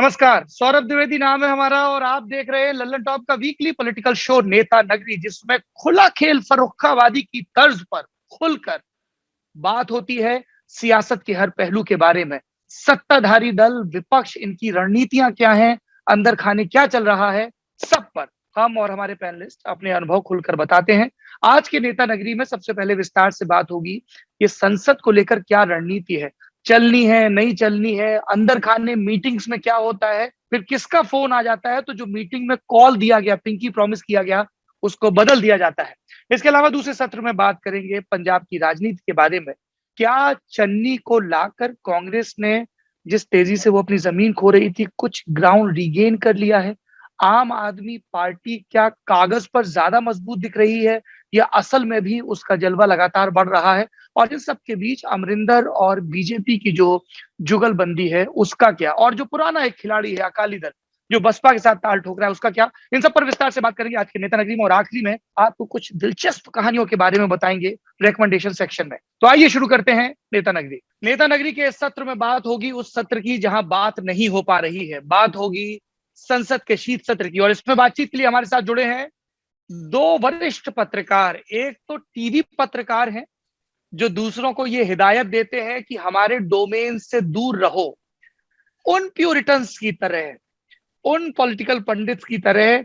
नमस्कार, सौरभ द्विवेदी नाम है हमारा और आप देख रहे हैं लल्लन टॉप का वीकली पॉलिटिकल शो नेता नगरी, जिसमें खुला खेल फर्रुखाबादी की तर्ज पर खुलकर बात होती है सियासत के हर पहलू के बारे में। सत्ताधारी दल, विपक्ष, इनकी रणनीतियां क्या हैं, अंदर खाने क्या चल रहा है, सब पर हम और हमारे पैनलिस्ट अपने अनुभव खुलकर बताते हैं। आज के नेता नगरी में सबसे पहले विस्तार से बात होगी ये संसद को लेकर क्या रणनीति है, चलनी है नहीं चलनी है, अंदर खाने मीटिंग्स में क्या होता है, फिर किसका फोन आ जाता है तो जो मीटिंग में कॉल दिया गया, पिंकी प्रॉमिस किया गया, उसको बदल दिया जाता है। इसके अलावा दूसरे सत्र में बात करेंगे पंजाब की राजनीति के बारे में। क्या चन्नी को लाकर कांग्रेस ने जिस तेजी से वो अपनी जमीन खो रही थी, कुछ ग्राउंड रीगेन कर लिया है? आम आदमी पार्टी क्या कागज पर ज्यादा मजबूत दिख रही है या असल में भी उसका जलवा लगातार बढ़ रहा है? और इन सब के बीच अमरिंदर और बीजेपी की जो जुगलबंदी है उसका क्या, और जो पुराना एक खिलाड़ी है अकाली दल जो बसपा के साथ ताल ठोक रहा है उसका क्या? इन सब पर विस्तार से बात करेंगे आज के नेता नगरी में। और आखिरी में आपको कुछ दिलचस्प कहानियों के बारे में बताएंगे रिकमेंडेशन सेक्शन में। तो आइए शुरू करते हैं नेता नगरी। नेता नगरी के इस सत्र में बात होगी उस सत्र की जहां बात नहीं हो पा रही है, बात होगी संसद के शीत सत्र की। और इसमें बातचीत के लिए हमारे साथ जुड़े हैं दो वरिष्ठ पत्रकार। एक तो टीवी पत्रकार हैं जो दूसरों को ये हिदायत देते हैं कि हमारे डोमेन से दूर रहो, उन प्यूरिटन्स की तरह, उन पॉलिटिकल पंडित्स की तरह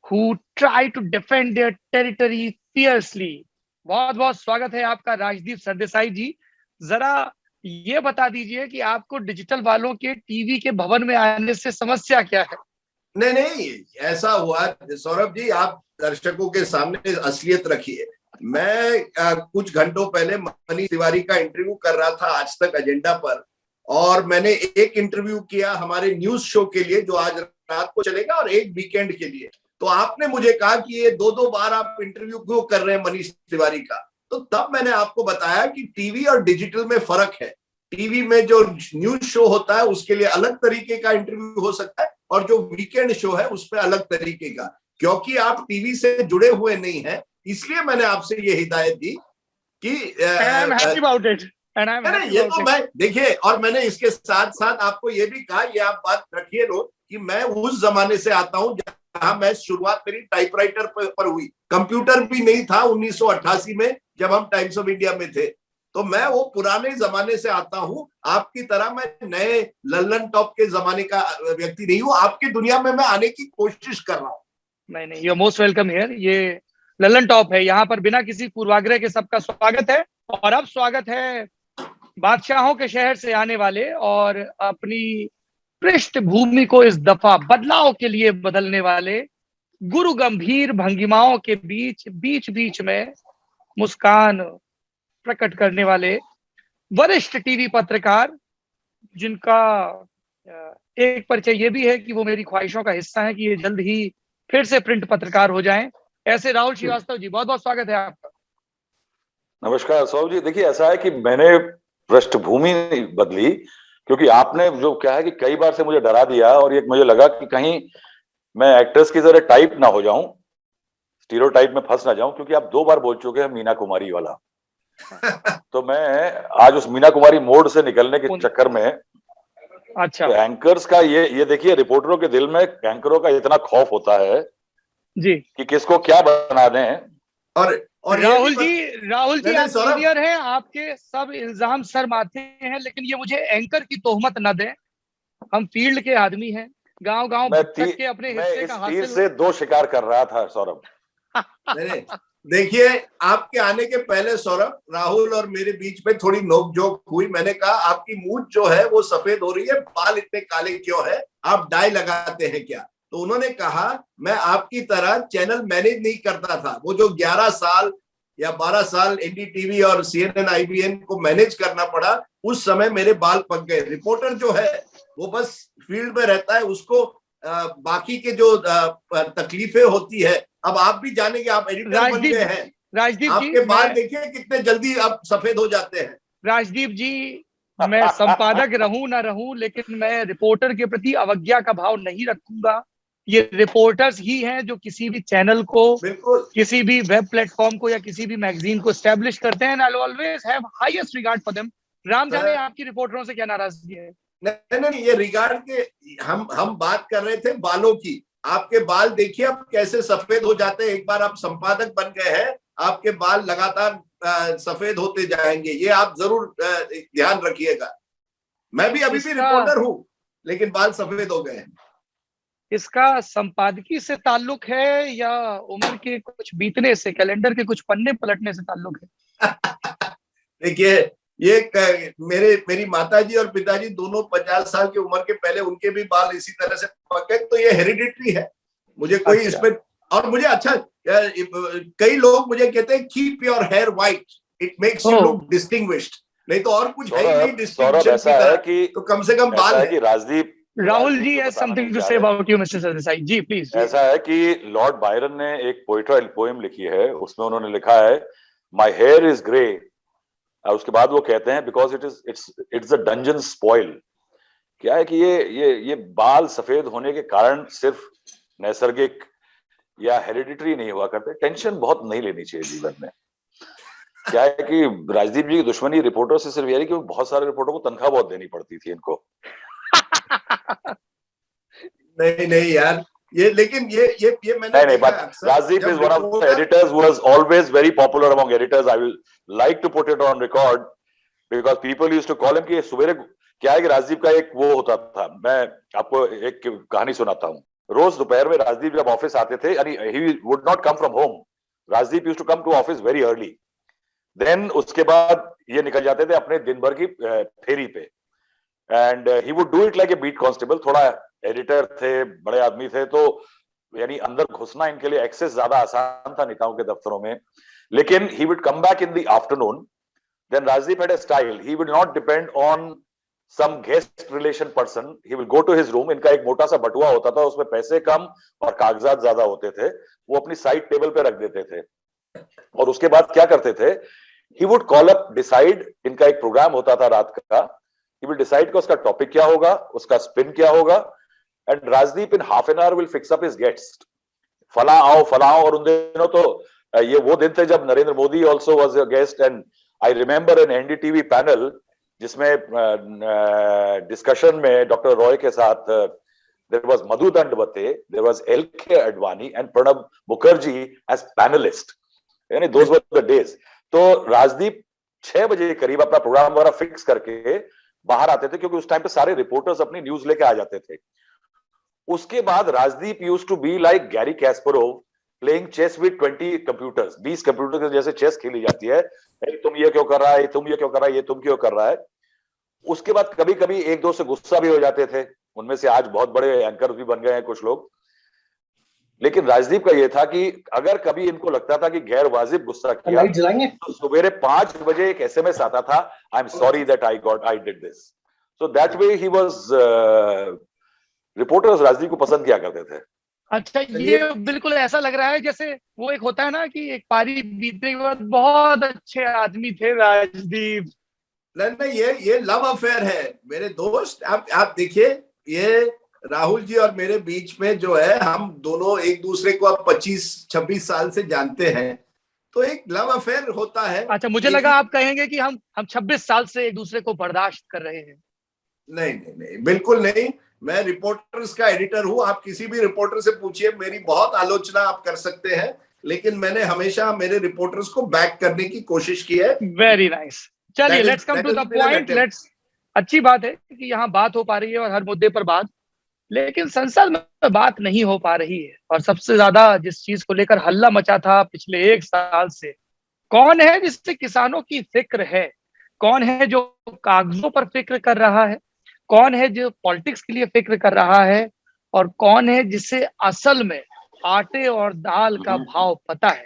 who try to defend their territory fiercely. बहुत बहुत स्वागत है आपका राजदीप सरदेसाई जी। जरा ये बता दीजिए कि आपको डिजिटल वालों के टीवी के भवन में आने से समस्या क्या है? नहीं नहीं, ऐसा हुआ सौरभ जी, आप दर्शकों के सामने असलियत रखिए। मैं कुछ घंटों पहले मनीष तिवारी का इंटरव्यू कर रहा था आज तक एजेंडा पर, और मैंने एक इंटरव्यू किया हमारे न्यूज शो के लिए जो आज रात को चलेगा और एक वीकेंड के लिए। तो आपने मुझे कहा कि ये दो दो बार आप इंटरव्यू क्यों कर रहे हैं मनीष तिवारी का? तो तब मैंने आपको बताया कि टीवी और डिजिटल में फर्क है। टीवी में जो न्यूज शो होता है उसके लिए अलग तरीके का इंटरव्यू हो सकता है, और जो वीकेंड शो है उस पर अलग तरीके का। क्योंकि आप टीवी से जुड़े हुए नहीं हैं, इसलिए मैंने आपसे ये हिदायत दी कि ये तो मैं देखिए, और मैंने इसके साथ साथ आपको ये भी कहा, ये आप बात रखिए लो कि मैं उस जमाने से आता हूं जहां मैं शुरुआत मेरी टाइपराइटर पर हुई। कंप्यूटर भी नहीं था 1988 में जब हम टाइम्स ऑफ इंडिया में थे। तो मैं वो पुराने जमाने से आता हूं, आपकी तरह मैं नए लल्लन टॉप के जमाने का व्यक्ति नहीं हूं। आपकी दुनिया में मैं आने की कोशिश कर रहा हूं। नहीं, you are most welcome here. ये लल्लन टॉप है, यहाँ पर बिना किसी पूर्वाग्रह के सबका स्वागत है। और अब स्वागत है बादशाहों के शहर से आने वाले और अपनी पृष्ठभूमि को इस दफा बदलाव के लिए बदलने वाले, गुरु गंभीर भंगिमाओं के बीच बीच बीच में मुस्कान प्रकट करने वाले वरिष्ठ टीवी पत्रकार, जिनका एक परिचय ये भी है कि वो मेरी ख्वाहिशों का हिस्सा है कि ये जल्द ही फिर से प्रिंट पत्रकार हो जाएं, ऐसे राहुल श्रीवास्तव जी। बहुत बहुत स्वागत है आपका। नमस्कार सौरभ जी। देखिए, ऐसा है कि मैंने पृष्ठभूमि बदली क्योंकि आपने जो क्या है कि कई बार से मुझे डरा दिया, और एक मुझे लगा कि कहीं मैं एक्ट्रेस की तरह टाइप ना हो जाऊं, स्टीरियोटाइप में फंस ना जाऊं, क्योंकि आप 2 बार बोल चुके हैं मीना कुमारी वाला। तो मैं आज उस मीना कुमारी मोड से निकलने के चक्कर में, अच्छा, तो एंकर्स का ये देखिए, रिपोर्टरों के दिल में एंकरों का इतना खौफ होता है जी कि किसको क्या बना दें। और राहुल जी आप सीनियर हैं, आपके सब इल्जाम सर माथे हैं, लेकिन ये मुझे एंकर की तोहमत न दें। हम फील्ड के आदमी हैं, गांव-गांव भटक के अपने हिस्से का हासिल। तीर से 2 शिकार कर रहा था सौरभ। देखिए, आपके आने के पहले सौरभ, राहुल और मेरे बीच में थोड़ी नोकझोंक हुई। मैंने कहा आपकी मूंछ जो है वो सफेद हो रही है, बाल इतने काले क्यों है, आप डाई लगाते हैं क्या? तो उन्होंने कहा मैं आपकी तरह चैनल मैनेज नहीं करता था। वो जो 11 साल या 12 साल एनडीटीवी और CNN IBN को मैनेज करना पड़ा, उस समय मेरे बाल पक गए। रिपोर्टर जो है वो बस फील्ड में रहता है, उसको बाकी के जो तकलीफें होती है, अब आप भी जानेंगे, आप एडिटर बन गए हैं। राजदीप जी, आपके बाल देखिए कितने जल्दी अब सफेद हो जाते हैं। राजदीप जी, मैं संपादक रहूं ना रहूं, लेकिन मैं रिपोर्टर के प्रति अवज्ञा का भाव नहीं रखूंगा। ये रिपोर्टर्स ही हैं जो किसी भी चैनल को, किसी भी वेब प्लेटफॉर्म को या किसी भी मैगजीन को एस्टेब्लिश करते हैं। I always have highest regard for them. Ram जाने आपकी रिपोर्टरों से क्या नाराजगी है? नहीं नहीं, ये रिगार्ड के हम बात कर रहे थे बालों की। आपके बाल देखिए अब कैसे सफेद हो जाते हैं, एक बार आप संपादक बन गए हैं आपके बाल लगातार सफेद होते जाएंगे, ये आप जरूर ध्यान रखिएगा। मैं भी अभी भी रिपोर्टर हूं लेकिन बाल सफेद हो गए हैं। इसका संपादकीय से ताल्लुक है या उम्र के कुछ बीतने से, कैलेंडर के कुछ पन्ने पलटने से ताल्लुक है? देखिए ये मेरी माताजी और पिताजी दोनों 50 साल की उम्र के पहले उनके भी बाल इसी तरह से पके, तो ये हेरिडिटरी है। मुझे कोई इसमें, और मुझे अच्छा, कई लोग मुझे कहते हैं keep your hair white, it makes you look distinguished. नहीं तो और कुछ है ही नहीं डिस्टिंक्शन की तरह, तो कम से कम बाल है। Rajdeep, Rahul ji has something to say about you mister Sardesai ji, please. ऐसा है कि लॉर्ड बायरन ने एक पोएम लिखी है, उसमें उन्होंने लिखा है माय हेयर इज ग्रे, और उसके बाद वो कहते हैं because it's a dungeon spoil. क्या है कि ये बाल सफेद होने के कारण सिर्फ नैसर्गिक या हेरिडिटरी नहीं हुआ करते, टेंशन बहुत नहीं लेनी चाहिए जीवन में। क्या है कि राजदीप जी की दुश्मनी रिपोर्टर से सिर्फ यही कि बहुत सारे रिपोर्टर को तनख्वाह बहुत देनी पड़ती थी इनको। नहीं नहीं यार, ये लेकिन ये मैंने नहीं, but Rajdip is one of the editors who was always very popular among editors. I will like to put it on record because people used to call him कि सवेरे क्या है कि राजदीप का एक वो होता था, मैं आपको एक कहानी सुनाता हूँ। रोज दोपहर में राजदीप जब ऑफिस आते थे, यानी he would not come from home. Rajdeep used to come to office very early. Then उसके बाद ये निकल जाते थे अपने दिन भर की फेरी पे, and he would do it like a beat constable. थोड़ा एडिटर थे, बड़े आदमी थे, तो यानी अंदर घुसना इनके लिए एक्सेस ज्यादा आसान था नेताओं के दफ्तरों में। लेकिन he would come back in the afternoon. Then Rajdip had a style. He would not depend on some guest relation person. He will go to his room. इनका एक मोटा सा बटुआ होता था, उसमें पैसे कम और कागजात ज्यादा होते थे, वो अपनी साइड टेबल पे रख देते थे। और उसके बाद क्या करते थे, he would call up, decide, इनका एक प्रोग्राम होता था रात का, he will decide कि उसका टॉपिक क्या होगा, उसका स्पिन क्या होगा, and Rajdip in half an hour will fix up his guest. फला आओ, और उन दिनों तो ये वो दिन थे जब Narendra Modi also was a guest, and I remember an NDTV panel जिसमें डिस्कशन में डॉक्टर रॉय के साथ there was Madhu Dandavate, there was LK Advani and Pranab Mukherjee as panelist. यानी those were the days. तो राजदीप 6 बजे के करीब अपना प्रोग्राम वगैरह फिक्स करके बाहर आते थे, क्योंकि उस टाइम पे सारे रिपोर्टर्स अपनी न्यूज लेके आ जाते थे। उसके बाद Rajdeep used to be like Garry Kasparov playing chess with 20 computers. 20 computer के जैसे चेस खेली जाती है, तुम ये क्यों कर रहा है, तुम ये क्यों कर रहा है, ये तुम क्यों कर रहा है। उसके बाद कभी कभी एक दो से गुस्सा भी हो जाते थे, उनमें से आज बहुत बड़े एंकर भी बन गए हैं कुछ लोग। लेकिन राजदीप का ये था कि अगर कभी इनको लगता था कि गैर वाजिब गुस्सा किया, तो सवेरे 5 बजे एक SMS आता था, I am sorry that I did this. So that way he was, reporters Rajdeep को पसंद किया करते थे। अच्छा, ये बिल्कुल ऐसा लग रहा है जैसे वो एक होता है ना कि एक पारी बीतने के बाद बहुत अच्छे आदमी थे राजदीप। नहीं, ये लव अफेयर है मेरे दोस्त। आप देखिए, ये राहुल जी और मेरे बीच में जो है, हम दोनों एक दूसरे को अब 25-26 साल से जानते हैं, तो एक लव अफेयर होता है। अच्छा, मुझे लगा आप कहेंगे कि हम 26 साल से एक दूसरे को बर्दाश्त कर रहे हैं। नहीं, बिल्कुल नहीं। मैं रिपोर्टर्स का एडिटर हूं, आप किसी भी रिपोर्टर से पूछिए, मेरी बहुत आलोचना आप कर सकते हैं, लेकिन मैंने हमेशा मेरे रिपोर्टर्स को बैक करने की कोशिश की है। Very nice. चलिए, let's come to the point. अच्छी बात है कि यहाँ बात हो पा रही है और हर मुद्दे पर बात, लेकिन संसद में बात नहीं हो पा रही है। और सबसे ज्यादा जिस चीज को लेकर हल्ला मचा था पिछले 1 साल से, कौन है जिससे किसानों की फिक्र है, कौन है जो कागजों पर फिक्र कर रहा है, कौन है जो पॉलिटिक्स के लिए फिक्र कर रहा है, और कौन है जिसे असल में आटे और दाल का भाव पता है।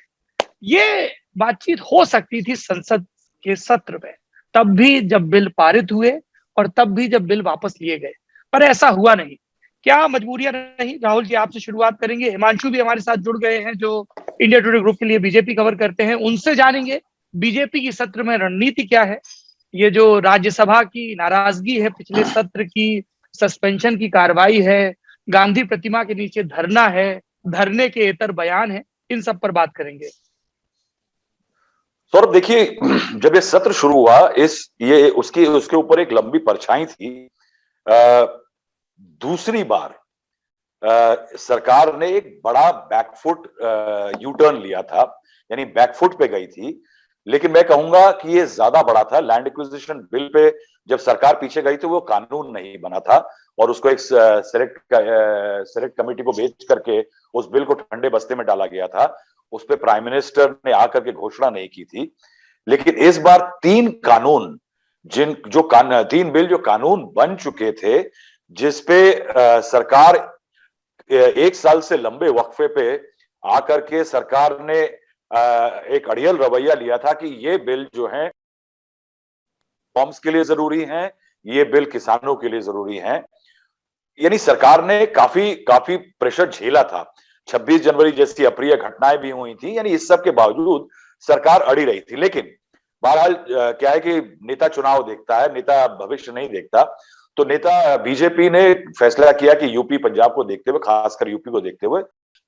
ये बातचीत हो सकती थी संसद के सत्र में, तब भी जब बिल पारित हुए और तब भी जब बिल वापस लिए गए, पर ऐसा हुआ नहीं। क्या मजबूरियां नहीं? राहुल जी, आपसे शुरुआत करेंगे। हिमांशु भी हमारे साथ जुड़ गए हैं, जो इंडिया टुडे ग्रुप के लिए बीजेपी कवर करते हैं, उनसे जानेंगे बीजेपी की सत्र में रणनीति क्या है। ये जो राज्यसभा की नाराजगी है, पिछले सत्र की सस्पेंशन की कार्रवाई है, गांधी प्रतिमा के नीचे धरना है, धरने के इतर बयान है, इन सब पर बात करेंगे। सौरभ, देखिए, जब ये सत्र शुरू हुआ, उसके ऊपर एक लंबी परछाई थी दूसरी बार सरकार ने एक बड़ा बैकफुट यू टर्न लिया था, यानी बैकफुट पे गई थी। लेकिन मैं कहूंगा कि ये ज्यादा बड़ा था। लैंड एक्विजिशन बिल पे जब सरकार पीछे गई तो वो कानून नहीं बना था और उसको एक सेलेक्ट कमेटी को भेज करके उस बिल को ठंडे बस्ते में डाला गया था। उस पे प्राइम मिनिस्टर ने आकर के घोषणा नहीं की थी। लेकिन इस बार तीन बिल जो कानून बन चुके थे, जिसपे सरकार 1 साल से लंबे वक्फे पे आकर के सरकार ने एक अड़ियल रवैया लिया था कि ये बिल जो है फॉर्म्स के लिए जरूरी हैं, ये बिल किसानों के लिए जरूरी हैं। यानी सरकार ने काफी प्रेशर झेला था। 26 जनवरी जैसी अप्रिय घटनाएं भी हुई थी, यानी इस सब के बावजूद सरकार अड़ी रही थी। लेकिन बहरहाल क्या है कि नेता चुनाव देखता है, नेता भविष्य नहीं देखता। तो नेता बीजेपी ने फैसला किया कि यूपी पंजाब को देखते हुए, खासकर यूपी को देखते हुए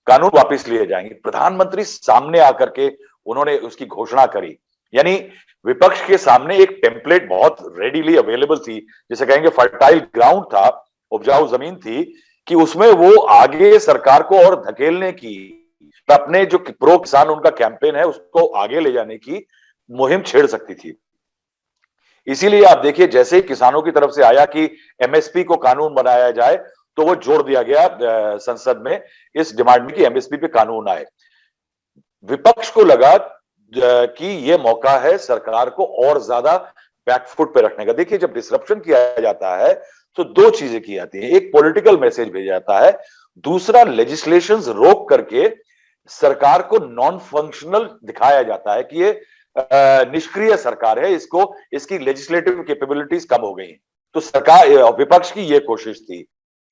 कानून वापस लिए जाएंगे। प्रधानमंत्री सामने आकर के उन्होंने उसकी घोषणा करी, यानी विपक्ष के सामने एक टेम्पलेट बहुत रेडीली अवेलेबल थी, जिसे कहेंगे फर्टाइल ग्राउंड था, उपजाऊ जमीन थी, कि उसमें वो आगे सरकार को और धकेलने की, अपने जो प्रो किसान उनका कैंपेन है उसको आगे ले जाने की मुहिम छेड़ सकती थी। इसीलिए आप देखिए, जैसे ही किसानों की तरफ से आया कि एमएसपी को कानून बनाया जाए, तो वो जोड़ दिया गया संसद में इस डिमांड में कि एमएसपी पे कानून आए। विपक्ष को लगा कि ये मौका है सरकार को और ज्यादा बैकफुट पे रखने का। देखिए, जब डिसरप्शन किया जाता है तो दो चीजें की जाती हैं। एक, पॉलिटिकल मैसेज भेजा जाता है, दूसरा लेजिस्लेशंस रोक करके सरकार को नॉन फंक्शनल दिखाया जाता है कि ये निष्क्रिय सरकार है, इसकी लेजिस्लेटिव कैपेबिलिटीज कम हो गई। तो सरकार, विपक्ष की ये कोशिश थी।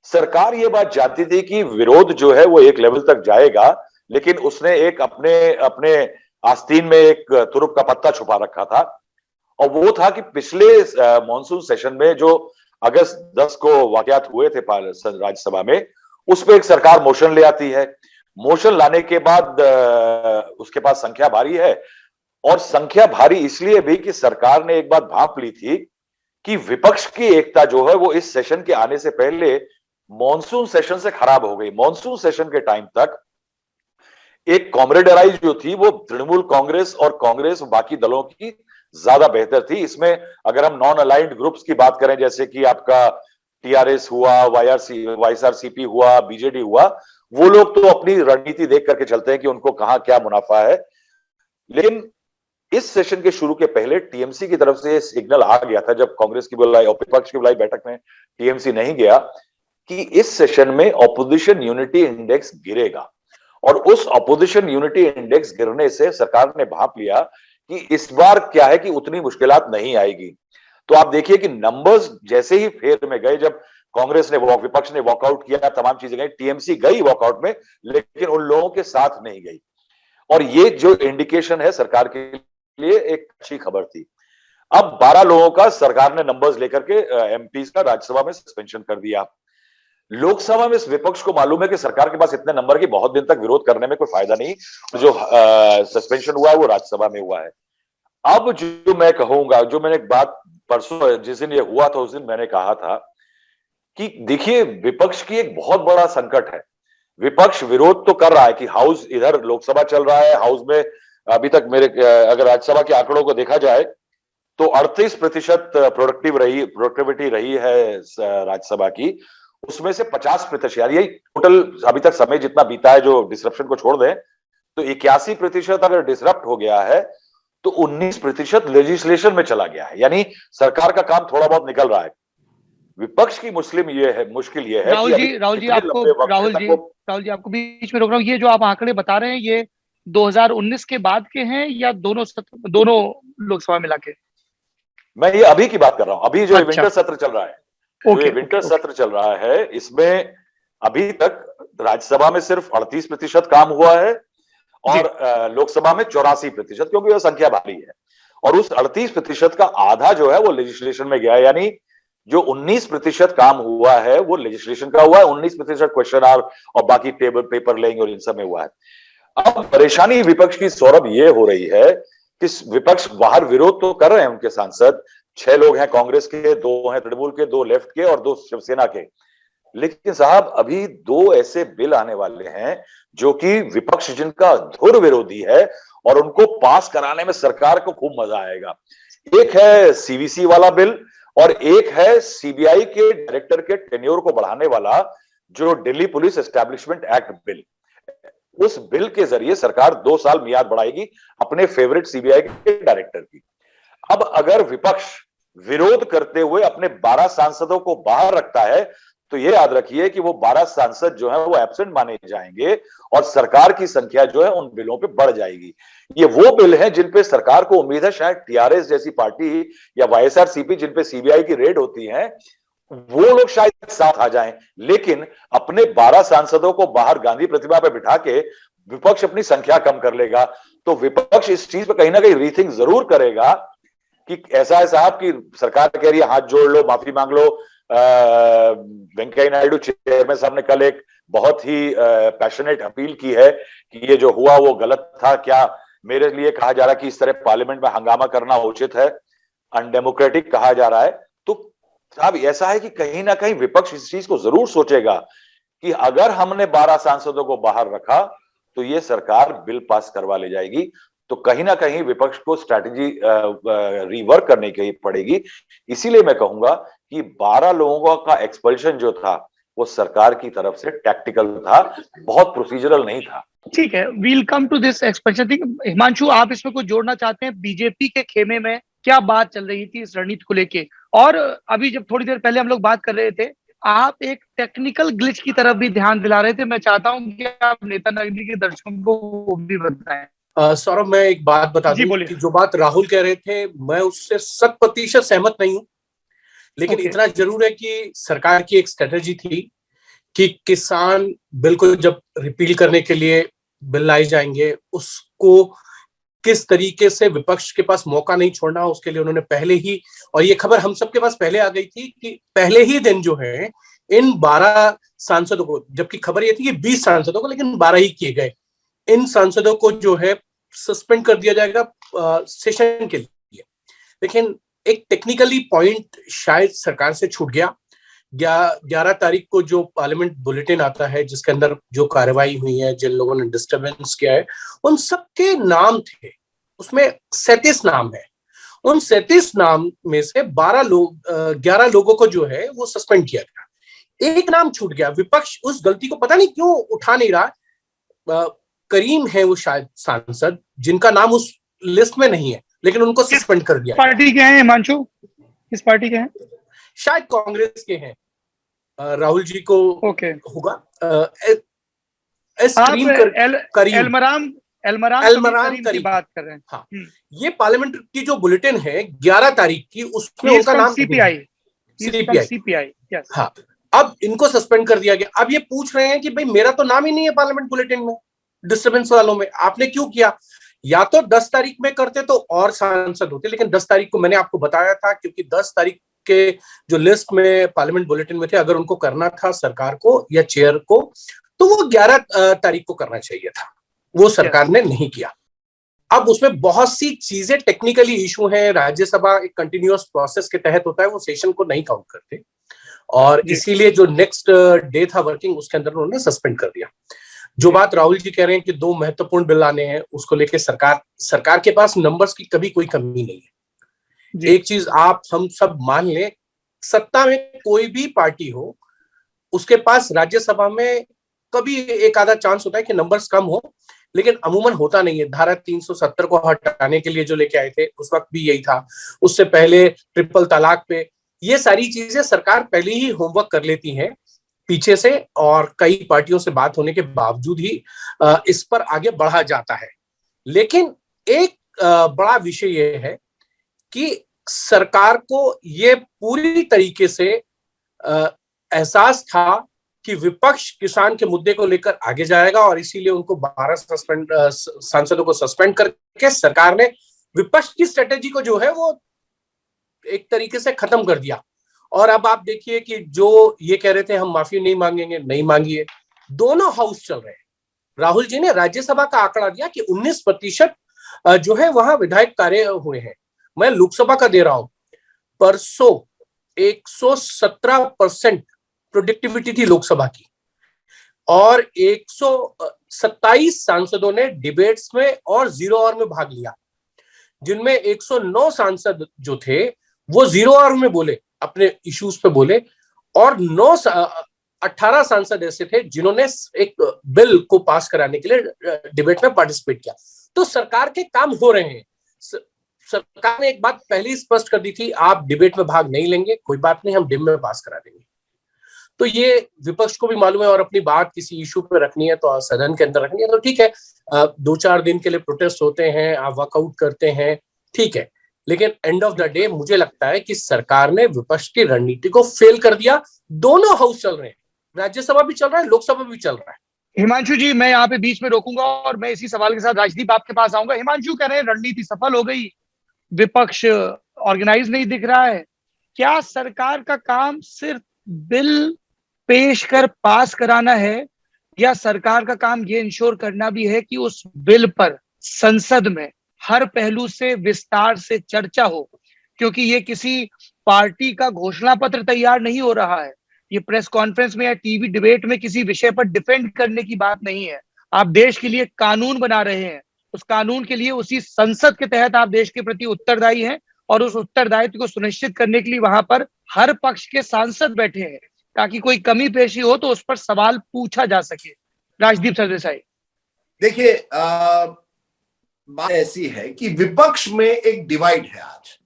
सरकार ये बात जानती थी कि विरोध जो है वो एक लेवल तक जाएगा, लेकिन उसने एक अपने आस्तीन में एक तुरुप का पत्ता छुपा रखा था, और वो था कि पिछले मॉनसून सेशन में जो अगस्त 10 को वाकयात हुए थे राज्यसभा में, उस पर एक सरकार मोशन ले आती है। मोशन लाने के बाद उसके पास संख्या भारी है, और संख्या भारी इसलिए भी कि सरकार ने एक बात भांप ली थी कि विपक्ष की एकता जो है वो इस सेशन के आने से पहले मॉनसून सेशन से खराब हो गई। मॉनसून सेशन के टाइम तक एक कॉमरेडराई जो थी वो तृणमूल कांग्रेस और कांग्रेस बाकी दलों की ज्यादा बेहतर थी। इसमें अगर हम नॉन अलाइंड ग्रुप्स की बात करें, जैसे कि आपका टीआरएस हुआ, वाईएसआरसीपी हुआ, बीजेडी हुआ, वो लोग तो अपनी रणनीति देख करके चलते हैं कि उनको कहां क्या मुनाफा है। लेकिन इस सेशन के शुरू के पहले टीएमसी की तरफ से सिग्नल आ गया था, जब कांग्रेस की बुलाई और विपक्ष की बुलाई बैठक में टीएमसी नहीं गया, कि इस सेशन में ऑपोजिशन यूनिटी इंडेक्स गिरेगा। और उस ऑपोजिशन यूनिटी इंडेक्स गिरने से सरकार ने भांप लिया कि इस बार क्या है कि उतनी मुश्किलात नहीं आएगी। तो आप देखिए कि नंबर्स जैसे ही फेर में गए, जब कांग्रेस ने विपक्ष ने वॉकआउट किया, तमाम चीजें गई, टीएमसी गई वॉकआउट में, लेकिन उन लोगों के साथ नहीं गई। और ये जो इंडिकेशन है सरकार के लिए एक अच्छी खबर थी। अब 12 लोगों का सरकार ने नंबर्स लेकर के एमपीज का राज्यसभा में सस्पेंशन कर दिया। लोकसभा में इस विपक्ष को मालूम है कि सरकार के पास इतने नंबर की बहुत दिन तक विरोध करने में कोई फायदा नहीं, जो सस्पेंशन हुआ है वो राज्यसभा में हुआ है। अब जो मैं कहूंगा, जो मैंने बात परसों जिस दिन ये हुआ था उस दिन मैंने कहा था कि देखिए, विपक्ष की एक बहुत बड़ा संकट है। विपक्ष विरोध तो कर रहा है कि हाउस, इधर लोकसभा चल रहा है, हाउस में अभी तक अगर राज्यसभा के आंकड़ों को देखा जाए तो 38% प्रोडक्टिविटी रही है राज्यसभा की। उसमें से 50%, यानी यही टोटल अभी तक समय जितना बीता है, जो डिसरप्शन को छोड़ दें, तो 81% अगर डिसरप्ट हो गया है, तो 19% लेजिस्लेशन में चला गया है। यानी सरकार का काम थोड़ा बहुत निकल रहा है। विपक्ष की मुश्किल ये है राहुल जी आपको बीच में रोक रहा हूँ। ये जो आप आंकड़े बता रहे हैं, ये 2019 के बाद के हैं या दोनों लोकसभा मिला के? मैं ये अभी की बात कर रहा हूं, अभी जो विंटर सत्र चल रहा है, सत्र चल रहा है, इसमें अभी तक राज्यसभा में सिर्फ 38% काम हुआ है और लोकसभा में 84%, क्योंकि वह संख्या भारी है। और उस 38% का आधा जो है वो लेजिस्लेशन में गया है। यानी जो 19% काम हुआ है वो लेजिस्लेशन का हुआ है, 19% क्वेश्चन आवर और बाकी टेबल पेपर लेंगे और इन सब में हुआ है। अब परेशानी विपक्ष की, सौरभ, ये हो रही है कि विपक्ष बाहर विरोध तो कर रहे हैं उनके सांसद, 6 लोग हैं कांग्रेस के, 2 हैं तृणमूल के, 2 लेफ्ट के और 2 शिवसेना के। लेकिन साहब अभी 2 ऐसे बिल आने वाले हैं जो कि विपक्ष जिनका धुर विरोधी है और उनको पास कराने में सरकार को खूब मजा आएगा। एक है सीवीसी वाला बिल और एक है सीबीआई के डायरेक्टर के टेन्योर को बढ़ाने वाला जो Delhi police establishment act bill. उस बिल के जरिए सरकार 2 साल मियाद बढ़ाएगी अपने फेवरेट सीबीआई के डायरेक्टर की। अब अगर विपक्ष विरोध करते हुए अपने 12 सांसदों को बाहर रखता है तो ये याद रखिए कि वो 12 सांसद जो है वो एब्सेंट माने जाएंगे और सरकार की संख्या जो है उन बिलों पे बढ़ जाएगी। ये वो बिल हैं जिन पे सरकार को उम्मीद है शायद टीआरएस जैसी पार्टी या वाईएसआरसीपी जिन पे सीबीआई की रेड होती है वो लोग शायद साथ आ जाएं, लेकिन अपने 12 सांसदों को बाहर गांधी प्रतिमा पे बिठा के विपक्ष अपनी संख्या कम कर लेगा। तो विपक्ष इस चीज पे कहीं ना कहीं रीथिंक जरूर करेगा कि ऐसा है साहब कि सरकार कह रही है हाथ जोड़ लो, माफी मांग लो। वेंकैया नायडू चेयरमैन साहब ने कल एक बहुत ही पैशनेट अपील की है कि ये जो हुआ वो गलत था। क्या मेरे लिए कहा जा रहा है कि इस तरह पार्लियामेंट में हंगामा करना उचित है, अनडेमोक्रेटिक कहा जा रहा है। तो साहब ऐसा है कि कहीं ना कहीं विपक्ष इस चीज को जरूर सोचेगा कि अगर हमने 12 सांसदों को बाहर रखा तो ये सरकार बिल पास करवा ले जाएगी। तो कहीं ना कहीं विपक्ष को स्ट्रैटेजी रिवर्क करने की पड़ेगी। इसीलिए मैं कहूंगा कि 12 लोगों का एक्सपल्शन जो था वो सरकार की तरफ से टैक्टिकल था, बहुत प्रोसीजरल नहीं था। ठीक है, we'll come to this expansion thing. Himanshu, आप इसमें कुछ जोड़ना चाहते हैं? बीजेपी के खेमे में क्या बात चल रही थी इस रणनीति को लेके? और अभी जब थोड़ी देर पहले हम लोग बात कर रहे थे, आप एक टेक्निकल ग्लिच की तरफ भी ध्यान दिला रहे थे। मैं चाहता हूं कि आप नेता नगरी के दर्शकों को वो भी बताएं। सौरभ, मैं एक बात बता दूं कि जो बात राहुल कह रहे थे मैं उससे 100% सहमत नहीं हूं, लेकिन इतना जरूर है कि सरकार की एक स्ट्रेटेजी थी कि किसान बिल को जब रिपील करने के लिए बिल लाए जाएंगे उसको किस तरीके से विपक्ष के पास मौका नहीं छोड़ना, उसके लिए उन्होंने पहले ही, और ये खबर हम सबके पास पहले आ गई थी कि पहले ही दिन जो है इन 12 सांसदों को, जबकि खबर ये थी कि 20 सांसदों को, लेकिन 12 ही किए गए, इन सांसदों को जो है सस्पेंड कर दिया जाएगा सेशन के लिए। लेकिन एक टेक्निकली पॉइंट शायद सरकार से छूट गया। 11 तारीख को जो पार्लियामेंट बुलेटिन आता है जिसके अंदर जो कार्रवाई हुई है, जिन लोगों ने डिस्टर्बेंस किया है, उन सबके नाम थे, उसमें 37 नाम है। उन 37 नाम में से 11 लोगों को जो है वो सस्पेंड किया गया। एक नाम छूट गया, विपक्ष उस गलती को पता नहीं क्यों उठा नहीं रहा। करीम है वो शायद सांसद जिनका नाम उस लिस्ट में नहीं है, लेकिन उनको सस्पेंड कर दिया। पार्टी के हैं हिमांशु? किस पार्टी के हैं? शायद कांग्रेस के हैं। राहुल जी को होगा। एलमरान की बात कर रहे हैं। हाँ, ये पार्लियामेंट की जो बुलेटिन है 11 तारीख की, उसमें उनका नाम सीपीआई। हाँ, अब इनको सस्पेंड कर दिया गया। अब ये पूछ रहे हैं कि भाई मेरा तो नाम ही नहीं है पार्लियामेंट बुलेटिन में, डिस्टर्बेंस वालों में, आपने क्यों किया? या तो 10 तारीख में करते तो और सांसद होते, लेकिन 10 तारीख को मैंने आपको बताया था क्योंकि 10 तारीख के जो लिस्ट में पार्लियामेंट बुलेटिन में थे, अगर उनको करना था सरकार को या चेयर को तो वो 11 तारीख को करना चाहिए था, वो सरकार ने नहीं किया। अब उसमें बहुत सी चीजें टेक्निकली इशू हैं। राज्यसभा एक कंटिन्यूअस प्रोसेस के तहत होता है, वो सेशन को नहीं काउंट करते, और इसीलिए जो नेक्स्ट डे था वर्किंग उसके अंदर उन्होंने सस्पेंड कर दिया। जो बात राहुल जी कह रहे हैं कि 2 महत्वपूर्ण बिल आने हैं, उसको लेकर सरकार के पास नंबर्स की कभी कोई कमी नहीं है। एक चीज आप हम सब मान लें, सत्ता में कोई भी पार्टी हो उसके पास राज्यसभा में कभी एक आधा चांस होता है कि नंबर्स कम हो, लेकिन अमूमन होता नहीं है। धारा 370 को हटाने के लिए जो लेके आए थे उस वक्त भी यही था, उससे पहले ट्रिपल तलाक पे, ये सारी चीजें सरकार पहले ही होमवर्क कर लेती है पीछे से, और कई पार्टियों से बात होने के बावजूद ही इस पर आगे बढ़ा जाता है। लेकिन एक बड़ा विषय ये है कि सरकार को ये पूरी तरीके से एहसास था कि विपक्ष किसान के मुद्दे को लेकर आगे जाएगा, और इसीलिए उनको 12 सांसदों को सस्पेंड करके सरकार ने विपक्ष की स्ट्रेटेजी को जो है वो एक तरीके से खत्म कर दिया। और अब आप देखिए कि जो ये कह रहे थे हम माफी नहीं मांगेंगे, नहीं मांगिए, दोनों हाउस चल रहे हैं। राहुल जी ने राज्यसभा का आंकड़ा दिया कि 19% जो है वहां विधायक कार्य हुए हैं। मैं लोकसभा का दे रहा हूं, परसों 117% प्रोडक्टिविटी थी लोकसभा की, और 127 सांसदों ने डिबेट्स में और 0 आवर में भाग लिया, जिनमें 109 सांसद जो थे वो 0 आवर में बोले, अपने इश्यूज पे बोले, और 18 सांसद ऐसे थे जिन्होंने एक बिल को पास कराने के लिए डिबेट में पार्टिसिपेट किया। तो सरकार के काम हो रहे हैं। सरकार ने एक बात पहले ही स्पष्ट कर दी थी, आप डिबेट में भाग नहीं लेंगे, कोई बात नहीं, हम डिम में पास करा देंगे। तो ये विपक्ष को भी मालूम है, और अपनी बात किसी इशू पे रखनी है तो सदन के अंदर रखनी है तो ठीक है, 2-4 दिन के लिए प्रोटेस्ट होते हैं, आप वॉकआउट करते हैं, ठीक है, लेकिन एंड ऑफ द डे मुझे लगता है कि सरकार ने विपक्ष की रणनीति को फेल कर दिया। दोनों हाउस चल रहे हैं, राज्यसभा भी चल रहा है, लोकसभा भी चल रहा है। हिमांशु जी, मैं यहाँ पे बीच में रोकूंगा और मैं इसी सवाल के साथ राजदीप आपके पास आऊंगा। हिमांशु कह रहे हैं रणनीति सफल हो गई, विपक्ष ऑर्गेनाइज नहीं दिख रहा है। क्या सरकार का काम सिर्फ बिल पेश कर पास कराना है, या सरकार का काम ये इंश्योर करना भी है कि उस बिल पर संसद में हर पहलू से विस्तार से चर्चा हो? क्योंकि ये किसी पार्टी का घोषणा पत्र तैयार नहीं हो रहा है, ये प्रेस कॉन्फ्रेंस में या टीवी डिबेट में किसी विषय पर डिफेंड करने की बात नहीं है। आप देश के लिए कानून बना रहे हैं, उस कानून के लिए उसी संसद के तहत आप देश के प्रति उत्तरदायी हैं, और उस उत्तरदायित्व को सुनिश्चित करने के लिए वहां पर हर पक्ष के सांसद बैठे हैं, ताकि कोई कमी पेशी हो तो उस पर सवाल पूछा जा सके। राजदीप सरदेसाई, देखिए, बात ऐसी है कि विपक्ष में एक डिवाइड है आज,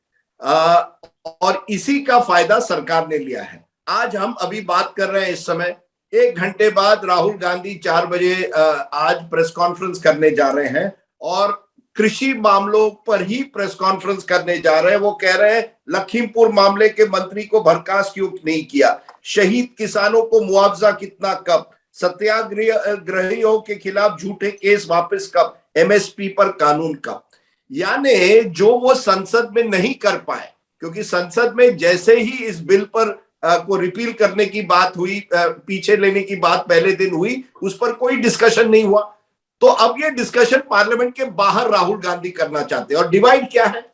और इसी का फायदा सरकार ने लिया है। आज हम अभी बात कर रहे हैं, इस समय 1 घंटे बाद राहुल गांधी 4 बजे आज प्रेस कॉन्फ्रेंस करने जा रहे हैं, और कृषि मामलों पर ही प्रेस कॉन्फ्रेंस करने जा रहे हैं। वो कह रहे हैं लखीमपुर मामले के मंत्री को बर्खास्त क्यों नहीं किया, शहीद किसानों को मुआवजा कितना, कब, सत्याग्रहियों के खिलाफ झूठे केस वापस कब, एमएसपी पर कानून कब। यानी जो वो संसद में नहीं कर पाए, क्योंकि संसद में जैसे ही इस बिल पर को रिपील करने की बात हुई, पीछे लेने की बात पहले दिन हुई, उस पर कोई डिस्कशन नहीं हुआ। तो अब ये डिस्कशन पार्लियामेंट के बाहर राहुल गांधी करना चाहते हैं। और डिवाइड क्या है?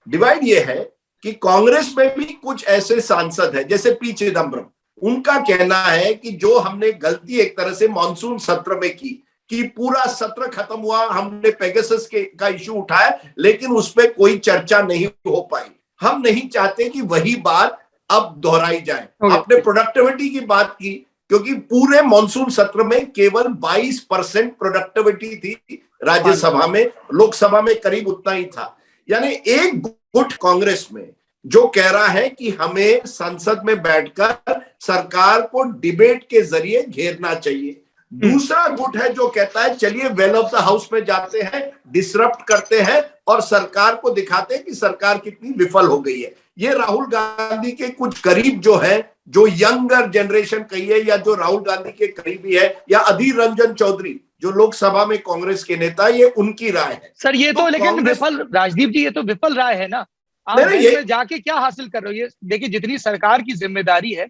डिवाइड ये है कि कांग्रेस में भी कुछ ऐसे सांसद हैं, जैसे पी चिदम्बरम, उनका कहना है कि जो हमने गलती एक तरह से मॉनसून सत्र में की, कि पूरा सत्र खत्म हुआ, हमने पेगासस का इश्यू उठाया, लेकिन उसमें कोई चर्चा नहीं हो पाई। हम नहीं चाहते कि वही बात अब दोहराई जाए। आपने प्रोडक्टिविटी की बात की, क्योंकि पूरे मॉनसून सत्र में केवल 22% प्रोडक्टिविटी थी राज्यसभा में, लोकसभा में करीब उतना ही था। यानी एक गुट कांग्रेस में जो कह रहा है कि हमें संसद में बैठकर सरकार को डिबेट के जरिए घेरना चाहिए। दूसरा गुट है जो कहता है चलिए वेल ऑफ द हाउस में जाते हैं, डिसरप्ट करते हैं और सरकार को दिखाते हैं कि सरकार कितनी विफल हो गई है। ये राहुल गांधी के कुछ करीब जो है, जो यंगर जनरेशन कहिए, या जो राहुल गांधी के करीबी है, या अधीर रंजन चौधरी जो लोकसभा में कांग्रेस के नेता, ये उनकी राय है। सर ये तो लेकिन विफल, राजदीप जी, ये तो विफल राय है ना। आप ये जाके क्या हासिल कर रहे हो? ये देखिए, जितनी सरकार की जिम्मेदारी है,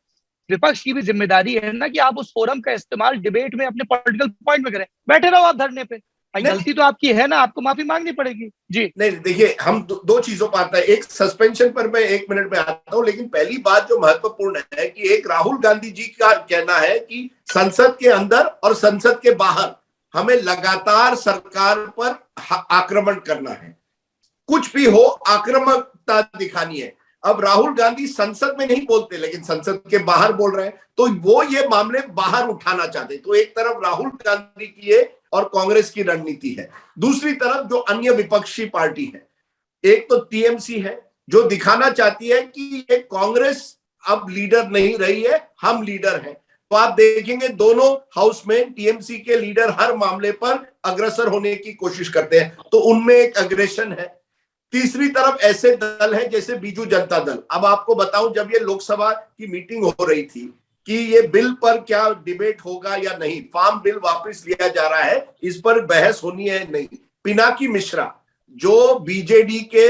विपक्ष की भी जिम्मेदारी है ना कि आप उस फोरम का इस्तेमाल डिबेट में अपने पॉलिटिकल पॉइंट में करें। बैठे रहो आप धरने पे, गलती तो आपकी है ना, आपको माफी मांगनी पड़ेगी। जी नहीं, देखिए, हम दो चीजों पर आता है। एक सस्पेंशन पर मैं 1 मिनट में आता हूं, लेकिन पहली बात जो महत्वपूर्ण है कि एक राहुल गांधी जी का कहना है कि संसद के अंदर और संसद के बाहर हमें लगातार सरकार पर आक्रमण करना है, कुछ भी हो आक्रामकता दिखानी है। अब राहुल गांधी संसद में नहीं बोलते, लेकिन संसद के बाहर बोल रहे हैं, तो वो ये मामले बाहर उठाना चाहते। तो एक तरफ राहुल गांधी की ये और कांग्रेस की रणनीति है, दूसरी तरफ जो अन्य विपक्षी पार्टी है, एक तो टीएमसी है जो दिखाना चाहती है कि ये कांग्रेस अब लीडर नहीं रही है, हम लीडर हैं। तो आप देखेंगे दोनों हाउस में टीएमसी के लीडर हर मामले पर अग्रसर होने की कोशिश करते हैं, तो उनमें एक अग्रेशन है। तीसरी तरफ ऐसे दल है जैसे बीजू जनता दल। अब आपको बताऊं, जब ये लोकसभा की मीटिंग हो रही थी कि ये बिल पर क्या डिबेट होगा या नहीं, फार्म बिल वापस लिया जा रहा है, इस पर बहस होनी है नहीं, पिनाकी मिश्रा जो बीजेडी के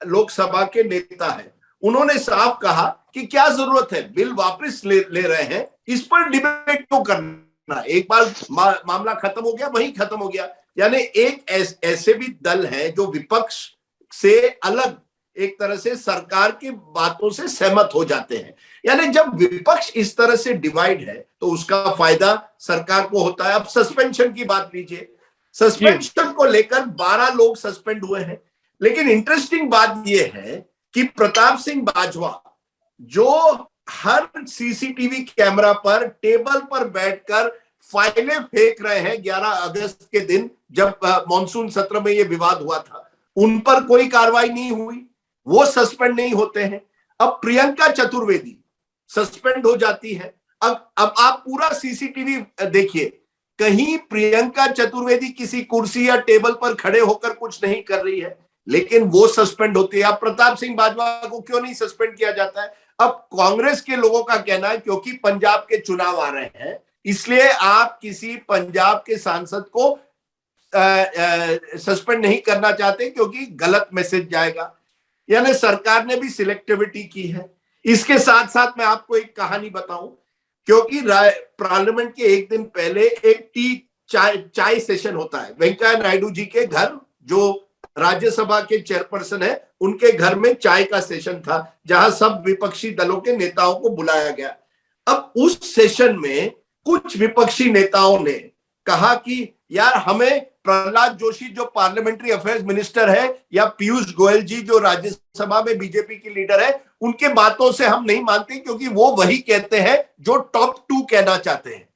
लोकसभा के नेता है, उन्होंने साफ कहा कि क्या जरूरत है, बिल वापस ले रहे हैं, इस पर डिबेट क्यों करना, एक बार मामला खत्म हो गया, वहीं खत्म हो गया। यानी एक ऐसे भी दल है जो विपक्ष से अलग एक तरह से सरकार की बातों से सहमत हो जाते हैं। यानी जब विपक्ष इस तरह से डिवाइड है तो उसका फायदा सरकार को होता है। अब सस्पेंशन की बात लीजिए, सस्पेंशन को लेकर 12 लोग सस्पेंड हुए हैं, लेकिन इंटरेस्टिंग बात यह है कि प्रताप सिंह बाजवा जो हर सीसीटीवी कैमरा पर टेबल पर बैठकर फाइलें फेंक रहे हैं 11 अगस्त के दिन जब मॉनसून सत्र में यह विवाद हुआ था, उन पर कोई कार्रवाई नहीं हुई, वो सस्पेंड नहीं होते हैं। अब प्रियंका चतुर्वेदी सस्पेंड हो जाती है। अब आप पूरा सीसीटीवी देखिए, कहीं प्रियंका चतुर्वेदी किसी कुर्सी या टेबल पर खड़े होकर कुछ नहीं कर रही है, लेकिन वो सस्पेंड होती है। अब प्रताप सिंह बाजवा को क्यों नहीं सस्पेंड किया जाता है? अब कांग्रेस के लोगों का कहना है क्योंकि पंजाब के चुनाव आ रहे हैं, इसलिए आप किसी पंजाब के सांसद को सस्पेंड नहीं करना चाहते क्योंकि गलत मैसेज जाएगा। यानी सरकार ने भी सिलेक्टिविटी की है। इसके साथ साथ मैं आपको एक कहानी बताऊं, क्योंकि पार्लियामेंट के एक दिन पहले एक चाय सेशन होता है वेंकैया नायडू जी के घर, जो राज्यसभा के चेयरपर्सन है, उनके घर में चाय का सेशन था जहां सब विपक्षी दलों के नेताओं को बुलाया गया। अब उस सेशन में कुछ विपक्षी नेताओं ने कहा कि यार हमें प्रहलाद जोशी जो पार्लियामेंट्री अफेयर्स मिनिस्टर है या पीयूष गोयल जी जो राज्यसभा में बीजेपी की लीडर है, उनके बातों से हम नहीं मानते क्योंकि वो वही कहते हैं जो टॉप 2 कहना चाहते हैं।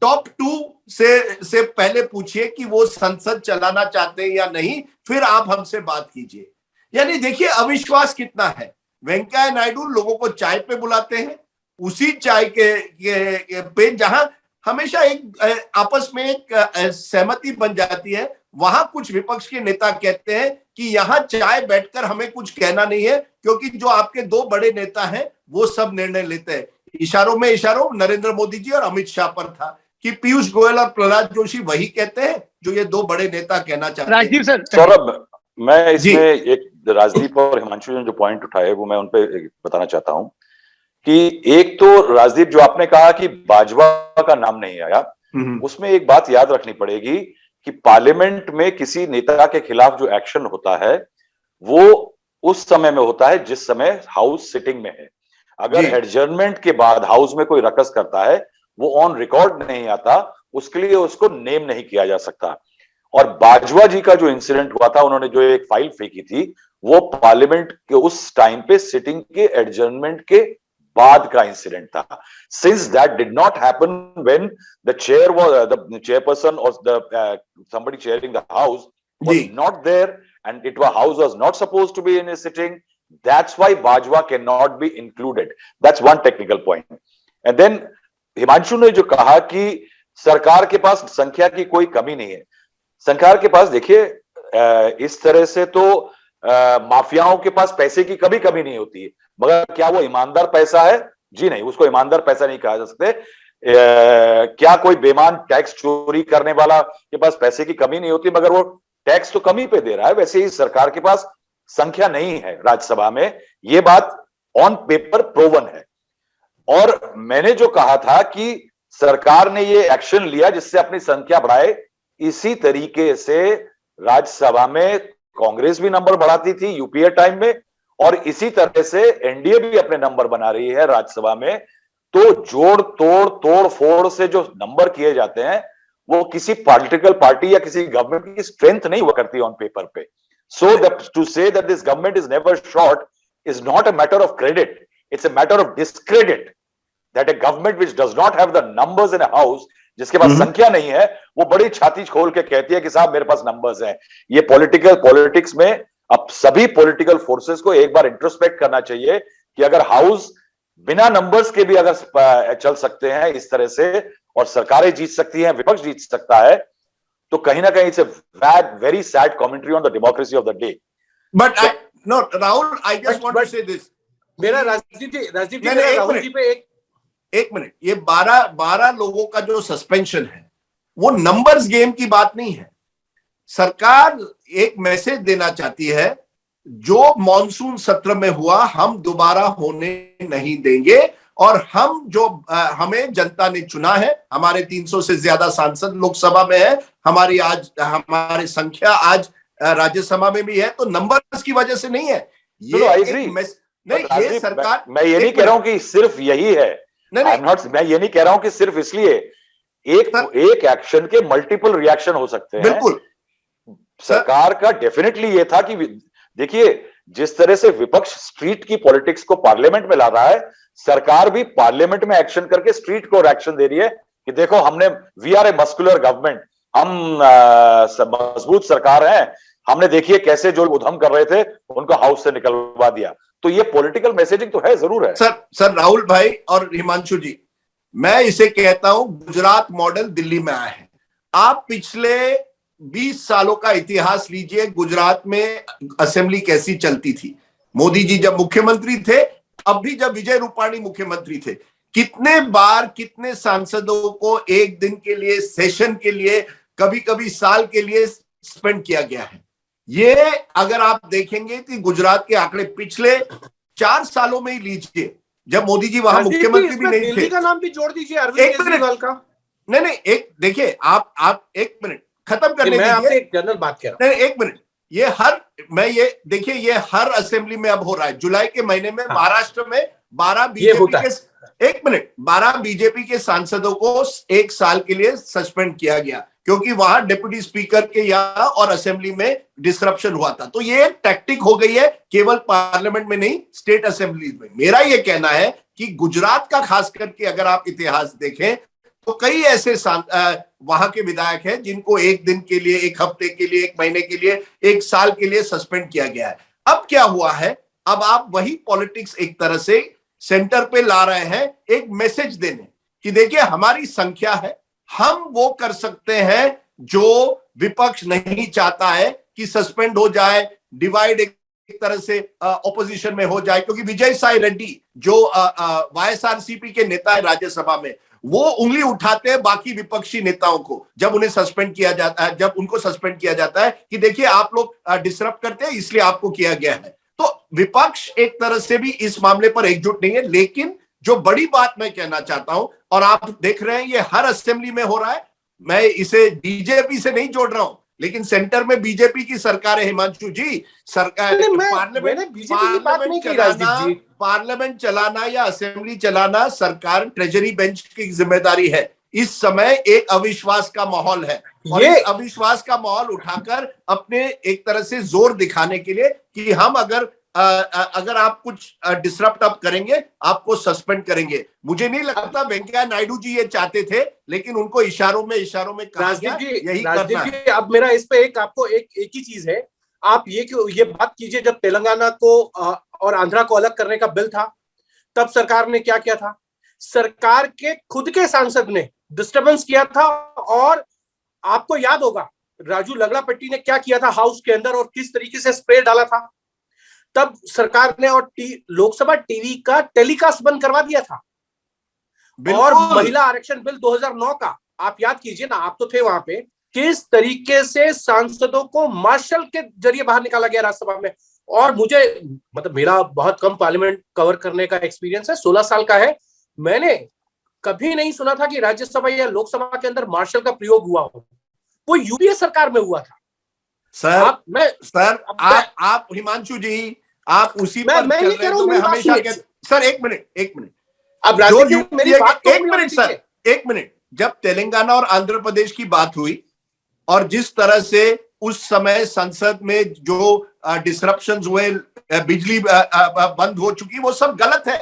टॉप 2 से पहले पूछिए कि वो संसद चलाना चाहते हैं या नहीं, फिर आप हमसे बात कीजिए। यानी देखिए अविश्वास कितना है। वेंकैया नायडू लोगों को चाय पे बुलाते हैं, उसी चाय के पे जहां हमेशा एक आपस में एक सहमति बन जाती है, वहां कुछ विपक्ष के नेता कहते हैं कि यहां चाय बैठकर हमें कुछ कहना नहीं है क्योंकि जो आपके 2 बड़े नेता हैं वो सब निर्णय लेते हैं। इशारों में इशारों नरेंद्र मोदी जी और अमित शाह पर था कि पीयूष गोयल और प्रहलाद जोशी वही कहते हैं जो ये 2 बड़े नेता कहना चाहते हैं। राजदीप सर, सौरभ, मैं इसमें एक राजदीप और हिमांशु ने जो पॉइंट उठाए वो मैं उनपे बताना चाहता हूं कि एक तो राजदीप जो आपने कहा कि बाजवा का नाम नहीं आया, उसमें एक बात याद रखनी पड़ेगी कि पार्लियामेंट में किसी नेता के खिलाफ जो एक्शन होता है वो उस समय में होता है जिस समय हाउस सिटिंग में है। अगर एडजर्नमेंट के बाद हाउस में कोई रकस करता है, वो ऑन रिकॉर्ड नहीं आता, उसके लिए उसको नेम नहीं किया जा सकता। और बाजवा जी का जो इंसिडेंट हुआ था, उन्होंने जो एक फाइल फेंकी थी, वो पार्लियामेंट के उस टाइम पे सिटिंग के एडजर्नमेंट के बाद का इंसिडेंट था। Since that did not happen when the chair was the chairperson और the somebody chairing the house was not there and it was house was not supposed to be in a sitting, that's why Bajwa cannot be included. That's one technical point. And then Himanshu ने जो कहा कि सरकार के पास संख्या की कोई कमी नहीं है। सरकार के पास देखिए इस तरह से तो माफियाओं के पास पैसे की कभी नहीं होती है, मगर क्या वो ईमानदार पैसा है? जी नहीं, उसको ईमानदार पैसा नहीं कहा जा सकते। क्या कोई बेईमान टैक्स चोरी करने वाला के पास पैसे की कमी नहीं होती, मगर वो टैक्स तो कमी पे दे रहा है। वैसे ही सरकार के पास संख्या नहीं है राज्यसभा में, ये बात ऑन पेपर प्रूवन है। और मैंने जो कहा था कि सरकार ने ये एक्शन लिया जिससे अपनी संख्या बढ़ाए, इसी तरीके से राज्यसभा में कांग्रेस भी नंबर बढ़ाती थी यूपीए टाइम में, और इसी तरह से एनडीए भी अपने नंबर बना रही है राज्यसभा में। तो जोड़ तोड़ फोड़ से जो नंबर किए जाते हैं वो किसी पॉलिटिकल पार्टी या किसी गवर्नमेंट की स्ट्रेंथ नहीं हुआ करती ऑन पेपर पे। So to say that this government is never short is not a matter of credit, it's a matter of discredit that a government which does not have the numbers in a house, जिसके पास संख्या नहीं है, वो बड़ी छाती खोल के कहती है कि साहब मेरे पास नंबर्स हैं। ये पॉलिटिक्स में अब सभी पॉलिटिकल फोर्सेस को एक बार इंट्रोस्पेक्ट करना चाहिए कि अगर हाउस बिना नंबर्स के भी अगर चल सकते हैं इस तरह से और सरकारें जीत सकती हैं, विपक्ष जीत सकता है, तो कहीं ना कहीं it's a very sad commentary on the democracy of the day. But no Rahul, I just want to say this, मेरा राजदीप जी राहुल जी पे एक मिनट, ये 12 लोगों का जो सस्पेंशन है वो नंबर्स गेम की बात नहीं है। सरकार एक मैसेज देना चाहती है, जो मॉनसून सत्र में हुआ हम दोबारा होने नहीं देंगे, और हम जो हमें जनता ने चुना है, हमारे 300 से ज्यादा सांसद लोकसभा में है, हमारी संख्या आज राज्यसभा में भी है, तो नंबर्स की वजह से नहीं है। नहीं, ये सरकार, मैं ये नहीं कह रहा हूं कि सिर्फ यही है, मैं ये नहीं कह रहा हूं कि सिर्फ इसलिए एक एक्शन के मल्टीपल रिएक्शन हो सकते हैं। बिल्कुल, सरकार का डेफिनेटली ये था कि देखिए जिस तरह से विपक्ष स्ट्रीट की पॉलिटिक्स को पार्लियामेंट में ला रहा है, सरकार भी पार्लियामेंट में एक्शन करके स्ट्रीट को एक्शन दे रही है कि देखो हमने, we are a muscular government, हम मजबूत सरकार है, हमने देखिए कैसे जो उधम कर रहे थे उनको हाउस से निकलवा दिया। तो ये पॉलिटिकल मैसेजिंग तो है, जरूर है। सर राहुल भाई और हिमांशु जी, मैं इसे कहता हूं गुजरात मॉडल दिल्ली में आया है। आप पिछले 20 सालों का इतिहास लीजिए, गुजरात में असेंबली कैसी चलती थी। मोदी जी जब मुख्यमंत्री थे, अब भी जब विजय रूपाणी मुख्यमंत्री थे, कितने बार कितने सांसदों को एक दिन के लिए, सेशन के लिए, कभी कभी साल के लिए सस्पेंड किया गया है। ये अगर आप देखेंगे कि गुजरात के आंकड़े पिछले 4 सालों में ही लीजिए, जब मोदी जी वहां मुख्यमंत्री भी नहीं थे। दिल्ली का नाम भी जोड़ दीजिए, अरविंद केजरीवाल का। नहीं, एक देखिए, आप एक मिनट खत्म करने दीजिए, मैं आपसे एक जनरल बात कर रहा हूं। नहीं, एक मिनट, देखिए ये हर असेंबली में अब हो रहा है। जुलाई के महीने में महाराष्ट्र में 12 बीजेपी के सांसदों को 1 साल के लिए सस्पेंड किया गया, क्योंकि वहां डिप्टी स्पीकर के यहाँ और असेंबली में डिसरप्शन हुआ था। तो ये एक टैक्टिक हो गई है, केवल पार्लियामेंट में नहीं, स्टेट असेंबली में। मेरा ये कहना है कि गुजरात का खास करके अगर आप इतिहास देखें तो कई ऐसे वहां के विधायक हैं जिनको 1 दिन के लिए, 1 हफ्ते के लिए, 1 महीने के लिए, 1 साल के लिए सस्पेंड किया गया है। अब क्या हुआ है, अब आप वही पॉलिटिक्स एक तरह से सेंटर पे ला रहे हैं, एक मैसेज देने कि देखिए हमारी संख्या है, हम वो कर सकते हैं जो विपक्ष नहीं चाहता है कि सस्पेंड हो जाए, डिवाइड एक तरह से ऑपोजिशन में हो जाए। क्योंकि विजय साई रेड्डी जो वाईएसआरसीपी के नेता है राज्यसभा में, वो उंगली उठाते हैं बाकी विपक्षी नेताओं को जब उन्हें सस्पेंड किया जाता है, जब उनको सस्पेंड किया जाता है कि देखिए आप लोग डिसरप्ट करते हैं इसलिए आपको किया गया है। तो विपक्ष एक तरह से भी इस मामले पर एकजुट नहीं है। लेकिन जो बड़ी बात मैं कहना चाहता हूं, और आप देख रहे हैं ये हर असेंबली में हो रहा है, मैं इसे बीजेपी से नहीं जोड़ रहा हूं, लेकिन सेंटर में बीजेपी की सरकार है हिमांशु जी। सरकार पार्लियामेंट चलाना या असेंबली चलाना सरकार ट्रेजरी बेंच की जिम्मेदारी है। इस समय एक अविश्वास का माहौल है, और इस अविश्वास का माहौल उठाकर अपने एक तरह से जोर दिखाने के लिए कि हम अगर आप कुछ डिसरप्ट अब करेंगे आपको सस्पेंड करेंगे। मुझे नहीं लगता वेंकैया नायडू जी ये चाहते थे, लेकिन उनको इशारों में कहा गया यही करना है। अब मेरा इस पे आपको एक ही चीज है, आप ये बात कीजिए, जब तेलंगाना को और आंध्रा को अलग करने का बिल था, तब सरकार ने क्या किया था? सरकार के खुद के सांसद ने डिस्टर्बेंस किया था, और आपको याद होगा राजू लंगड़ापट्टी ने क्या किया था हाउस के अंदर और किस तरीके से स्प्रे डाला था। तब सरकार ने और लोकसभा टीवी का टेलीकास्ट बंद करवा दिया था। और महिला आरक्षण बिल 2009 का आप याद कीजिए ना, आप तो थे वहां पे, किस तरीके से सांसदों को मार्शल के जरिए बाहर निकाला गया राज्यसभा में। और मुझे मतलब मेरा बहुत कम पार्लियामेंट कवर करने का एक्सपीरियंस है, 16 साल का है, मैंने कभी नहीं सुना था कि राज्यसभा या लोकसभा के अंदर मार्शल का प्रयोग हुआ हो। वो यूपीए सरकार में हुआ था। आप हिमांशु जी, आप उसी पर चल रहे हैं। तो मैं हमेशा सर एक मिनट अब मेरी बात तो एक मिनट जब तेलंगाना और आंध्र प्रदेश की बात हुई, और जिस तरह से उस समय संसद में जो डिसरप्शंस हुए, बिजली बंद हो चुकी, वो सब गलत है।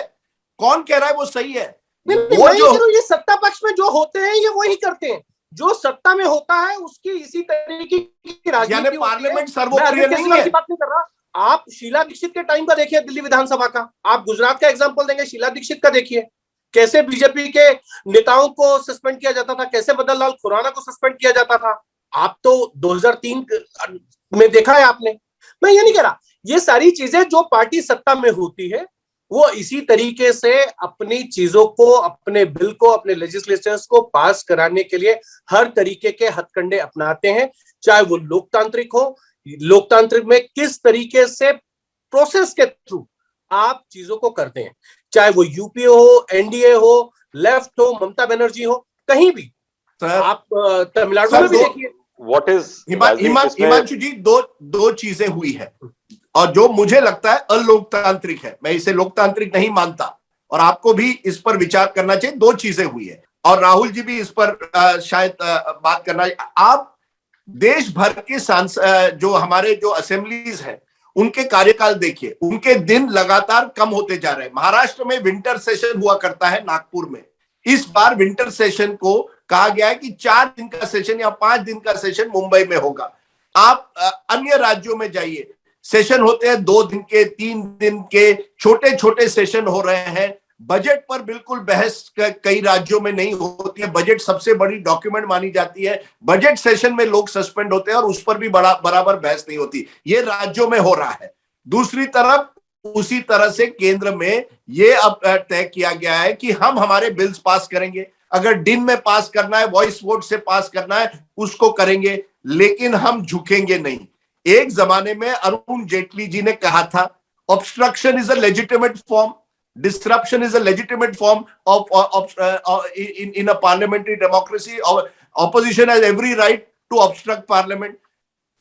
कौन कह रहा है वो सही है? वो जो ये सत्ता पक्ष में जो होते हैं ये वही करते हैं, जो सत्ता में होता है उसकी इसी तरीके की राजनीति। पार्लियामेंट सर्वोपरि नहीं है। बात नहीं कर रहा। आप शीला दीक्षित के टाइम का देखिए, दिल्ली विधानसभा का, आप गुजरात का एग्जांपल देंगे, शीला दीक्षित का देखिए, कैसे बीजेपी के नेताओं को सस्पेंड किया जाता था, कैसे बदन लाल खुराना को सस्पेंड किया जाता था। आप तो 2003 में देखा है आपने। मैं ये नहीं कह रहा, ये सारी चीजें जो पार्टी सत्ता में होती है वो इसी तरीके से अपनी चीजों को, अपने बिल को, अपने लेजिस्लेचर्स को पास कराने के लिए हर तरीके के हथकंडे अपनाते हैं, चाहे वो लोकतांत्रिक हो। लोकतांत्रिक में किस तरीके से प्रोसेस के थ्रू आप चीजों को करते हैं, चाहे वो यूपीए हो, एनडीए हो, लेफ्ट हो, ममता बनर्जी हो, कहीं भी। आप तमिलनाडु में भी देखिए। व्हाट इज हिमांशु जी, दो चीजें हुई है। और जो मुझे लगता है अलोकतांत्रिक है। मैं इसे लोकतांत्रिक नहीं मानता और आपको भी इस पर विचार करना चाहिए। दो चीजें हुई है और राहुल जी भी इस पर शायद बात करना। आप देश भर के सांसद जो हमारे जो असेंबलीज हैं उनके कार्यकाल देखिए, उनके दिन लगातार कम होते जा रहे हैं। महाराष्ट्र में विंटर सेशन हुआ करता है नागपुर में, इस बार विंटर सेशन को कहा गया है कि 4 दिन का सेशन या 5 दिन का सेशन मुंबई में होगा। आप अन्य राज्यों में जाइए, सेशन होते हैं 2 दिन के, 3 दिन के, छोटे छोटे सेशन हो रहे हैं। बजट पर बिल्कुल बहस कई राज्यों में नहीं होती है। बजट सबसे बड़ी डॉक्यूमेंट मानी जाती है। बजट सेशन में लोग सस्पेंड होते हैं और उस पर भी बराबर बहस नहीं होती। ये राज्यों में हो रहा है। दूसरी तरफ उसी तरह से केंद्र में ये अब तय किया गया है कि हम हमारे बिल्स पास करेंगे। अगर दिन में पास करना है, वॉइस वोट से पास करना है, उसको करेंगे, लेकिन हम झुकेंगे नहीं। एक जमाने में अरुण जेटली जी ने कहा था, obstruction is a legitimate form, disruption is a legitimate form of in a parliamentary democracy. Opposition has every right to obstruct parliament.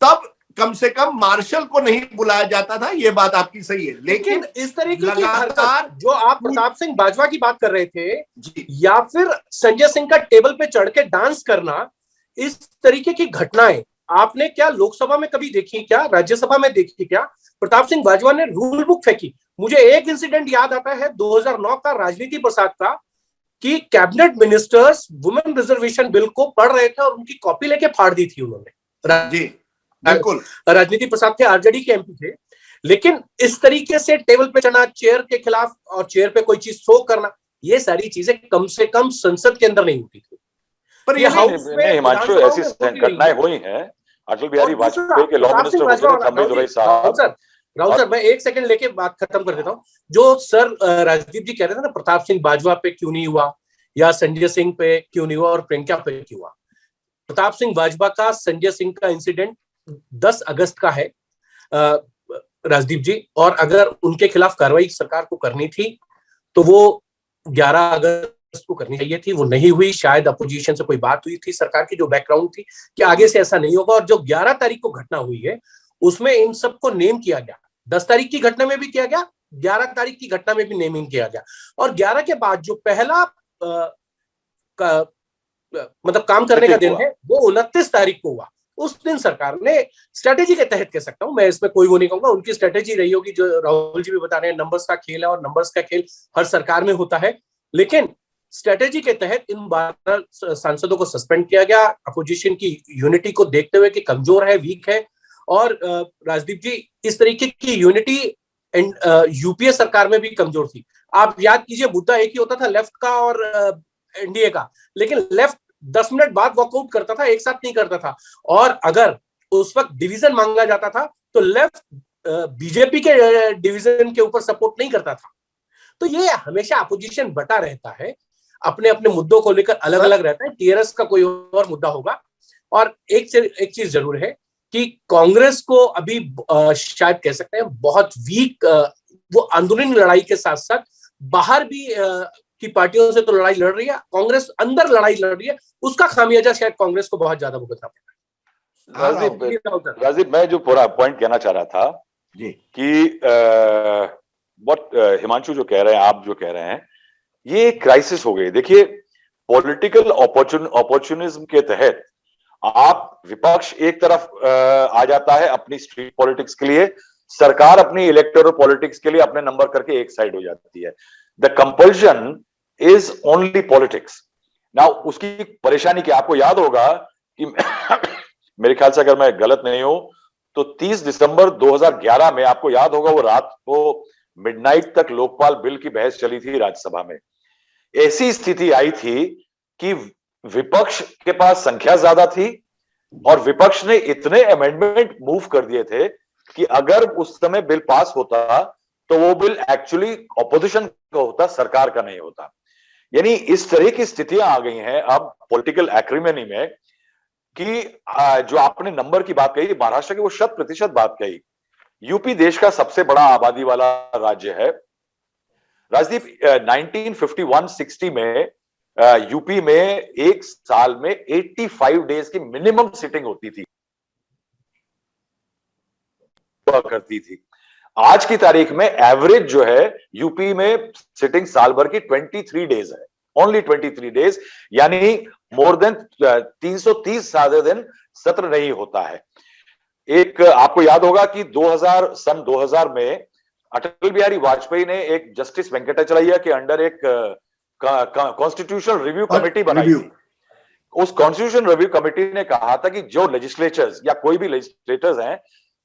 तब कम से कम मार्शल को नहीं बुलाया जाता था। ये बात आपकी सही है, लेकिन इस तरीके की हरकत जो आप प्रताप सिंह बाजवा की बात कर रहे थे जी, या फिर संजय सिंह का टेबल पे चढ़ के डांस करना, इस तरीके की घटनाएं आपने क्या लोकसभा में कभी देखी, क्या राज्यसभा में देखी? क्या प्रताप सिंह बाजवा ने रूल बुक फेंकी? मुझे एक इंसिडेंट याद आता है 2009 का, राजनीति प्रसाद का, कि cabinet ministers women reservation bill को पढ़ रहे थे और उनकी कॉपी लेके फाड़ दी थी उन्होंने। जी बिल्कुल, राजनीति प्रसाद थे, आरजेडी के एमपी थे। लेकिन इस तरीके से टेबल पे चढ़ना, चेयर के खिलाफ और चेयर पे कोई चीज थ्रो करना, ये सारी चीजें कम से कम संसद के अंदर नहीं होती थी। पर ये हाउस में हिमांशु ऐसी घटनाएं हुई हैं। अटल बिहारी वाजपेयी के लॉ मिनिस्टर होते थे तंबी दुरई साहब। राहुल सर, मैं एक सेकंड लेके बात खत्म कर देता हूँ। जो सर राजदीप जी कह रहे थे ना, प्रताप सिंह बाजवा पे क्यों नहीं हुआ या संजय सिंह पे क्यों नहीं हुआ और प्रियंका पे क्यों हुआ? प्रताप सिंह बाजवा का, संजय सिंह का इंसिडेंट 10 अगस्त का है राजदीप जी, और अगर उनके खिलाफ कार्रवाई सरकार को करनी थी तो वो 11 अगस्त को करनी चाहिए थी। वो नहीं हुई। शायद अपोजिशन से कोई बात हुई थी, सरकार की जो बैकग्राउंड थी कि आगे से ऐसा नहीं होगा। और जो 11 तारीख को घटना हुई है उसमें इन सबको नेम किया गया। 10 तारीख की घटना में भी किया गया, 11 तारीख की घटना में भी नेमिंग किया गया। और 11 के बाद जो पहला मतलब काम करने का दिन है वो 29 तारीख को हुआ। उस दिन सरकार ने स्ट्रेटेजी के तहत, कह सकता हूं मैं, इसमें कोई वो नहीं कहूंगा, उनकी स्ट्रेटेजी रही होगी, जो राहुल जी भी बता रहे हैं, नंबर्स का खेल है और नंबर्स का खेल हर सरकार में होता है। लेकिन स्ट्रेटेजी के तहत इन 12 सांसदों को सस्पेंड किया गया, अपोजिशन की यूनिटी को देखते हुए कि कमजोर है, वीक है। और राजदीप जी, इस तरीके की यूनिटी यूपीए सरकार में भी कमजोर थी। आप याद कीजिए, मुद्दा एक ही होता था, लेफ्ट का और एनडीए का, लेकिन लेफ्ट 10 मिनट बाद वॉकआउट करता था, एक साथ नहीं करता था। और अगर उस वक्त डिवीजन मांगा जाता था तो लेफ्ट बीजेपी के डिवीजन के ऊपर सपोर्ट नहीं करता था। तो ये हमेशा अपोजिशन बटा रहता है, अपने अपने मुद्दों को लेकर अलग अलग रहता है। टीआरएस का कोई और मुद्दा होगा। और एक चीज जरूर है कि कांग्रेस को अभी शायद कह सकते हैं बहुत वीक, वो अंदरूनी लड़ाई के साथ साथ बाहर भी की पार्टियों से तो लड़ाई लड़ रही है, कांग्रेस अंदर लड़ाई लड़ रही है। उसका खामियाजा शायद कांग्रेस को बहुत ज्यादा भुगतना पड़ रहा है। राजीव, मैं जो पूरा पॉइंट कहना चाह रहा था जी, कि हिमांशु जो कह रहे हैं, आप जो कह रहे हैं, ये क्राइसिस हो गई। देखिए, पॉलिटिकल अपॉर्चुनिज्म के तहत आप विपक्ष एक तरफ आ जाता है अपनी स्ट्रीट पॉलिटिक्स के लिए, सरकार अपनी इलेक्टोरल पॉलिटिक्स के लिए अपने नंबर करके एक साइड हो जाती है। The compulsion is only politics. Now उसकी परेशानी क्या, आपको याद होगा कि मेरे ख्याल से अगर मैं गलत नहीं हूं तो 30 दिसंबर 2011 में, आपको याद होगा, वो रात को मिडनाइट तक लोकपाल बिल की बहस चली थी राज्यसभा में। ऐसी स्थिति आई थी कि विपक्ष के पास संख्या ज्यादा थी और विपक्ष ने इतने अमेंडमेंट मूव कर दिए थे कि अगर उस समय बिल पास होता तो वो बिल एक्चुअली ऑपोजिशन का होता, सरकार का नहीं होता। यानी इस तरह की स्थितियां आ गई हैं अब पॉलिटिकल एक्रीमेनी में कि जो आपने नंबर की बात कही, महाराष्ट्र की वो 100% बात कही। यूपी देश का सबसे बड़ा आबादी वाला राज्य है। राजदीप, 1951-60 में यूपी में एक साल में 85 डेज की मिनिमम सिटिंग होती थी, करती थी। आज की तारीख में एवरेज जो है यूपी में सिटिंग साल भर की 23 डेज है, ओनली 23 डेज, यानी मोर देन 330 ज्यादा दिन सत्र नहीं होता है। एक आपको याद होगा कि सन 2000 में अटल बिहारी वाजपेयी ने एक जस्टिस वेंकटाचलैया के अंडर एक कॉन्स्टिट्यूशनल रिव्यू कमेटी बनाई थी। उस कॉन्स्टिट्यूशन रिव्यू कमेटी ने कहा था कि जो लेजिस्लेचर्स या कोई भी लेजिस्लेटर्स हैं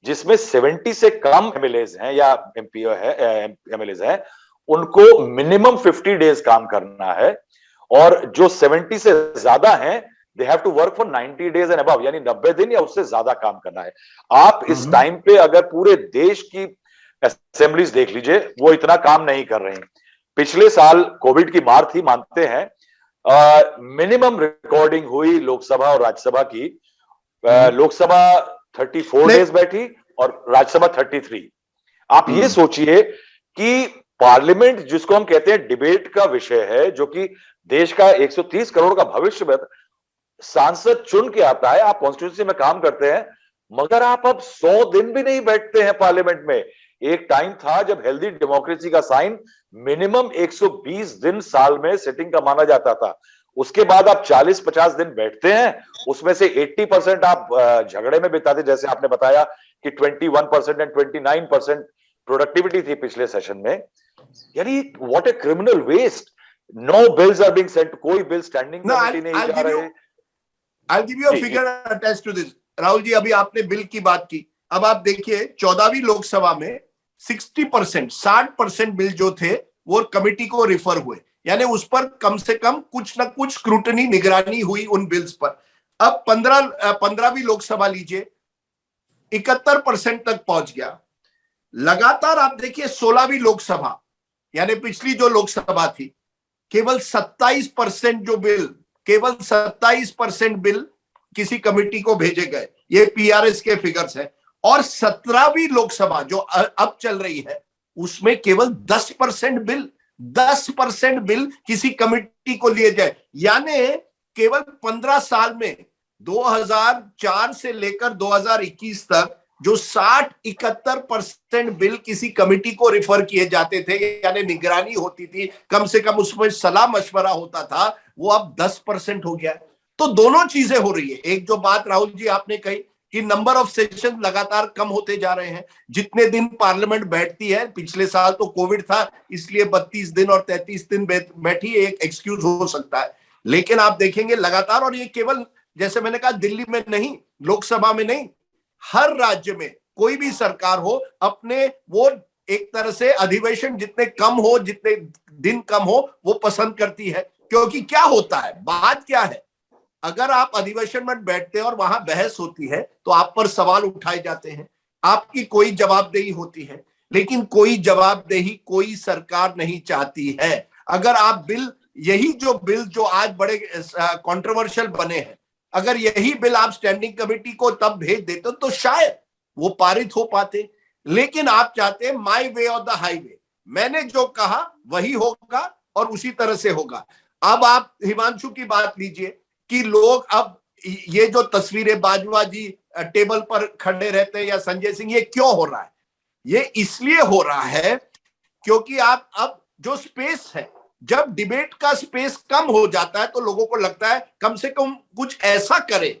जिसमें 70 से कम एमएलएज हैं या एमएलएज हैं, उनको मिनिमम 50 डेज काम करना है, और जो 70 से ज्यादा हैं they have to work for 90 days and above, यानी 90 दिन या उससे ज्यादा काम करना है। आप इस टाइम पे अगर पूरे देश की असेंबलीज देख लीजिए, वो इतना काम नहीं कर रही। पिछले साल कोविड की मार थी, मानते हैं, मिनिमम रिकॉर्डिंग हुई लोकसभा और राज्यसभा की। लोकसभा 34 डेज बैठी और राज्यसभा 33। आप ये सोचिए कि पार्लियामेंट जिसको हम कहते हैं डिबेट का विषय है, जो कि देश का 130 करोड़ का भविष्य में, सांसद चुन के आता है, आप कॉन्स्टिट्यूंसी में काम करते हैं, मगर आप अब 100 दिन भी नहीं बैठते हैं पार्लियामेंट में। एक टाइम था जब हेल्दी डेमोक्रेसी का साइन मिनिमम 120 दिन साल में सिटिंग का माना जाता था। उसके बाद आप 40-50 दिन बैठते हैं, उसमें से 80% आप झगड़े में बिताते, जैसे आपने बताया कि 21% एंड 29% प्रोडक्टिविटी थी पिछले सेशन में। यानी what a criminal waste. No bills are being sent, कोई बिल स्टैंडिंग कमेटी नहीं जा रहे। I'll give you a figure attached to this. Rahul ji, अभी आपने बिल की बात की, अब आप देखिए 14वीं लोकसभा में 60% बिल जो थे वो कमेटी को रिफर हुए, यानी उस पर कम से कम कुछ ना कुछ स्क्रूटनी, निगरानी हुई उन बिल्स पर। अब 15वीं लोकसभा लीजिए, 71% तक पहुंच गया। लगातार आप देखिए 16वीं लोकसभा, यानी पिछली जो लोकसभा थी, केवल 27% जो बिल, केवल 27% बिल किसी कमेटी को भेजे गए। ये पीआरएस के फिगर्स हैं। और 17वीं लोकसभा जो अब चल रही है, उसमें केवल 10% बिल किसी कमेटी को लिए जाए। यानी केवल 15 साल में 2004 से लेकर 2021 तक जो 60-71% बिल किसी कमेटी को रिफर किए जाते थे, यानी निगरानी होती थी, कम से कम उसमें सलाह मशवरा होता था, वो अब 10% हो गया है। तो दोनों चीजें हो रही है। एक जो बात राहुल जी आपने कही कि नंबर ऑफ सेशन लगातार कम होते जा रहे हैं, जितने दिन पार्लियामेंट बैठती है, पिछले साल तो कोविड था इसलिए 32 दिन और 33 दिन बैठी, एक एक्सक्यूज हो सकता है, लेकिन आप देखेंगे लगातार, और ये केवल जैसे मैंने कहा दिल्ली में नहीं, लोकसभा में नहीं, हर राज्य में कोई भी सरकार हो, अपने वो एक तरह से अधिवेशन जितने कम हो, जितने दिन कम हो, वो पसंद करती है। क्योंकि क्या होता है, बात क्या है, अगर आप अधिवेशन में बैठते हैं और वहां बहस होती है तो आप पर सवाल उठाए जाते हैं, आपकी कोई जवाबदेही होती है, लेकिन कोई जवाबदेही कोई सरकार नहीं चाहती है। अगर आप यही जो बिल जो आज बड़े कंट्रोवर्शियल बने हैं, अगर यही बिल आप स्टैंडिंग कमेटी को तब भेज देते तो शायद वो पारित हो पाते, लेकिन आप चाहते हैं माय वे और द हाईवे, मैंने जो कहा वही होगा और उसी तरह से होगा। अब आप हिमांशु की बात लीजिए कि लोग अब ये जो तस्वीरें बाजवा जी टेबल पर खड़े रहते हैं या संजय सिंह, ये क्यों हो रहा है? ये इसलिए हो रहा है क्योंकि आप अब जो स्पेस है, जब डिबेट का स्पेस कम हो जाता है तो लोगों को लगता है कम से कम कुछ ऐसा करें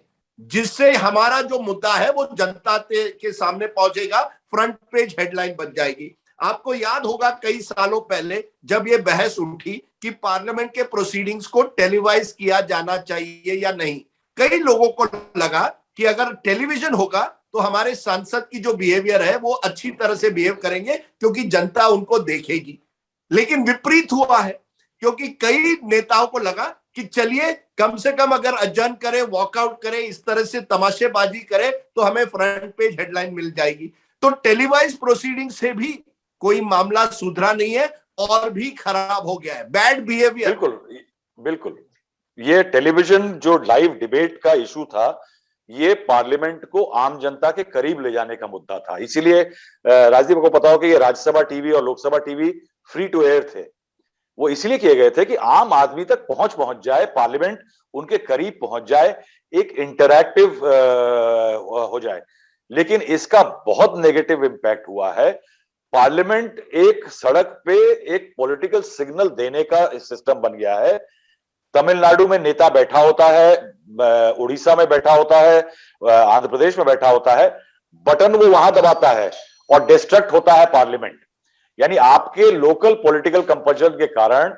जिससे हमारा जो मुद्दा है वो जनता के सामने पहुंचेगा, फ्रंट पेज हेडलाइन बन जाएगी। आपको याद होगा कई सालों पहले जब ये बहस उठी कि पार्लियामेंट के प्रोसीडिंग्स को टेलीवाइज किया जाना चाहिए या नहीं, कई लोगों को लगा कि अगर टेलीविजन होगा तो हमारे सांसद की जो बिहेवियर है वो अच्छी तरह से बिहेव करेंगे क्योंकि जनता उनको देखेगी। लेकिन विपरीत हुआ है, क्योंकि कई नेताओं को लगा कि चलिए कम से कम अगर अजन करे, वॉकआउट करे, इस तरह से तमाशेबाजी करे तो हमें फ्रंट पेज हेडलाइन मिल जाएगी। तो टेलीवाइज प्रोसीडिंग से भी कोई मामला सुधरा नहीं है और भी खराब हो गया है, बैड बिहेवियर। बिल्कुल बिल्कुल, ये टेलीविजन जो लाइव डिबेट का इशू था, ये पार्लियामेंट को आम जनता के करीब ले जाने का मुद्दा था। इसीलिए राजदीप को पता हो कि ये राज्यसभा टीवी और Lok Sabha TV free to air थे। वो इसलिए किए गए थे कि आम आदमी तक पहुंच जाए, पार्लियामेंट उनके करीब पहुंच जाए, एक इंटरैक्टिव हो जाए। लेकिन इसका बहुत नेगेटिव इंपैक्ट हुआ है। पार्लियामेंट एक सड़क पे एक पॉलिटिकल सिग्नल देने का सिस्टम बन गया है। तमिलनाडु में नेता बैठा होता है, उड़ीसा में बैठा होता है, आंध्र प्रदेश में बैठा होता है, बटन वो वहां दबाता है और डिस्ट्रक्ट होता है पार्लियामेंट। यानी आपके लोकल पॉलिटिकल कंपल्शन के कारण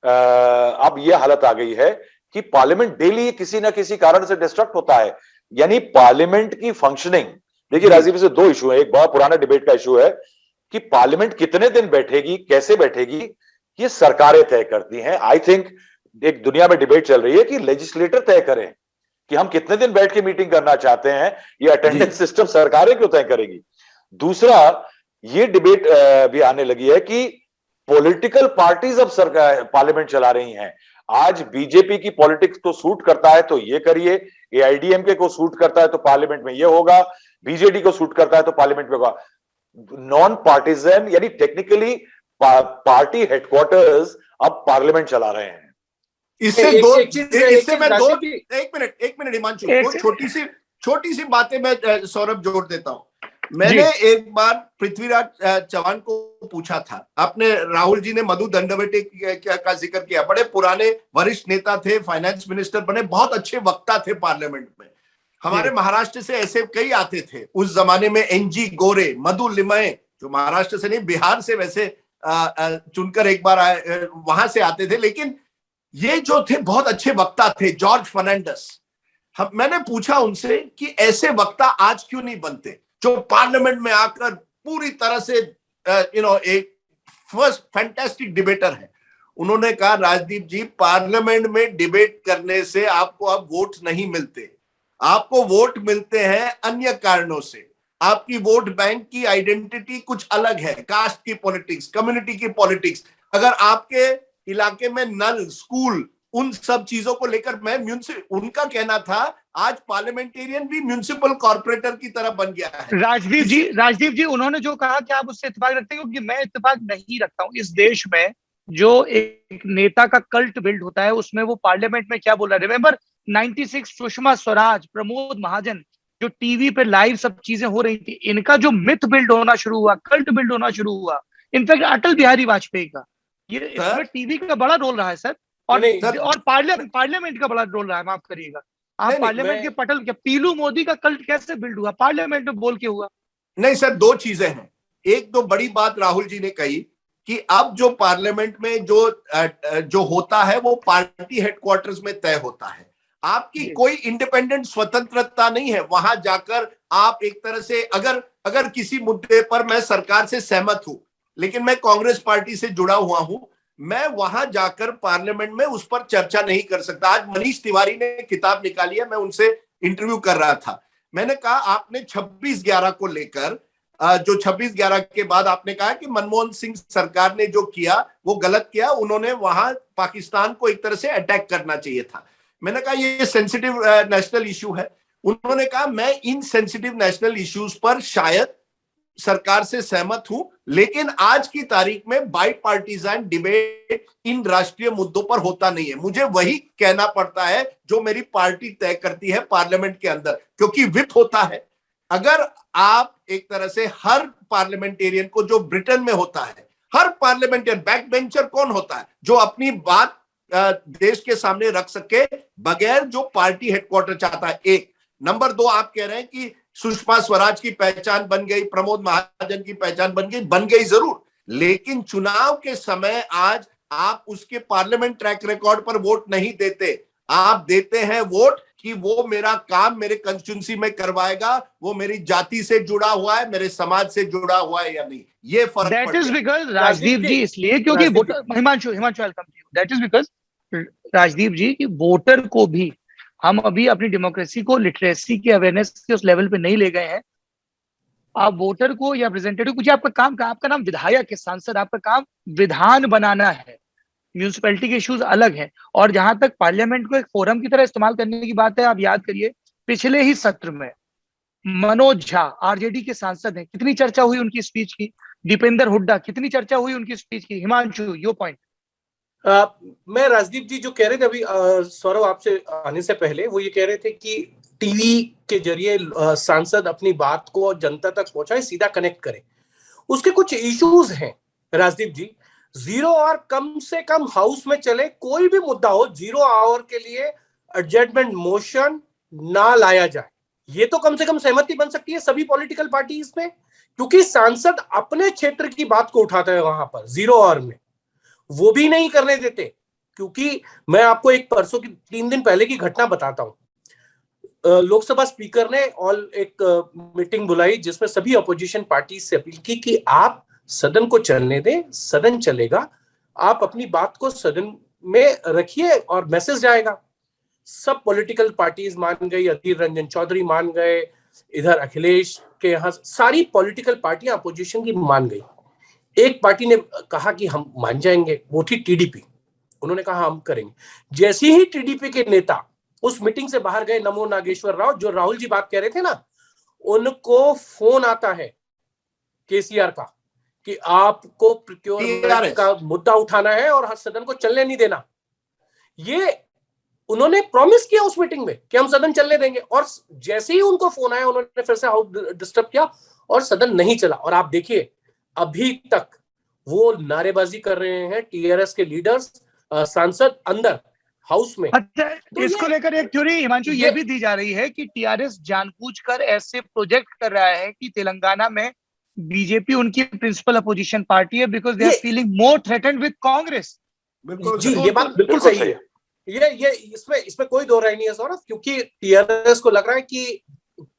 अब यह हालत आ गई है कि पार्लियामेंट डेली किसी ना किसी कारण से डिस्ट्रक्ट होता है। यानी पार्लियामेंट की फंक्शनिंग, देखिए राजीव से दो इशू है। एक बहुत पुराना डिबेट का इशू है कि पार्लियामेंट कितने दिन बैठेगी, कैसे बैठेगी, ये सरकारें तय करती हैं। आई थिंक एक दुनिया में डिबेट चल रही है कि लेजिस्लेटर तय करें कि हम कितने दिन बैठ के मीटिंग करना चाहते हैं, ये अटेंडेंस सिस्टम सरकारें क्यों तय करेगी। दूसरा, ये डिबेट भी आने लगी है कि पॉलिटिकल पार्टीज अब सरकार पार्लियामेंट चला रही हैं। आज बीजेपी की पॉलिटिक्स को सूट करता है तो ये करिए, एआईडीएमके को सूट करता है तो पार्लियामेंट में ये होगा, बीजेडी को सूट करता है तो पार्लियामेंट में होगा। नॉन पार्टीजन यानी टेक्निकली पार्टी हेडक्वार्टर्स अब पार्लियामेंट चला रहे हैं। इससे मैं एक मिनट हिमांशु, छोटी सी बातें मैं सौरभ जोड़ देता हूं। मैंने एक बार पृथ्वीराज चौहान को पूछा था, आपने राहुल जी ने मधु दंडवते का जिक्र किया, बड़े पुराने वरिष्ठ नेता थे, फाइनेंस मिनिस्टर बने, बहुत अच्छे वक्ता थे पार्लियामेंट में। हमारे महाराष्ट्र से ऐसे कई आते थे उस जमाने में, एनजी गोरे, मधु लिमय, जो महाराष्ट्र से नहीं बिहार से वैसे चुनकर एक बार आए, वहां से आते थे। लेकिन ये जो थे बहुत अच्छे वक्ता थे, जॉर्ज फर्नांडिस। मैंने पूछा उनसे कि ऐसे वक्ता आज क्यों नहीं बनते जो पार्लियामेंट में आकर पूरी तरह से एक फर्स्ट फैंटास्टिक डिबेटर है। उन्होंने कहा, राजदीप जी, पार्लियामेंट में डिबेट करने से आपको अब वोट नहीं मिलते, आपको वोट मिलते हैं अन्य कारणों से। आपकी वोट बैंक की आइडेंटिटी कुछ अलग है, कास्ट की पॉलिटिक्स, कम्युनिटी की पॉलिटिक्स। अगर आपके इलाके में नल, स्कूल, उन सब चीजों को लेकर उनका कहना था, आज पार्लियामेंटेरियन भी म्युनिसिपल कॉर्पोरेटर की तरह बन गया है। राजदीप जी उन्होंने जो कहा कि आप उससे इत्तेफाक रखते हैं, क्योंकि मैं इत्तेफाक नहीं रखता हूं। इस देश में जो एक नेता का कल्ट बिल्ड होता है, उसमें वो पार्लियामेंट में क्या बोल रहा है। रिमेंबर 96 सुषमा स्वराज, प्रमोद महाजन, जो टीवी पे लाइव सब चीजें हो रही थी, इनका जो मिथ बिल्ड होना शुरू हुआ, कल्ट बिल्ड होना शुरू हुआ, इनफैक्ट अटल बिहारी वाजपेयी का, ये इसमें टीवी का बड़ा रोल रहा है सर, और पार्लियामेंट का बड़ा रोल रहा है। माफ करिएगा, आप पार्लियामेंट के पटल के पीलू मोदी का कल्ट कैसे बिल्ड हुआ, पार्लियामेंट में बोल के हुआ। नहीं सर, दो चीजें हैं। एक तो बड़ी बात राहुल जी ने कही कि अब जो पार्लियामेंट में जो होता है वो पार्टी हेडक्वार्टर्स में तय होता है। आपकी कोई इंडिपेंडेंट स्वतंत्रता नहीं है। वहां जाकर आप एक तरह से अगर किसी मुद्दे पर मैं सरकार से सहमत हूं, लेकिन मैं कांग्रेस पार्टी से जुड़ा हुआ हूं, मैं वहां जाकर पार्लियामेंट में उस पर चर्चा नहीं कर सकता। आज मनीष तिवारी ने किताब निकाली है, मैं उनसे इंटरव्यू कर रहा था। मैंने कहा, आपने 26/11 को लेकर, जो 26/11 के बाद आपने कहा कि मनमोहन सिंह सरकार ने जो किया वो गलत किया, उन्होंने वहां पाकिस्तान को एक तरह से अटैक करना चाहिए था। मैंने कहा ये सेंसिटिव नेशनल इशू है। उन्होंने कहा, मैं इन सेंसिटिव नेशनल इश्यूज पर शायद सरकार से सहमत हूं, लेकिन आज की तारीख में बाई पार्टीजन डिबेट इन राष्ट्रीय मुद्दों पर होता नहीं है। मुझे वही कहना पड़ता है जो मेरी पार्टी तय करती है पार्लियामेंट के अंदर, क्योंकि विप होता है। अगर आप एक तरह से हर पार्लियामेंटेरियन को, जो ब्रिटेन में होता है, हर पार्लियामेंटेरियन बैक बेंचर कौन होता है जो अपनी बात देश के सामने रख सके बगैर जो पार्टी हेडक्वार्टर चाहता है। एक नंबर 2, आप कह रहे हैं कि सुषमा स्वराज की पहचान बन गई, प्रमोद महाजन की पहचान बन गई जरूर, लेकिन चुनाव के समय आज आप उसके पार्लियामेंट ट्रैक रिकॉर्ड पर वोट नहीं देते। आप देते हैं वोट कि वो मेरा काम मेरे कंस्टिट्यूंसी में करवाएगा, वो मेरी जाति से जुड़ा हुआ है, मेरे समाज से जुड़ा हुआ है या नहीं। ये फर्क that is because Rajdeep ji, इसलिए क्योंकि Himanshu welcome to you. That is because Rajdeep ji की वोटर को भी हम अभी अपनी डेमोक्रेसी को लिटरेसी के अवेयरनेस के उस लेवल पे नहीं ले गए हैं। आप वोटर को या रिप्रेजेंटेटिव को, आपका काम, आपका नाम विधायक है, सांसद, आपका काम विधान बनाना है। म्यूनिसिपैलिटी के इश्यूज अलग हैं। और जहां तक पार्लियामेंट को एक फोरम की तरह इस्तेमाल करने की बात है, आप याद करिए पिछले ही सत्र में मनोज झा आरजेडी के सांसद हैं, कितनी चर्चा हुई उनकी स्पीच की। दीपेंद्र हुड्डा, कितनी चर्चा हुई उनकी स्पीच की। Himanshu, your point. मैं राजदीप जी जो कह रहे थे अभी सौरभ आपसे आने से पहले, वो ये कह रहे थे कि टीवी के जरिए सांसद अपनी बात को जनता तक पहुंचाए, सीधा कनेक्ट करें। उसके कुछ इश्यूज हैं राजदीप जी। 0 आवर कम से कम हाउस में चले, कोई भी मुद्दा हो 0 आवर के लिए एडजस्टमेंट मोशन ना लाया जाए, ये तो कम से कम सहमति बन सकती है सभी पॉलिटिकल पार्टीज में, क्योंकि सांसद अपने क्षेत्र की बात को उठाते हैं वहां पर 0 आवर में, वो भी नहीं करने देते। क्योंकि मैं आपको एक परसों की 3 दिन पहले की घटना बताता हूं। लोकसभा स्पीकर ने एक मीटिंग बुलाई जिसमें सभी अपोजिशन पार्टी से अपील की कि आप सदन को चलने दें, सदन चलेगा, आप अपनी बात को सदन में रखिए और मैसेज जाएगा। सब पॉलिटिकल पार्टीज मान गई, अधीर रंजन चौधरी मान गए, इधर अखिलेश के यहाँ सारी पॉलिटिकल पार्टियां अपोजिशन की मान गई। एक पार्टी ने कहा कि हम मान जाएंगे, वो थी टीडीपी। उन्होंने कहा हम करेंगे। जैसे ही टीडीपी के नेता उस मीटिंग से बाहर गए, नमो नागेश्वर राव, जो राहुल जी बात कह रहे थे ना, उनको फोन आता है केसीआर का कि आपको प्रोक्योरमेंट का मुद्दा उठाना है और सदन को चलने नहीं देना। ये उन्होंने प्रॉमिस किया उस मीटिंग में कि हम सदन चलने देंगे, और जैसे ही उनको फोन आया उन्होंने फिर से हाउस डिस्टर्ब किया और सदन नहीं चला। और आप देखिए अभी तक वो नारेबाजी कर रहे हैं टीआरएस के लीडर्स, सांसद अंदर हाउस में। अच्छा, तो इसको लेकर एक थ्योरी हिमांशु ये भी दी जा रही है कि टीआरएस जानबूझकर ऐसे प्रोजेक्ट कर रहा है कि तेलंगाना में बीजेपी उनकी प्रिंसिपल अपोजिशन पार्टी है, because they are feeling more threatened with Congress. बिल्कुल जी, ये बात बिल्कुल सही है। ये इसमें कोई दो राय नहीं है सौरभ, क्योंकि टीआरएस को लग रहा है कि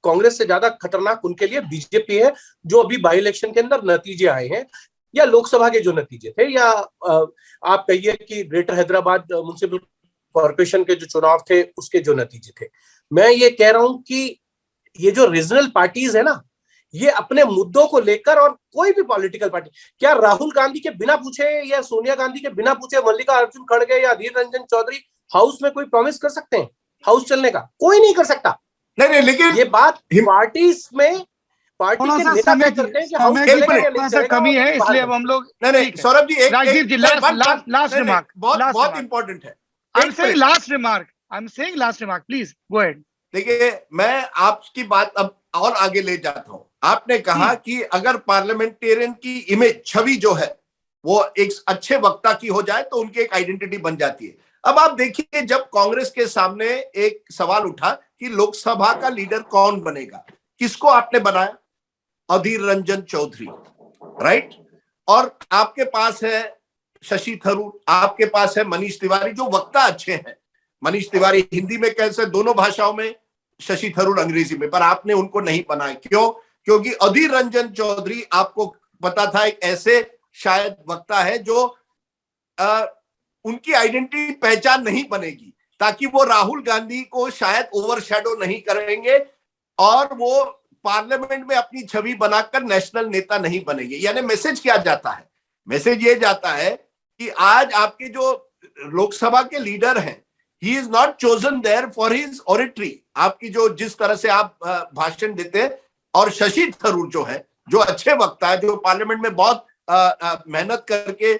कांग्रेस से ज्यादा खतरनाक उनके लिए बीजेपी है। जो अभी बाई इलेक्शन के अंदर नतीजे आए हैं, या लोकसभा के जो नतीजे थे, या आप कहिए कि ग्रेटर हैदराबाद म्युनिसिपल कॉर्पोरेशन के जो चुनाव थे उसके जो नतीजे थे, मैं ये कह रहा हूं कि ये जो रीजनल पार्टीज है ना, ये अपने मुद्दों को लेकर, और कोई भी पॉलिटिकल पार्टी, क्या राहुल गांधी के बिना पूछे या सोनिया गांधी के बिना पूछे मल्लिकार्जुन खड़गे या अधीर रंजन चौधरी हाउस में कोई प्रॉमिस कर सकते हैं हाउस चलने का? कोई नहीं कर सकता। नहीं, लेकिन ये बात पार्टीज में पार्टी के नेता तय करते हैं कि हाउस चलेगा या नहीं चलेगा। कमी है, इसलिए अब हम लोग नहीं सौरभ जी, राजीव जी लास्ट रिमार्क, बहुत इंपॉर्टेंट है। I am saying last remark, please go ahead. देखिए, मैं आपकी बात अब और आगे ले जाता हूं। आपने कहा कि अगर पार्लियामेंटेरियन की इमेज, छवि जो है वो एक अच्छे वक्ता की हो जाए तो उनकी एक आइडेंटिटी बन जाती है। अब आप देखिए, जब कांग्रेस के सामने एक सवाल उठा कि लोकसभा का लीडर कौन बनेगा, किसको आपने बनाया? अधीर रंजन चौधरी, राइट? और आपके पास है शशि थरूर, आपके पास है मनीष तिवारी, जो वक्ता अच्छे हैं। मनीष तिवारी हिंदी में कैसे, दोनों भाषाओं में, शशि थरूर अंग्रेजी में, पर आपने उनको नहीं बनाया। क्यों? क्योंकि अधीर रंजन चौधरी आपको पता था एक ऐसे शायद वक्ता है जो उनकी आइडेंटिटी पहचान नहीं बनेगी, ताकि वो राहुल गांधी को शायद ओवरशैडो नहीं करेंगे और वो पार्लियामेंट में अपनी छवि बनाकर नेशनल नेता नहीं बनेंगे। यानी मैसेज क्या जाता है? मैसेज ये जाता है कि आज आपके जो लोकसभा के लीडर हैं, he is not chosen there for his oratory, आपकी जो जिस तरह से आप भाषण देते हैं। और शशि थरूर जो है, जो अच्छे वक्ता है, जो पार्लियामेंट में बहुत मेहनत करके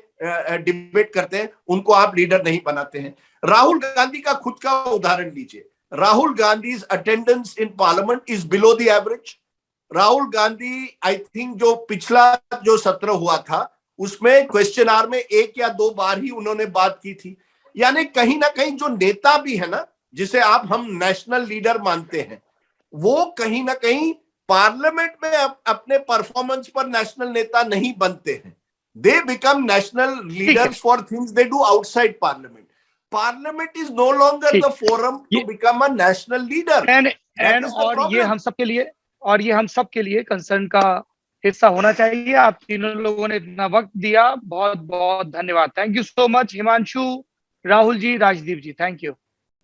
डिबेट करते हैं, उनको आप लीडर नहीं बनाते हैं। राहुल गांधी का खुद का उदाहरण लीजिए। Rahul Gandhi's attendance in parliament is below the average। Rahul Gandhi, I think जो पिछला जो सत्र हुआ था उसमें क्वेश्चन आवर में 1 या 2 बार ही उन्होंने बात की थी। यानी कहीं ना कहीं जो नेता भी है ना, जिसे हम नेशनल लीडर मानते हैं, वो कहीं ना कहीं पार्लियामेंट में अपने परफॉर्मेंस पर नेशनल नेता नहीं बनते हैं। They become national leaders for things they do outside parliament. Parliament is no longer the forum to become a national leader. And और ये हम सबके लिए कंसर्न का हिस्सा होना चाहिए। आप तीनों लोगों ने इतना वक्त दिया, बहुत बहुत धन्यवाद। Thank you so much Himanshu, Rahul ji, Rajdeep ji, thank you.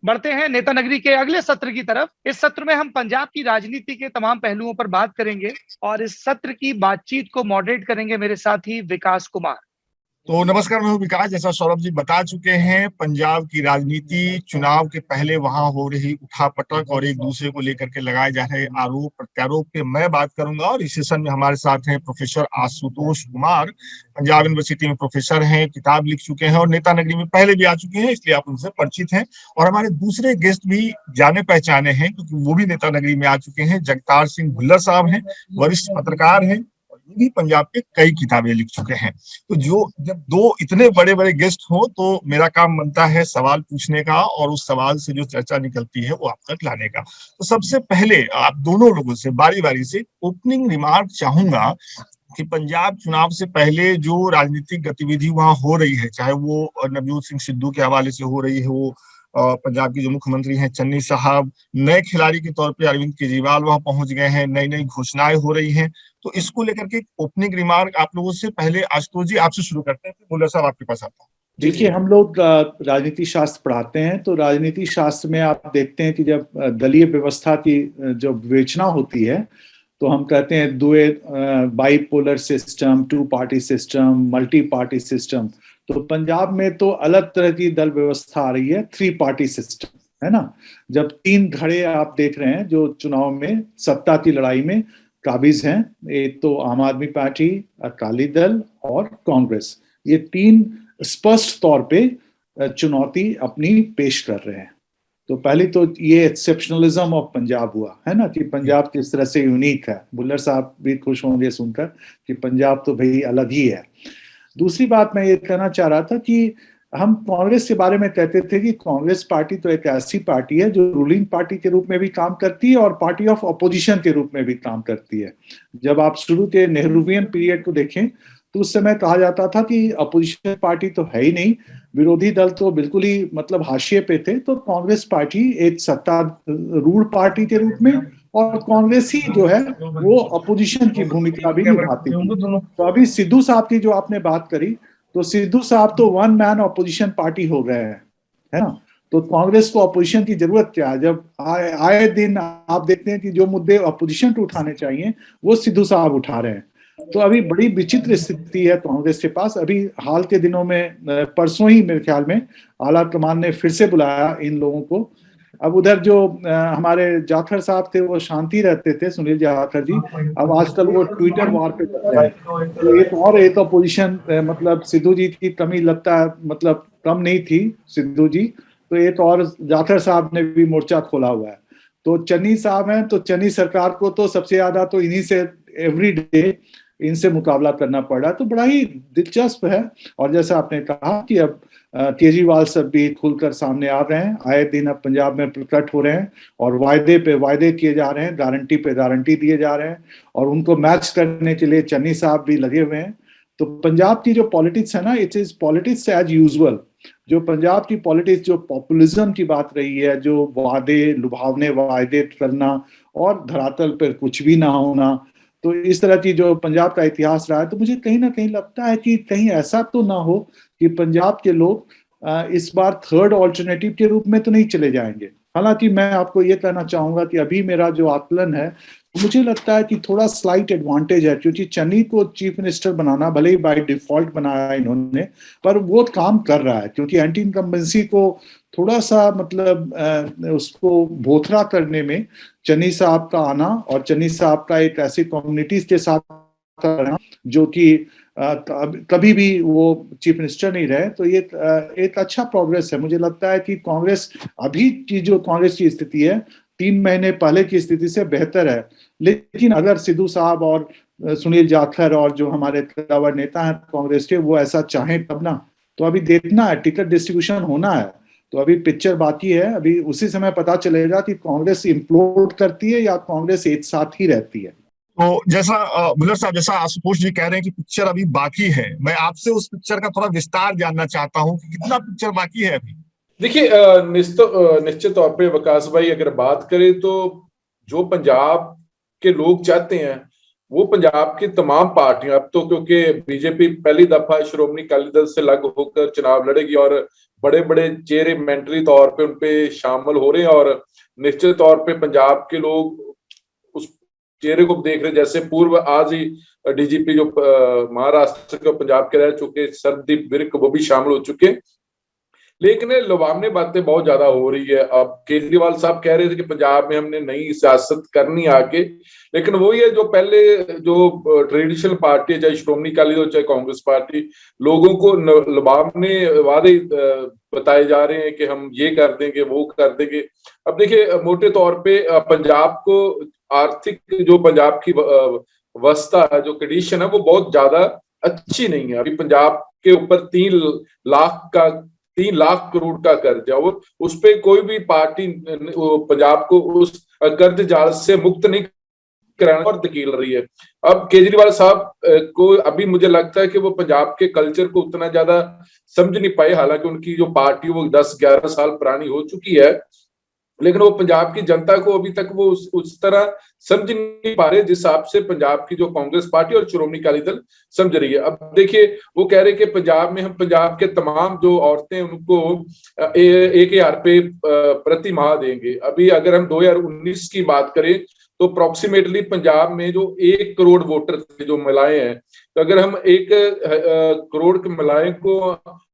बढ़ते हैं नेता नगरी के अगले सत्र की तरफ। इस सत्र में हम पंजाब की राजनीति के तमाम पहलुओं पर बात करेंगे और इस सत्र की बातचीत को मॉडरेट करेंगे मेरे साथी विकास कुमार। तो नमस्कार, मैं हूं विकास। जैसा सौरभ जी बता चुके हैं, पंजाब की राजनीति, चुनाव के पहले वहां हो रही उठापटक और एक दूसरे को लेकर के लगाए जा रहे आरोप प्रत्यारोप पे मैं बात करूंगा। और इस सेशन में हमारे साथ हैं प्रोफेसर आशुतोष कुमार, पंजाब यूनिवर्सिटी में प्रोफेसर हैं, किताब लिख चुके हैं और नेता नगरी में पहले भी आ चुके हैं, इसलिए आप उनसे परिचित हैं। और हमारे दूसरे गेस्ट भी जाने पहचाने हैं क्योंकि वो भी नेता नगरी में आ चुके हैं। जगतार सिंह भुल्लर साहब हैं, वरिष्ठ पत्रकार हैं, भी पंजाब के कई किताबें लिख चुके हैं। तो जब दो इतने बड़े बड़े गेस्ट हो तो मेरा काम बनता है सवाल पूछने का और उस सवाल से जो चर्चा निकलती है वो आप तक लाने का। तो सबसे पहले आप दोनों लोगों से बारी बारी से ओपनिंग रिमार्क चाहूंगा कि पंजाब चुनाव से पहले जो राजनीतिक गतिविधि वहां हो रही है, चाहे वो नवजोत सिंह सिद्धू के हवाले से हो रही है, वो पंजाब के जो मुख्यमंत्री हैं चन्नी साहब, नए खिलाड़ी के तौर पे अरविंद केजरीवाल वहां पहुंच गए हैं, नई नई घोषणाएं हो रही हैं, तो इसको लेकर के ओपनिंग रिमार्क आप लोगों से पहले आशुतोष जी आपसे शुरू करते हैं, फिर बुल्लर साहब आपके पास आता हूं। देखिए, हम लोग राजनीति शास्त्र पढ़ाते हैं, तो राजनीति शास्त्र में आप देखते हैं कि जब दलीय व्यवस्था की जो विवेचना होती है तो हम कहते हैं bipolar system, two party system, multi party system. तो पंजाब में तो अलग तरह की दल व्यवस्था आ रही है, 3 पार्टी सिस्टम, है ना। जब 3 धड़े आप देख रहे हैं जो चुनाव में सत्ता की लड़ाई में काबिज हैं, एक तो आम आदमी पार्टी, अकाली दल और कांग्रेस, ये 3 स्पष्ट तौर पे चुनौती अपनी पेश कर रहे हैं। तो पहले तो ये एक्सेप्शनलिज्म ऑफ पंजाब हुआ, है ना, कि पंजाब किस तरह से यूनिक है। बुल्लर साहब भी खुश होंगे सुनकर कि पंजाब तो भाई अलग ही है। दूसरी बात मैं ये कहना चाह रहा था कि हम कांग्रेस के बारे में कहते थे कि कांग्रेस पार्टी तो एक ऐसी पार्टी है जो रूलिंग पार्टी के रूप में भी काम करती है और पार्टी ऑफ अपोजिशन के रूप में भी काम करती है। जब आप शुरू के नेहरूवियन पीरियड को देखें तो उस समय कहा जाता था कि अपोजिशन पार्टी तो है ही नहीं, विरोधी दल तो बिल्कुल ही मतलब हाशिए पे थे, तो कांग्रेस पार्टी एक सत्तारूढ़ पार्टी के रूप में और कांग्रेस ही जो है वो अपोजिशन की भूमिका भी निभाती थी। तो अभी सिद्धू साहब की जो आपने बात करी, तो सिद्धू साहब तो 1 मैन अपोजिशन पार्टी हो गए हैं, है ना। तो कांग्रेस को अपोजिशन की जरूरत क्या है, जब आए दिन आप देखते हैं कि जो मुद्दे अपोजिशन को उठाने चाहिए वो सिद्धू साहब उठा रहे हैं। तो अभी बड़ी विचित्र स्थिति है कांग्रेस के पास। अभी हाल के दिनों में, परसों ही मेरे ख्याल में आला कमान ने फिर से बुलाया इन लोगों को। अब उधर जो हमारे जाखड़ साहब थे वो शांति रहते थे, सुनील जाखड़ जी, अब आजकल वो ट्विटर वॉर पे कर रहे हैं। तो एक अपोजिशन, मतलब सिद्धू जी की कमी लगता है, मतलब कम नहीं थी सिद्धू जी, तो एक और जाखड़ साहब ने भी मोर्चा खोला हुआ है। तो चन्नी साहब हैं, तो चन्नी सरकार को तो सबसे ज्यादा तो इन्हीं से एवरी डे इनसे मुकाबला करना पड़ रहा है। तो बड़ा ही दिलचस्प है। और जैसा आपने कहा कि अब केजरीवाल सब भी खुलकर सामने आ रहे हैं, आए दिन अब पंजाब में प्रकट हो रहे हैं और वायदे पे वायदे किए जा रहे हैं, गारंटी पे गारंटी दिए जा रहे हैं और उनको मैच करने के लिए चन्नी साहब भी लगे हुए हैं। तो पंजाब की जो पॉलिटिक्स है ना, it is politics as usual. जो पंजाब की पॉलिटिक्स जो पॉपुलिज्म की बात रही है, जो वादे लुभावने वायदे करना और धरातल पर कुछ भी ना होना, तो इस तरह की जो पंजाब का इतिहास रहा है, तो मुझे कहीं ना कहीं लगता है कि कहीं ऐसा तो ना हो कि पंजाब के लोग इस बार थर्ड ऑल्टरनेटिव के रूप में तो नहीं चले जाएंगे। हालांकि मैं आपको ये कहना चाहूंगा कि अभी मेरा जो आकलन है, मुझे लगता है कि थोड़ा स्लाइट एडवांटेज है, क्योंकि चन्नी को चीफ मिनिस्टर बनाना, भले ही बाय डिफॉल्ट बनाया इन्होंने, पर वो काम कर रहा है, क्योंकि एंटी इनकम्बेंसी को थोड़ा सा मतलब उसको भोथरा करने में चन्नी साहब का आना और चन्नी साहब का एक ऐसी कम्युनिटीज के साथ करना जो कि कभी भी वो चीफ मिनिस्टर नहीं रहे, तो ये एक अच्छा प्रोग्रेस है। मुझे लगता है कि कांग्रेस अभी की जो कांग्रेस की स्थिति है 3 महीने पहले की स्थिति से बेहतर है। लेकिन अगर सिद्धू साहब और सुनील जाखड़ और जो हमारे कद्दावर नेता हैं कांग्रेस के, वो ऐसा चाहें तब ना, तो अभी देखना है, टिकट डिस्ट्रीब्यूशन होना है, तो अभी पिक्चर बाकी है। अभी उसी समय पता चलेगा कि कांग्रेस इम्प्लोड करती है या कांग्रेस एक साथ ही रहती है। तो जैसा बुल्लर साहब, जैसा आशुतोष जी कह रहे हैं कि पिक्चर अभी बाकी है, मैं आपसे उस पिक्चर का थोड़ा विस्तार जानना चाहता हूं कि कितना पिक्चर बाकी है अभी। देखिए, निश्चित तौर पे विकास भाई, अगर बात करें तो जो पंजाब के लोग चाहते हैं वो पंजाब की तमाम पार्टियां, अब तो क्योंकि बीजेपी पहली दफा श्रोमणी अकाली दल से अलग होकर चुनाव लड़ेगी और बड़े बड़े चेहरे मेंटली तौर पे उनपे शामिल हो रहे हैं और निश्चित तौर पे पंजाब के लोग उस चेहरे को देख रहे, जैसे पूर्व आज ही डीजीपी जो महाराष्ट्र के पंजाब के रह चुके सरदीप विर्क, वो भी शामिल हो चुके। लेकिन लुभावनी बातें बहुत ज्यादा हो रही है। अब केजरीवाल साहब कह रहे थे कि पंजाब में हमने नई सियासत करनी आके, लेकिन वही है जो पहले जो ट्रेडिशनल पार्टी है, चाहे श्रोमणी अकाली दल चाहे कांग्रेस पार्टी, लोगों को लुभावने वादे बताए जा रहे हैं कि हम ये कर देंगे वो कर देंगे। अब देखिए, मोटे तौर पे पंजाब को आर्थिक जो पंजाब की व्यवस्था है, जो कंडीशन है, वो बहुत ज्यादा अच्छी नहीं है। अभी पंजाब के ऊपर 3 लाख करोड़ का कर्ज है और उस पे कोई भी पार्टी पंजाब को उस कर्ज जाल से मुक्त नहीं कराना और धकेल रही है। अब केजरीवाल साहब को अभी मुझे लगता है कि वो पंजाब के कल्चर को उतना ज्यादा समझ नहीं पाए, हालांकि उनकी जो पार्टी वो 10-11 साल पुरानी हो चुकी है, लेकिन वो पंजाब की जनता को अभी तक वो उस तरह समझ नहीं पा रहे जिस हिसाब से पंजाब की जो कांग्रेस पार्टी और श्रोमणी अकाली दल समझ रही है। अब देखिए, वो कह रहे कि पंजाब में हम पंजाब के तमाम जो औरतें उनको 1,000 रुपये प्रति माह देंगे। अभी अगर हम 2019 की बात करें तो अप्रोक्सीमेटली पंजाब में जो 1 करोड़ वोटर थे, जो महिलाएं हैं, तो अगर हम 1 करोड़ की महिलाएं को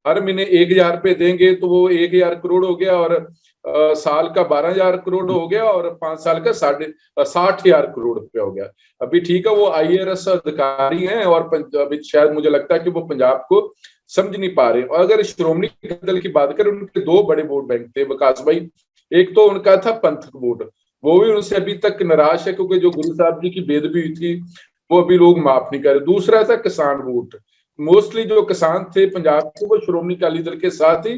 हर महीने 1,000 रुपये देंगे तो वो 1,000 करोड़ हो गया, और साल का 12,000 करोड़ हो गया, और 5 साल का 60,000 करोड़ रुपया हो गया। अभी ठीक है, वो IAS अधिकारी हैं और अभी शायद मुझे लगता है कि वो पंजाब को समझ नहीं पा रहे। और अगर श्रोमणी अकाली दल की बात करें, उनके 2 बड़े वोट बैंक थे विकास भाई। एक तो उनका था पंथक वोट, वो भी उनसे अभी तक निराश है, क्योंकि जो गुरु साहब जी की बेदबी हुई थी वो अभी लोग माफ नहीं कर रहे। दूसरा था किसान वोट। मोस्टली जो किसान थे पंजाब के, वो श्रोमणी अकाली दल के साथ ही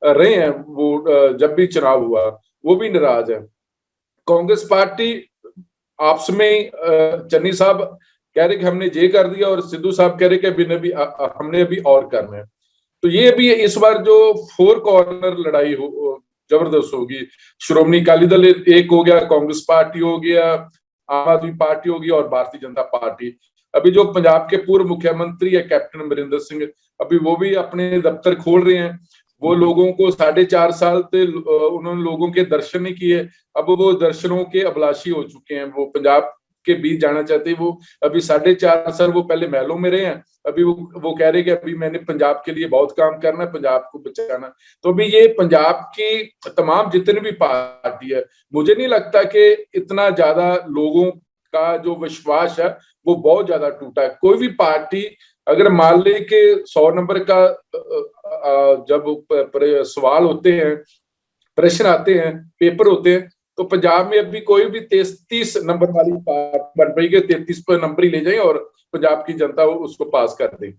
रहे हैं, वो जब भी चुनाव हुआ वो भी नाराज है। कांग्रेस पार्टी आपस में चन्नी साहब कह रहे कि हमने ये कर दिया, और सिद्धू साहब कह रहे कि हमने अभी और करना है। तो ये भी इस बार जो 4 कॉर्नर लड़ाई हो जबरदस्त होगी। श्रोमणी अकाली दल एक हो गया, कांग्रेस पार्टी हो गया, आम आदमी पार्टी होगी और भारतीय जनता पार्टी। अभी जो पंजाब के पूर्व मुख्यमंत्री है कैप्टन अमरिंदर सिंह, अभी वो भी अपने दफ्तर खोल रहे हैं। वो लोगों को 4.5 साल से उन्होंने लोगों के दर्शन नहीं किए, अब वो दर्शनों के अभिलाषी हो चुके हैं। वो पंजाब के बीच जाना चाहते हैं। वो अभी 4.5 साल वो पहले महलों में रहे हैं, अभी वो कह रहे कि अभी मैंने पंजाब के लिए बहुत काम करना है, पंजाब को बचाना। तो अभी ये पंजाब की तमाम जितनी भी पार्टी है, मुझे नहीं लगता कि इतना ज्यादा लोगों का जो विश्वास है वो बहुत ज्यादा टूटा है। कोई भी पार्टी अगर मान ले के 100 नंबर का जब सवाल होते हैं, प्रश्न आते हैं, पेपर होते हैं, तो पंजाब में अभी कोई भी 33 नंबर वाली पार्टी बन रही है, 33 पर नंबर ही ले जाए और पंजाब की जनता उसको पास कर दे।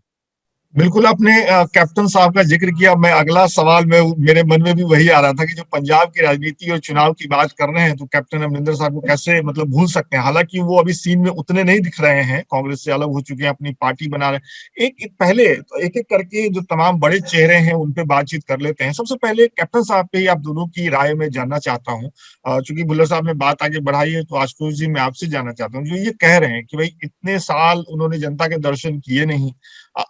बिल्कुल, आपने कैप्टन साहब का जिक्र किया। मैं अगला सवाल में मेरे मन में भी वही आ रहा था कि जो पंजाब की राजनीति और चुनाव की बात कर रहे हैं, तो कैप्टन अमरिंदर साहब को कैसे मतलब भूल सकते हैं। हालांकि वो अभी सीन में उतने नहीं दिख रहे हैं, कांग्रेस से अलग हो चुके हैं, अपनी पार्टी बना रहे हैं। एक पहले तो एक करके जो तमाम बड़े चेहरे हैं उन पे बातचीत कर लेते हैं। सबसे पहले कैप्टन साहब पे ही आप दोनों की राय में जानना चाहता हूँ। चूंकि भुल्लर साहब ने बात आगे बढ़ाई है, तो आशुतोष जी मैं आपसे जानना चाहता हूँ, जो ये कह रहे हैं कि भाई इतने साल उन्होंने जनता के दर्शन किए नहीं,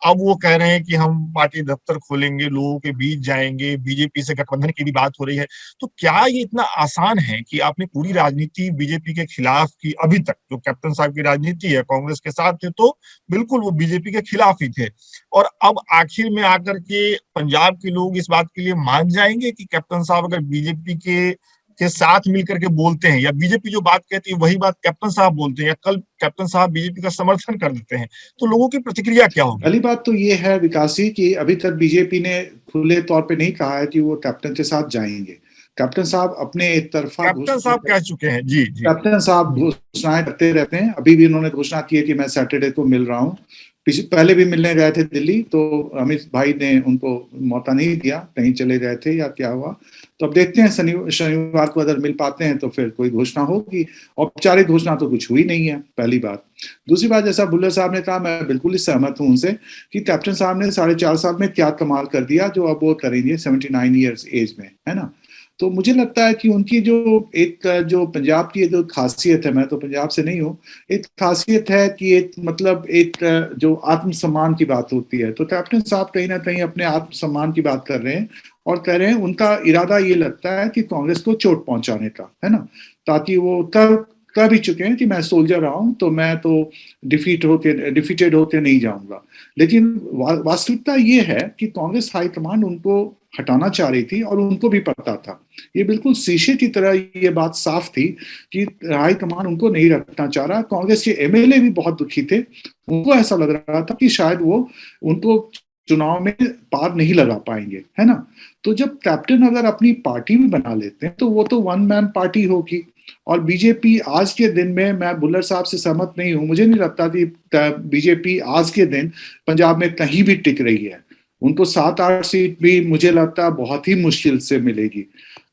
अब वो कह रहे हैं कि हम पार्टी दफ्तर खोलेंगे, लोगों के बीच जाएंगे, बीजेपी से गठबंधन की भी बात हो रही है। तो क्या ये इतना आसान है कि आपने पूरी राजनीति बीजेपी के खिलाफ की? अभी तक जो कैप्टन साहब की राजनीति है, कांग्रेस के साथ थे तो बिल्कुल वो बीजेपी के खिलाफ ही थे, और अब आखिर में आकर के पंजाब के लोग इस बात के लिए मान जाएंगे कि कैप्टन साहब अगर बीजेपी के साथ मिलकर के बोलते हैं, या बीजेपी जो बात कहती है वही बात कैप्टन साहब बोलते हैं, या कल कैप्टन साहब बीजेपी का समर्थन कर देते हैं, तो लोगों की प्रतिक्रिया क्या होगी? पहली बात तो ये है विकास जी कि अभी तक बीजेपी ने खुले तौर पे नहीं कहा है कि वो कैप्टन के साथ जाएंगे। कैप्टन साहब अपने एक तरफा कैप्टन साहब कह चुके हैं। जी जी, कैप्टन साहब घोषणाएं करते रहते हैं। अभी भी उन्होंने घोषणा की है कि मैं सैटरडे को मिल रहा हूँ। पहले भी मिलने गए थे दिल्ली, तो अमित भाई ने उनको मौका नहीं दिया, कहीं चले गए थे या क्या हुआ। तो अब देखते हैं शनिवार को अगर मिल पाते हैं तो फिर कोई घोषणा होगी। औपचारिक घोषणा तो कुछ हुई नहीं है, पहली बात। दूसरी बात, जैसा भुल्लर साहब ने कहा, मैं बिल्कुल ही सहमत हूं उनसे कि कैप्टन साहब ने 4.5 साल में क्या कमाल कर दिया जो अब वो करेंगे 79 ईयर्स एज में, है ना। तो मुझे लगता है कि उनकी जो पंजाब की जो खासियत है, मैं तो पंजाब से नहीं हूँ, एक खासियत है कि एक जो आत्मसम्मान की बात होती है, तो कैप्टन साहब कहीं ना कहीं अपने आत्मसम्मान की बात कर रहे हैं और कह रहे हैं उनका इरादा ये लगता है कि कांग्रेस को चोट पहुंचाने का, है ना, ताकि वो कह भी चुके हैं कि मैं सोल्जर रहा हूं तो मैं तो डिफीटेड होके नहीं जाऊंगा। लेकिन वास्तविकता ये है कि कांग्रेस हाईकमान उनको हटाना चाह रही थी और उनको भी पता था। ये बिल्कुल शीशे की तरह ये बात साफ थी कि हाईकमान उनको नहीं रखना चाह रहा। कांग्रेस के एमएलए भी बहुत दुखी थे, उनको ऐसा लग रहा था कि शायद वो उनको चुनाव में पार नहीं लगा पाएंगे, है ना। तो जब कैप्टन अगर अपनी पार्टी भी बना लेते हैं तो वो तो वन मैन पार्टी होगी, और बीजेपी आज के दिन में, मैं बुल्लर साहब से सहमत नहीं हूं, मुझे नहीं लगता कि बीजेपी आज के दिन पंजाब में कहीं भी टिक रही है। उनको 7-8 सीट भी मुझे लगता है बहुत ही मुश्किल से मिलेगी।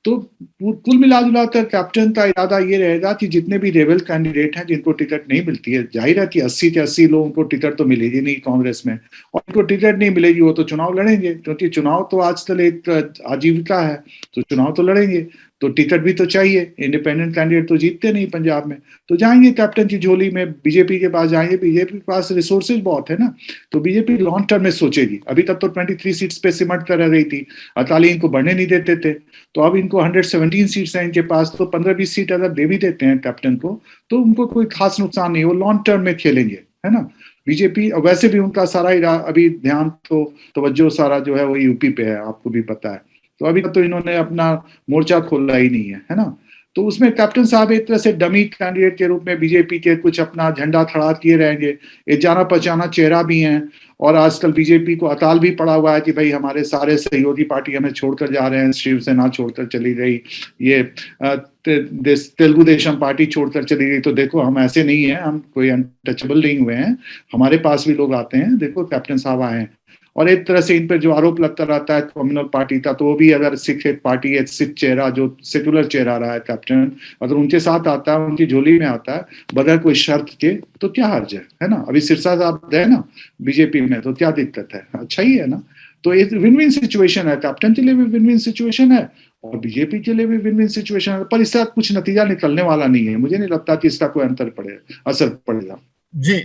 तो कुल मिला कर कैप्टन का इरादा ये रहेगा कि जितने भी रेबल कैंडिडेट हैं जिनको टिकट नहीं मिलती है, जाहिर है कि 80 के 80 लोगों को टिकट तो मिलेगी नहीं कांग्रेस में, और इनको टिकट नहीं मिलेगी वो तो चुनाव लड़ेंगे, क्योंकि चुनाव तो आजकल एक आजीविका है, तो चुनाव तो लड़ेंगे, तो टिकट भी तो चाहिए। इंडिपेंडेंट कैंडिडेट तो जीतते नहीं पंजाब में, तो जाएंगे कैप्टन की झोली में, बीजेपी के पास जाएंगे। बीजेपी के पास रिसोर्सेज बहुत है ना, तो बीजेपी लॉन्ग टर्म में सोचेगी। अभी तक तो 23 सीट्स पे सिमट कर रह रही थी, अकाली इनको बढ़ने नहीं देते थे, तो अब इनको 117 सीट्स हैं इनके पास, तो 15-20 सीट अगर दे भी देते हैं कैप्टन को तो उनको कोई खास नुकसान नहीं, वो लॉन्ग टर्म में खेलेंगे, है ना। बीजेपी वैसे भी उनका सारा अभी ध्यान तो तवज्जो सारा जो है वो यूपी पे है, आपको भी पता है, तो अभी तो इन्होंने अपना मोर्चा खोला ही नहीं है ना। तो उसमें कैप्टन साहब एक तरह से डमी कैंडिडेट के रूप में बीजेपी के कुछ अपना झंडा खड़ा किए रहेंगे, एक जाना पहचाना चेहरा भी हैं, और आजकल बीजेपी को अताल भी पड़ा हुआ है कि भाई हमारे सारे सहयोगी पार्टी हमें छोड़कर जा रहे हैं, शिवसेना छोड़कर चली गई, ये तेलुगु देशम पार्टी छोड़कर चली गई, तो देखो हम ऐसे नहीं है, हम कोई अनटचेबल नहीं हुए हैं, हमारे पास भी लोग आते हैं, देखो कैप्टन साहब आए हैं। और एक तरह से इन पर जो आरोप लगता रहता है कम्युनल पार्टी का, तो वो भी अगर सिख एक पार्टी है, सिख चेहरा जो सेकुलर चेहरा रहा है कैप्टन, अगर उनके साथ आता है, उनकी झोली में आता है बगैर कोई शर्त के, तो क्या हर्ज है ना। अभी सिरसा साहब गए ना बीजेपी में, तो क्या दिक्कत है, अच्छा ही है ना। तो एक विन विन सिचुएशन है, कैप्टन के लिए भी विन विन सिचुएशन है और बीजेपी के लिए भी विन विन सिचुएशन है, पर इसका कुछ नतीजा निकलने वाला नहीं है, मुझे नहीं लगता कि इसका कोई असर पड़ेगा। जी,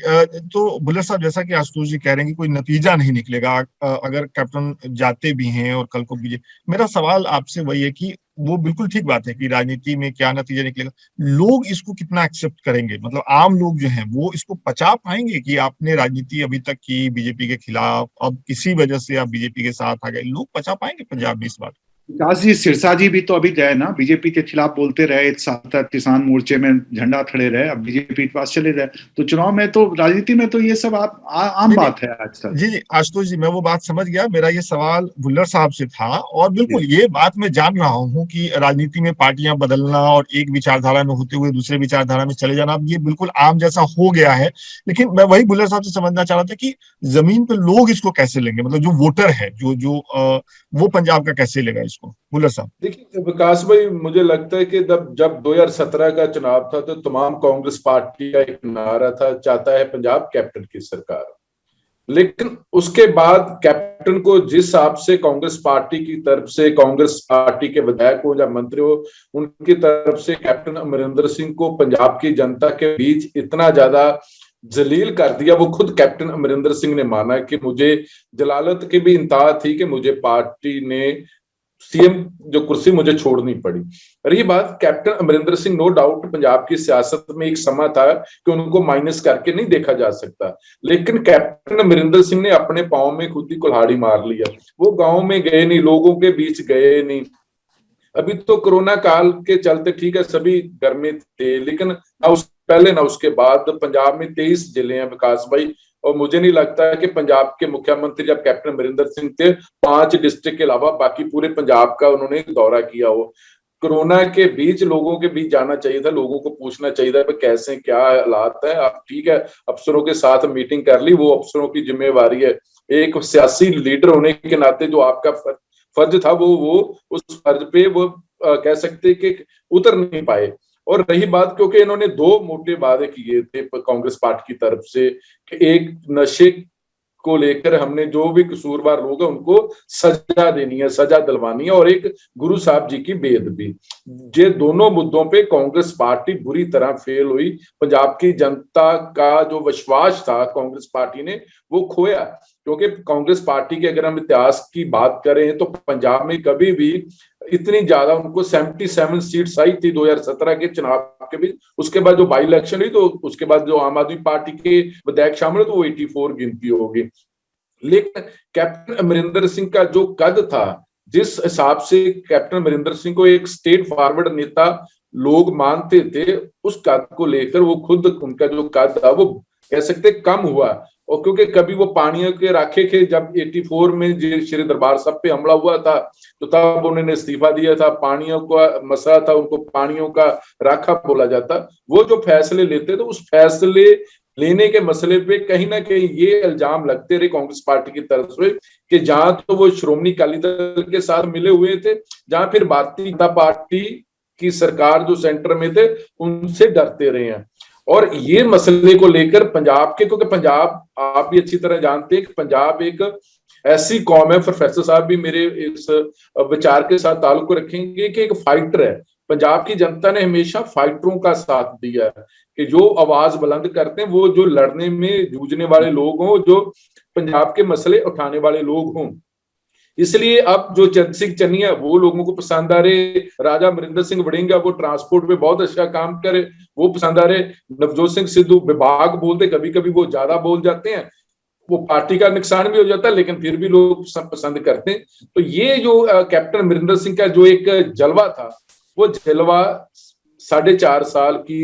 तो बुल्लर साहब, जैसा कि आशुतोष जी कह रहे हैं कि कोई नतीजा नहीं निकलेगा अगर कैप्टन जाते भी हैं और कल को बीजेपी, मेरा सवाल आपसे वही है कि वो बिल्कुल ठीक बात है कि राजनीति में क्या नतीजा निकलेगा, लोग इसको कितना एक्सेप्ट करेंगे, मतलब आम लोग जो हैं वो इसको पचा पाएंगे कि आपने राजनीति अभी तक की बीजेपी के खिलाफ, अब किसी वजह से आप बीजेपी के साथ आ गए, लोग पचा पाएंगे पंजाब में इस बात? विकास जी, सिरसा जी भी तो अभी गए ना, बीजेपी के खिलाफ बोलते रहे, एक साल तक किसान मोर्चे में झंडा खड़े रहे, अब बीजेपी के पास चले गए, तो चुनाव में तो राजनीति में तो ये सब आम बात है आजकल। जी आशुतोष जी, मैं वो बात समझ गया, मेरा ये सवाल बुल्लर साहब से था, और बिल्कुल ये बात मैं जान रहा हूँ कि राजनीति में पार्टियां बदलना और एक विचारधारा में होते हुए दूसरे विचारधारा में चले जाना, अब ये बिल्कुल आम जैसा हो गया है, लेकिन मैं वही बुल्लर साहब से समझना चाह रहा था कि जमीन पे लोग इसको कैसे लेंगे, मतलब जो वोटर है जो वो पंजाब का कैसे लेगा इसको, बुल्लर साहब? देखिए विकास भाई, मुझे लगता है कि जब 2017 का चुनाव था तो तमाम कांग्रेस पार्टी का एक नारा था, चाहता है पंजाब कैप्टन की सरकार, लेकिन उसके बाद कैप्टन को जिस हिसाब से कांग्रेस पार्टी की तरफ से, कांग्रेस पार्टी के विधायक हो या मंत्री हो, उनकी तरफ से कैप्टन अमरिंदर सिंह को पंजाब की जनता के बीच इतना ज्यादा जलील कर दिया, वो खुद कैप्टन अमरिंदर सिंह ने माना कि मुझे जलालत की भी इंतहा थी कि मुझे पार्टी ने सीएम जो कुर्सी मुझे छोड़नी पड़ी। रही बात captain Amarinder Singh, no doubt Punjab की सियासत में एक समय था कि उनको माइनस करके नहीं देखा जा सकता, लेकिन कैप्टन अमरिंदर सिंह ने अपने पांव में खुद ही कुल्हाड़ी मार लिया, वो गांव में गए नहीं, लोगों के बीच गए नहीं। अभी तो कोरोना काल के चलते ठीक है सभी घर में थे, लेकिन ना उस पहले ना उसके बाद पंजाब में 23 जिले हैं विकास भाई, और मुझे नहीं लगता है कि पंजाब के मुख्यमंत्री जब कैप्टन अमरिंदर सिंह थे 5 डिस्ट्रिक्ट के अलावा बाकी पूरे पंजाब का उन्होंने दौरा किया हो। कोरोना के बीच लोगों के बीच जाना चाहिए था, लोगों को पूछना चाहिए था कैसे क्या हालात है। आप ठीक है अफसरों के साथ मीटिंग कर ली, वो अफसरों की जिम्मेवारी है, एक सियासी लीडर होने के नाते जो आपका फर्ज था वो उस फर्ज पे वो कह सकते कि उतर नहीं पाए। और रही बात, क्योंकि इन्होंने 2 मोटे वादे किए थे कांग्रेस पार्टी की तरफ से कि एक नशे को लेकर हमने जो भी कसूरवार लोग हैं उनको सजा देनी है, सजा दिलवानी है, और एक गुरु साहब जी की बेअदबी। ये दोनों मुद्दों पे कांग्रेस पार्टी बुरी तरह फेल हुई, पंजाब की जनता का जो विश्वास था कांग्रेस पार्टी ने वो खोया, क्योंकि कांग्रेस पार्टी के अगर हम इतिहास की बात करें तो पंजाब में कभी भी इतनी ज्यादा उनको 77 सीट्स आई थी 2017 के चुनाव के बीच, उसके बाद जो बाई इलेक्शन हुई तो उसके बाद जो आम आदमी पार्टी के विधायक शामिल तो वो 84 गिनती होगी। लेकिन कैप्टन अमरिंदर सिंह का जो कद था, जिस हिसाब से कैप्टन अमरिंदर सिंह को एक स्टेट फॉरवर्ड नेता लोग मानते थे, उस कद को लेकर वो खुद उनका जो कद था वो कह सकते कम हुआ, और क्योंकि कभी वो पानियों के राखे थे, जब 84 में श्री दरबार साहब पे हमला हुआ था तो तब उन्होंने इस्तीफा दिया था। पानियों का मसला था, उनको पानियों का राखा बोला जाता। वो जो फैसले लेते तो उस फैसले लेने के मसले पे कहीं ना कहीं ये इल्जाम लगते रहे कांग्रेस पार्टी की तरफ से कि जहां तो वो श्रोमणी अकाली दल के साथ मिले हुए थे, जहां फिर भारतीय जनता पार्टी की सरकार जो सेंटर में थे उनसे डरते रहे हैं। और ये मसले को लेकर पंजाब के, क्योंकि पंजाब आप भी अच्छी तरह जानते हैं कि पंजाब एक ऐसी कौम है, प्रोफेसर साहब भी मेरे इस विचार के साथ ताल्लुक रखेंगे कि एक फाइटर है। पंजाब की जनता ने हमेशा फाइटरों का साथ दिया है कि जो आवाज बुलंद करते हैं, वो जो लड़ने में जूझने वाले लोग हों, जो पंजाब के मसले उठाने वाले लोग हों। इसलिए अब जो चंद सिंह चन्नी वो लोगों को पसंद आ रहे, राजा अमरिंदर सिंह वड़िंगा वो ट्रांसपोर्ट में बहुत अच्छा काम करे वो पसंद आ रहे, नवजोत सिंह सिद्धू विभाग बोलते, कभी कभी वो ज्यादा बोल जाते हैं, वो पार्टी का नुकसान भी हो जाता है लेकिन फिर भी लोग पसंद करते हैं। तो ये जो कैप्टन अमरिंदर सिंह का जो एक जलवा था, वो जलवा 4.5 साल की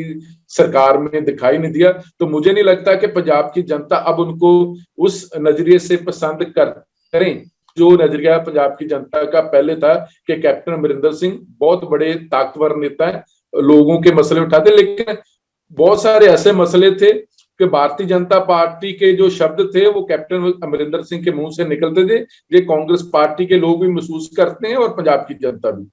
सरकार में दिखाई नहीं दिया। तो मुझे नहीं लगता कि पंजाब की जनता अब उनको उस नजरिए से पसंद करें जो नजरिया पंजाब की जनता का पहले था कि कैप्टन अमरिंदर सिंह बहुत बड़े ताकतवर नेता हैं, लोगों के मसले उठाते। लेकिन बहुत सारे ऐसे मसले थे कि भारतीय जनता पार्टी के जो शब्द थे वो कैप्टन अमरिंदर सिंह के मुंह से निकलते थे, ये कांग्रेस पार्टी के लोग भी महसूस करते हैं और पंजाब की जनता भी।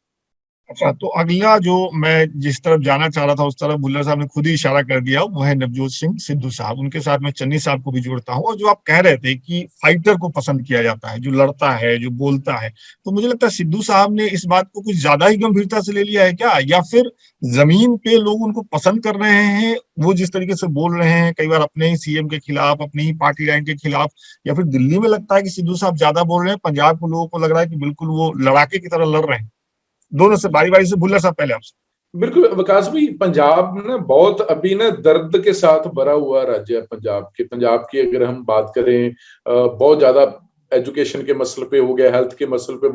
अच्छा, तो अगला जो मैं जिस तरफ जाना चाह रहा था उस तरफ भुल्लर साहब ने खुद ही इशारा कर दिया, वो है नवजोत सिंह सिद्धू साहब। उनके साथ मैं चन्नी साहब को भी जोड़ता हूँ। और जो आप कह रहे थे कि फाइटर को पसंद किया जाता है, जो लड़ता है, जो बोलता है, तो मुझे लगता है सिद्धू साहब ने इस बात को कुछ ज्यादा ही गंभीरता से ले लिया है क्या, या फिर जमीन पे लोग उनको पसंद कर रहे हैं, वो जिस तरीके से बोल रहे हैं कई बार अपने ही सीएम के खिलाफ, अपनी ही पार्टी लाइन के खिलाफ, या फिर दिल्ली में लगता है कि सिद्धू साहब ज्यादा बोल रहे हैं, पंजाब को लोगों को लग रहा है कि बिल्कुल वो लड़ाके की तरह लड़ रहे हैं। दोनों से बारी बारी से। भुल्लर साहब पहले आपसे। बिल्कुल विकास भाई, पंजाब ना बहुत अभी ना दर्द के साथ भरा हुआ राज्य है। पंजाब की अगर हम बात करें, बहुत ज्यादा एजुकेशन के मसले पे हो गया, हेल्थ के मसले पे,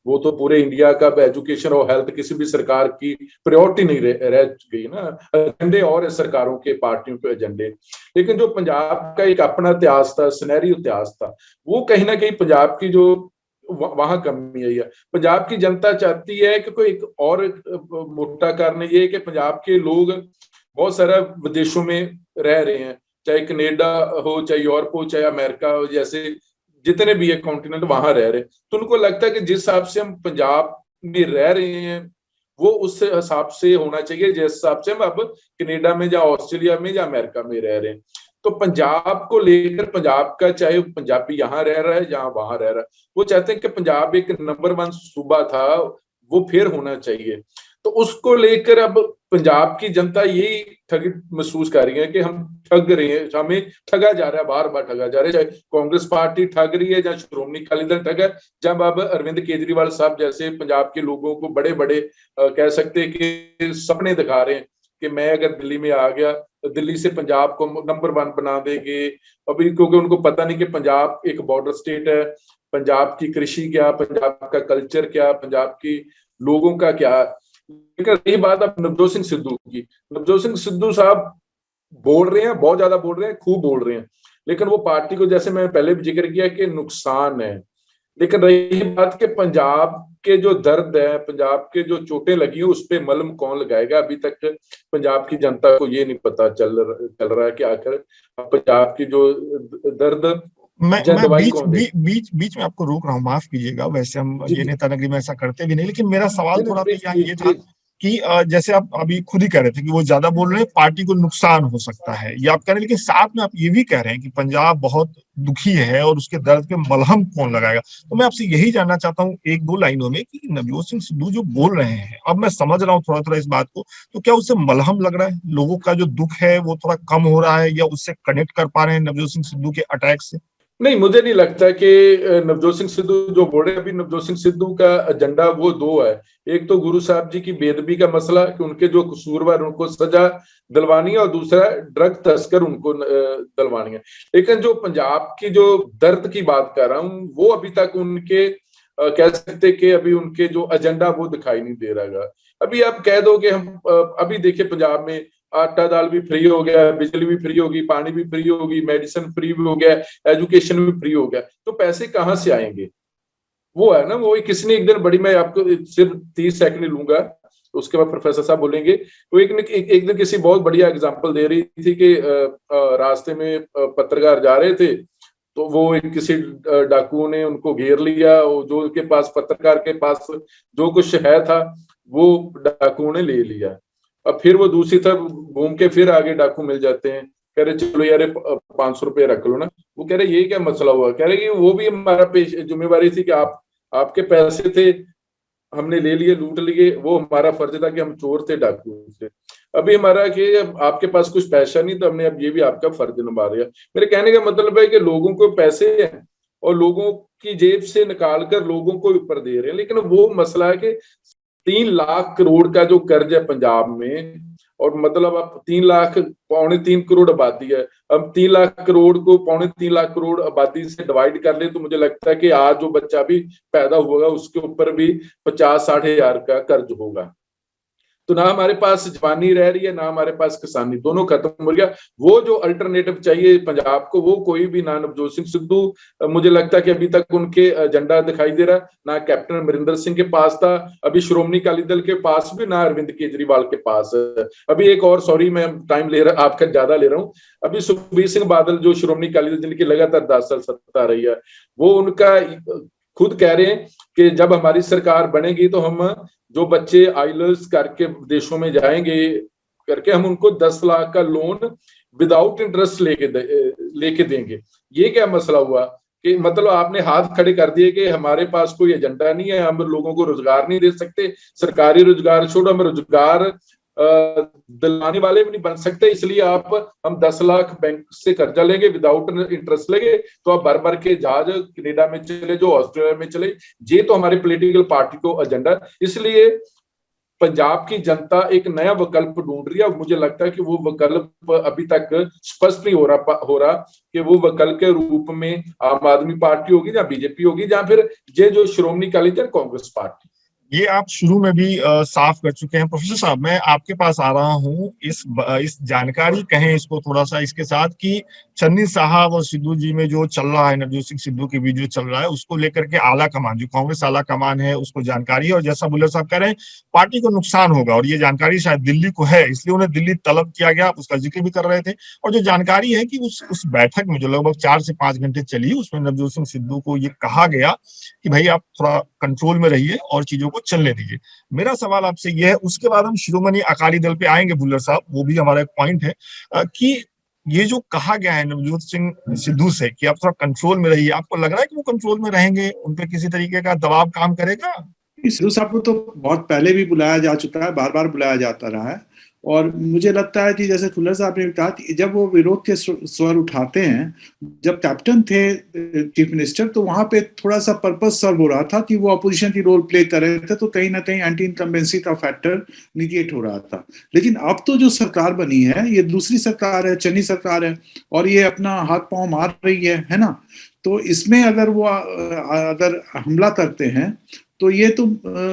वो तो पूरे इंडिया का एजुकेशन और हेल्थ किसी भी सरकार की प्रायोरिटी नहीं रह गई ना, एजेंडे और सरकारों के पार्टियों के एजेंडे। लेकिन जो पंजाब का एक अपना इतिहास था, सुनहरी इतिहास था, वो कहीं ना कहीं पंजाब की जो वहां कमी आई है। पंजाब की जनता चाहती है कि कोई एक और मोटा कारण ये है कि पंजाब के लोग बहुत सारा विदेशों में रह रहे हैं, चाहे कनेडा हो, चाहे यूरोप हो, चाहे अमेरिका हो, जैसे जितने भी है कॉन्टिनेंट वहां रह रहे हैं। तो उनको लगता है कि जिस हिसाब से हम पंजाब में रह रहे हैं वो उस हिसाब से होना चाहिए जिस हिसाब से हम अब कनेडा में या ऑस्ट्रेलिया में या अमेरिका में रह रहे हैं। तो पंजाब को लेकर, पंजाब का चाहे पंजाबी यहाँ रह रहा है या वहां रह रहा है, वो चाहते हैं कि पंजाब एक नंबर 1 सूबा था, वो फिर होना चाहिए। तो उसको लेकर अब पंजाब की जनता यही ठगी महसूस कर रही है कि हम ठग रहे हैं, हमें ठगा जा रहा है, बार बार ठगा जा रहा है। चाहे कांग्रेस पार्टी ठग रही है या श्रोमणी अकाली दल ठग है। जब अब अरविंद केजरीवाल साहब जैसे पंजाब के लोगों को बड़े बड़े कह सकते हैं कि सपने दिखा रहे हैं कि मैं अगर दिल्ली में आ गया तो दिल्ली से पंजाब को नंबर 1 बना देंगे। अभी क्योंकि उनको पता नहीं कि पंजाब एक बॉर्डर स्टेट है, पंजाब की कृषि क्या, पंजाब का कल्चर क्या, पंजाब की लोगों का क्या। लेकिन यही बात अब नवजोत सिंह सिद्धू की, नवजोत सिंह सिद्धू साहब बोल रहे हैं, बहुत ज्यादा बोल रहे हैं, खूब बोल रहे हैं, लेकिन वो पार्टी को, जैसे मैं पहले भी जिक्र किया, कि नुकसान है। लेकिन रही बात कि पंजाब के जो दर्द है, पंजाब के जो चोटें लगी है, उस पर मलहम कौन लगाएगा, अभी तक पंजाब की जनता को ये नहीं पता चल रहा है कि आखिर पंजाब की जो दर्द मैं बीच में आपको रोक रहा हूँ, माफ कीजिएगा। वैसे हम ये नेता नगरी में ऐसा करते भी नहीं, लेकिन मेरा सवाल थोड़ा तो यहाँ ये था कि जैसे आप अभी खुद ही कह रहे थे कि वो ज्यादा बोल रहे हैं, पार्टी को नुकसान हो सकता है, ये आप कह रहे हैं, लेकिन साथ में आप ये भी कह रहे हैं कि पंजाब बहुत दुखी है और उसके दर्द पे मलहम कौन लगाएगा। तो मैं आपसे यही जानना चाहता हूँ 1-2 लाइनों में कि नवजोत सिंह सिद्धू जो बोल रहे हैं, अब मैं समझ रहा हूँ थोड़ा थोड़ा इस बात को, तो क्या उससे मलहम लग रहा है, लोगों का जो दुख है वो थोड़ा कम हो रहा है, या उससे कनेक्ट कर पा रहे हैं नवजोत सिंह सिद्धू के अटैक से? नहीं, मुझे नहीं लगता कि नवजोत सिंह सिद्धू जो बोल रहे हैं, अभी नवजोत सिंह सिद्धू का एजेंडा वो 2 है। एक तो गुरु साहब जी की बेदबी का मसला कि उनके जो कसूरवार उनको सजा दिलवानी है, और दूसरा ड्रग तस्कर उनको दिलवानी है। लेकिन जो पंजाब की जो दर्द की बात कर रहा हूँ, वो अभी तक उनके कह सकते कि अभी उनके जो एजेंडा वो दिखाई नहीं दे रहा है। अभी आप कह दो कि हम अभी देखिए पंजाब में आटा दाल भी फ्री हो गया, बिजली भी फ्री होगी, पानी भी फ्री होगी, मेडिसिन फ्री भी हो गया, एजुकेशन भी फ्री हो गया, तो पैसे कहाँ से आएंगे? वो है ना, वो किसी ने एक दिन बड़ी, मैं आपको सिर्फ 30 सेकंड लूंगा, उसके बाद प्रोफेसर साहब बोलेंगे। तो एक दिन किसी बहुत बढ़िया एग्जांपल दे रही थी कि रास्ते में पत्रकार जा रहे थे, तो वो किसी डाकुओं ने उनको घेर लिया, जो के पास, पत्रकार के पास जो कुछ है था वो डाकुओं ने ले लिया। अब फिर वो दूसरी तरफ घूम के फिर आगे डाकू मिल जाते हैं, कह रहे चलो यार 500 रुपये रख लो ना। वो कह रहे ये क्या मसला हुआ? कह रहे कि वो भी हमारा जिम्मेवारी थी कि आपके पैसे थे, हमने ले लिए, लूट लिए, वो हमारा फर्ज था कि हम चोर थे, डाकू थे। अभी हमारा कि आपके पास कुछ पैसा नहीं, तो हमने अब ये भी आपका फर्ज निभा दिया। मेरे कहने का मतलब है कि लोगों को पैसे हैं और लोगों की जेब से निकाल कर लोगों को ऊपर दे रहे हैं, लेकिन वो मसला है कि 3 लाख करोड़ का जो कर्ज है पंजाब में, और मतलब अब 3 लाख, 3.25 करोड़ आबादी है, अब 3 लाख करोड़ को 3.25 लाख करोड़ आबादी से डिवाइड कर ले, तो मुझे लगता है कि आज जो बच्चा भी पैदा होगा उसके ऊपर भी 50-60 हजार का कर्ज होगा। तो ना हमारे पास जवानी रह रही है, ना हमारे पास किसानी, दोनों खत्म हो गया। वो जो अल्टरनेटिव चाहिए पंजाब को, वो कोई भी, ना नवजोत सिंह सिद्धू, मुझे लगता है कि अभी तक उनके एजेंडा दिखाई दे रहा, ना कैप्टन अमरिंदर सिंह के पास था, अभी श्रोमणी अकाली दल के पास भी, ना अरविंद केजरीवाल के पास है। अभी एक और, सॉरी मैं टाइम ले रहा, आपका ज्यादा ले रहा हूँ, अभी सुखबीर सिंह बादल जो श्रोमणी अकाली दल जिनकी लगातार 10 साल सत्ता रही है, वो उनका खुद कह रहे हैं कि जब हमारी सरकार बनेगी तो हम जो बच्चे आइलर्स करके देशों में जाएंगे करके, हम उनको 10 लाख का लोन विदाउट इंटरेस्ट लेके देंगे। ये क्या मसला हुआ कि मतलब आपने हाथ खड़े कर दिए कि हमारे पास कोई एजेंडा नहीं है, हम लोगों को रोजगार नहीं दे सकते, सरकारी रोजगार छोड़ो, हम रोजगार दिलाने वाले भी नहीं बन सकते, इसलिए हम 10 लाख बैंक से कर्जा लेंगे, विदाउट इंटरेस्ट लेंगे, तो आप भर भर के जहाज कनाडा में चले, जो ऑस्ट्रेलिया में चले। ये तो हमारे पॉलिटिकल पार्टी को एजेंडा, इसलिए पंजाब की जनता एक नया विकल्प ढूंढ रही है। मुझे लगता है कि वो विकल्प अभी तक स्पष्ट नहीं हो रहा कि वो विकल्प के रूप में आम आदमी पार्टी होगी या बीजेपी होगी या फिर ये जो श्रोमणी अकाली दल कांग्रेस पार्टी। ये आप शुरू में भी साफ कर चुके हैं। प्रोफेसर साहब, मैं आपके पास आ रहा हूँ इस जानकारी कहें इसको थोड़ा सा इसके साथ कि चन्नी साहब और सिद्धू जी में जो चल रहा है, नवजोत सिंह सिद्धू के बीच जो चल रहा है, उसको लेकर के आला कमान, जो कांग्रेस आला कमान है, उसको जानकारी है, और जैसा बुल्लर साहब कह रहे हैं पार्टी को नुकसान होगा, और ये जानकारी शायद दिल्ली को है, इसलिए उन्हें दिल्ली तलब किया गया, उसका जिक्र भी कर रहे थे। और जो जानकारी है कि उस बैठक में जो लगभग 4 से 5 घंटे चली, उसमें नवजोत सिंह सिद्धू को ये कहा गया कि भाई आप थोड़ा कंट्रोल में रहिए और चीजों को चलने दीजिए। मेरा सवाल आपसे यह है, उसके बाद हम शिरोमणि अकाली दल पे आएंगे बुल्लर साहब, वो भी हमारा एक पॉइंट है कि ये जो कहा गया है नवजोत सिंह सिद्धू से कि आप थोड़ा कंट्रोल में रहिए, आपको लग रहा है कि वो कंट्रोल में रहेंगे, उन पे किसी तरीके का दबाव काम करेगा? सिद्धू साहब को तो बहुत पहले भी बुलाया जा चुका है, बार बार बुलाया जाता रहा है, और मुझे लगता है कि जैसे खुल्लर साहब ने कहा कि जब वो विरोध के स्वर उठाते हैं, जब कैप्टन थे चीफ मिनिस्टर, तो वहां पे थोड़ा सा पर्पस सर्व हो रहा था कि वो अपोजिशन की रोल प्ले कर रहे थे, तो कहीं ना कहीं एंटी इनकम्बेंसी का फैक्टर निगेट हो रहा था। लेकिन अब तो जो सरकार बनी है, ये दूसरी सरकार है, चन्नी सरकार है, और ये अपना हाथ पांव मार रही है ना, तो इसमें अगर वो अगर हमला करते हैं तो ये तो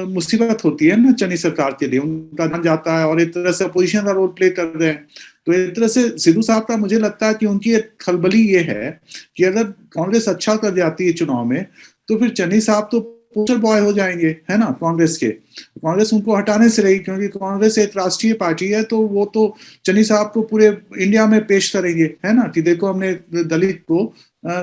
मुसीबत होती है ना चन्नी सरकार के लिए, उनका ध्यान जाता है, और एक तरह से अपोजिशन का रोल प्ले कर रहे हैं। तो एक तरह से सिद्धू साहब का मुझे लगता है कि उनकी एक खलबली ये है कि अगर कांग्रेस अच्छा कर जाती है चुनाव में, तो फिर चन्नी साहब तो पोस्टर बॉय हो जाएंगे, है ना, कांग्रेस के। कांग्रेस उनको हटाने से रही, क्योंकि कांग्रेस एक राष्ट्रीय पार्टी है, तो वो तो चन्नी साहब को पूरे इंडिया में पेश करेंगे, है ना, कि देखो हमने दलित को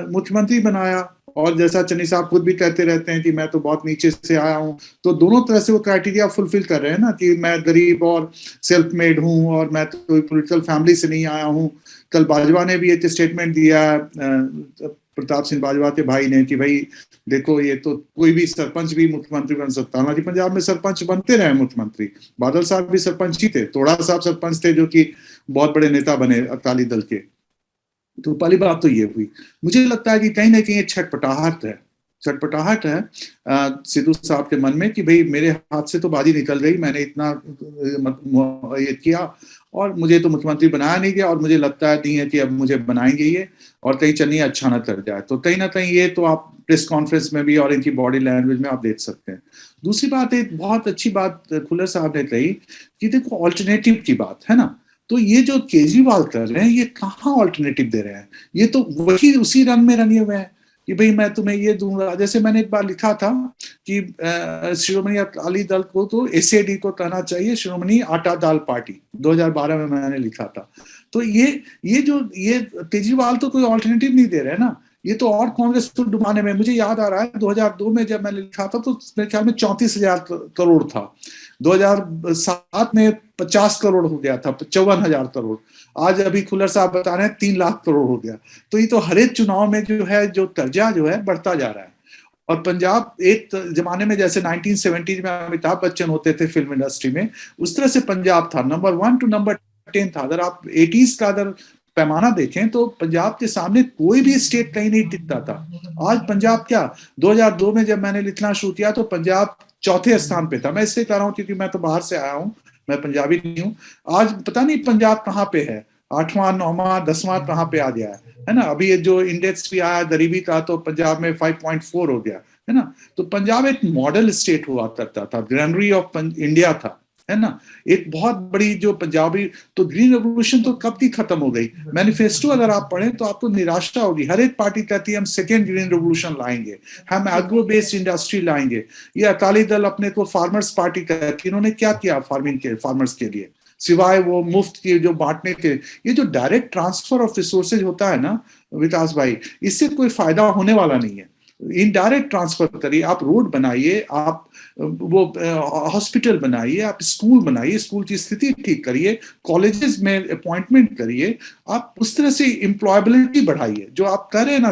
मुख्यमंत्री बनाया। और जैसा चन्नी साहब खुद भी कहते रहते हैं कि मैं तो बहुत नीचे से आया हूँ, तो दोनों तरह से वो क्राइटेरिया फुलफिल कर रहे हैं ना, कि मैं गरीब और सेल्फ मेड हूँ, और मैं तो पॉलिटिकल फैमिली से नहीं आया हूँ। कल बाजवा ने भी एक स्टेटमेंट दिया, प्रताप सिंह बाजवा के भाई ने, कि भाई देखो ये तो कोई भी सरपंच भी मुख्यमंत्री बन सकता है। हालांकि पंजाब में सरपंच बनते रहे मुख्यमंत्री, बादल साहब भी सरपंच ही थे, तोड़ा साहब सरपंच थे, जो कि बहुत बड़े नेता बने अकाली दल के। तो पहली बात तो ये हुई। मुझे लगता है कि कहीं ना कहीं छटपटाहट है सिद्धू साहब के मन में कि भाई मेरे हाथ से तो बाजी निकल गई, मैंने इतना ये किया और मुझे तो मुख्यमंत्री बनाया नहीं गया, और मुझे लगता है नहीं है कि अब मुझे बनाएंगे ये, और कहीं चन्नी अच्छा ना कर जाए। तो कहीं ना कहीं ये तो आप प्रेस कॉन्फ्रेंस में भी और इनकी बॉडी लैंग्वेज में आप देख सकते हैं। दूसरी बात, एक बहुत अच्छी बात खुल्लर साहब ने कही कि देखो ऑल्टरनेटिव की बात है ना, तो ये जो केजरीवाल कर रहे हैं ये कहाँ ऑल्टरनेटिव दे रहे हैं, ये तो वही उसी रंग में रंगे हुए हैं कि भाई मैं तुम्हें ये दूंगा। जैसे मैंने एक बार लिखा था कि शिरोमणि अकाली दल को तो एसएडी को कहना चाहिए शिरोमणि आटा दाल पार्टी, 2012 में मैंने लिखा था। तो ये जो ये केजरीवाल तो कोई ऑल्टरनेटिव नहीं दे रहे हैं ना, ये तो और कांग्रेस को डुबाने में। मुझे याद आ रहा है 2002 में जब मैंने लिखा था तो मेरे ख्याल में 34,000 करोड़ था, 2007 में 50 करोड़ हो गया था, 54,000 करोड़। आज अभी खुल्लर साहब बता रहे हैं 3 लाख करोड़ हो गया। तो ये तो हर एक चुनाव में जो है जो कर्जा जो है बढ़ता जा रहा है। और पंजाब एक जमाने में जैसे 1970 में अमिताभ बच्चन होते थे फिल्म इंडस्ट्री में, उस तरह से पंजाब था, नंबर 1 टू नंबर 10 था। अगर आप 80s का अगर पैमाना देखें तो पंजाब के सामने कोई भी स्टेट कहीं नहीं टिकता था। आज पंजाब क्या, 2002 में जब मैंने लिखना शुरू किया तो पंजाब चौथे स्थान पे था। मैं इसलिए कह रहा हूँ क्योंकि मैं तो बाहर से आया हूँ, मैं पंजाबी नहीं हूँ। आज पता नहीं पंजाब कहाँ पे है, 8वां 9वां 10वां कहाँ पे आ गया है ना। अभी ये जो इंडेक्स भी आया गरीबी का तो पंजाब में 5.4 हो गया है ना। तो पंजाब एक मॉडल स्टेट हुआ करता था, ग्रैंडरी ऑफ इंडिया था, है ना, एक बहुत बड़ी जो पंजाबी। तो ग्रीन रेवोल्यूशन तो कब की खत्म हो गई। मैनिफेस्टो अगर आप पढ़ें तो आपको निराशा होगी। हर एक पार्टी कहती है हम सेकेंड ग्रीन रेवोल्यूशन लाएंगे, हम एग्रो बेस्ड इंडस्ट्री लाएंगे। ये अकाली दल अपने को फार्मर्स पार्टी कहती है, इन्होंने क्या किया फार्मिंग के फार्मर्स के लिए सिवाय वो मुफ्त के जो बांटने के। ये जो डायरेक्ट ट्रांसफर ऑफ रिसोर्सेज होता है ना विकास भाई, इससे कोई फायदा होने वाला नहीं है। इनडायरेक्ट ट्रांसफर करिए, आप रोड बनाइए, आप वो हॉस्पिटल बनाइए, आप स्कूल बनाइए, स्कूल की स्थिति ठीक करिए, कॉलेजेस में अपॉइंटमेंट करिए, आप उस तरह से एम्प्लॉयबिलिटी बढ़ाइए। जो आप कर रहे हैं ना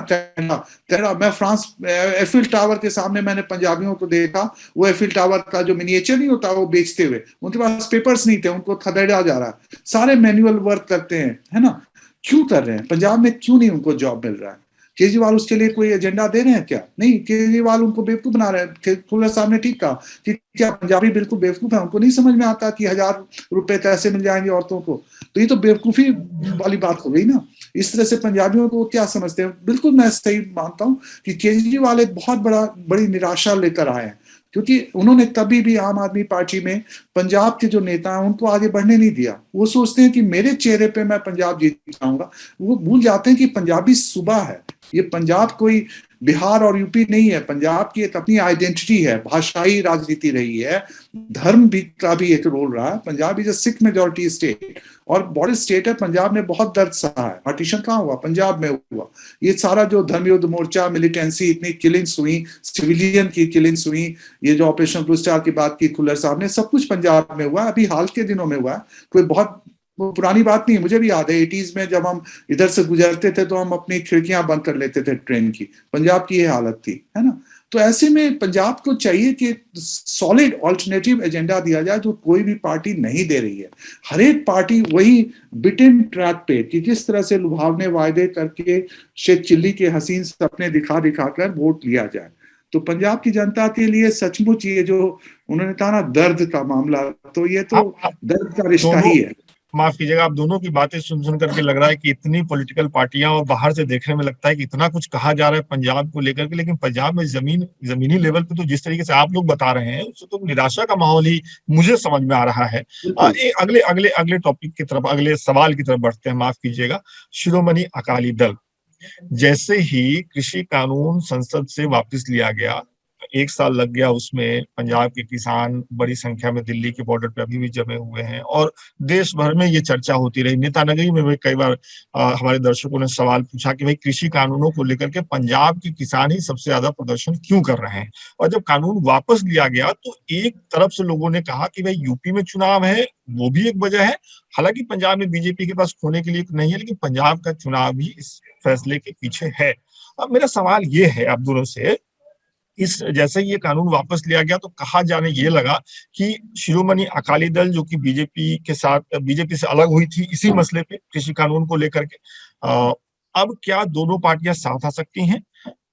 तेरा मैं फ्रांस एफिल टावर के सामने मैंने पंजाबियों को देखा, वो एफिल टावर का जो मिनिएचर नहीं होता वो बेचते हुए, उनके पास पेपर्स नहीं थे, उनको खदेड़ा जा रहा है, सारे मैनुअल वर्क करते हैं, है ना। क्यों कर रहे हैं पंजाब में, क्यों नहीं उनको जॉब मिल रहा है? केजरीवाल उसके लिए कोई एजेंडा दे रहे हैं क्या? नहीं, केजरीवाल उनको बेवकूफ बना रहे हैं। खुल्लर साहब ने ठीक कहा कि क्या पंजाबी बिल्कुल बेवकूफ है, उनको नहीं समझ में आता कि 1,000 रुपए कैसे मिल जाएंगे औरतों को। तो ये तो बेवकूफी वाली बात हो गई ना। इस तरह से पंजाबियों को क्या समझते हैं। बिल्कुल मैं सही मानता हूँ कि केजरीवाल एक बहुत बड़ी निराशा लेकर आए हैं, क्योंकि उन्होंने कभी भी आम आदमी पार्टी में पंजाब के जो नेता हैं उनको आगे बढ़ने नहीं दिया। वो सोचते हैं कि मेरे चेहरे पे मैं पंजाब जीत जाऊंगा। वो भूल जाते हैं कि पंजाबी सूबा है, ये पंजाब कोई बिहार और यूपी नहीं है। पंजाब की एक अपनी आइडेंटिटी है, भाषाई राजनीति रही है, धर्म भी का भी एक रोल रहा है। Punjab is a Sikh majority state और बॉर्डर स्टेट है। पंजाब ने बहुत दर्द सहा है। पार्टीशन कहाँ हुआ? पंजाब में हुआ। ये सारा जो धर्म युद्ध मोर्चा, मिलिटेंसी, इतनी किलिंग्स हुई, सिविलियन की किलिंग्स हुई, ये जो ऑपरेशन ब्लू स्टार की बात की खुल्लर साहब ने, सब कुछ पंजाब में हुआ। अभी हाल के दिनों में हुआ, कोई बहुत पुरानी बात नहीं। मुझे भी याद है 80s में जब हम इधर से गुजरते थे तो हम अपनी खिड़कियां बंद कर लेते थे ट्रेन की। पंजाब की ये हालत थी, है ना। तो ऐसे में पंजाब को चाहिए कि सॉलिड ऑल्टरनेटिव एजेंडा दिया जाए जो कोई भी पार्टी नहीं दे रही है। हर एक पार्टी वही बिटन ट्रैक पे कि किस तरह से लुभावने वायदे करके शेख चिल्ली के हसीन सपने दिखा कर वोट लिया जाए। तो पंजाब की जनता के लिए सचमुच ये जो उन्होंने कहा ना दर्द का मामला, तो ये तो दर्द का रिश्ता ही है। माफ कीजिएगा, आप दोनों की बातें सुन करके लग रहा है कि इतनी पॉलिटिकल पार्टियां और बाहर से देखने में लगता है कि इतना कुछ कहा जा रहा है पंजाब को लेकर के, लेकिन पंजाब में जमीनी लेवल पे तो जिस तरीके से आप लोग बता रहे हैं उससे तो निराशा का माहौल ही मुझे समझ में आ रहा है। अगले टॉपिक की तरफ, अगले सवाल की तरफ बढ़ते हैं। माफ कीजिएगा, शिरोमणि अकाली दल, जैसे ही कृषि कानून संसद से वापस लिया गया, 1 साल लग गया उसमें, पंजाब के किसान बड़ी संख्या में दिल्ली के बॉर्डर पे अभी भी जमे हुए हैं और देश भर में ये चर्चा होती रही। नेता नगरी में भी कई बार हमारे दर्शकों ने सवाल पूछा कि भाई कृषि कानूनों को लेकर के पंजाब के किसान ही सबसे ज्यादा प्रदर्शन क्यों कर रहे हैं। और जब कानून वापस लिया गया तो एक तरफ से लोगों ने कहा कि भाई यूपी में चुनाव है, वो भी एक वजह है। हालांकि पंजाब में बीजेपी के पास खोने के लिए नहीं है, लेकिन पंजाब का चुनाव भी इस फैसले के पीछे है। अब मेरा सवाल ये है आप दोनों से, इस जैसे ये कानून वापस लिया गया तो कहा जाने ये लगा कि शिरोमणि अकाली दल जो कि बीजेपी के साथ, बीजेपी से अलग हुई थी इसी मसले पे, कृषि कानून को लेकर के, अब क्या दोनों पार्टियां साथ आ सकती हैं?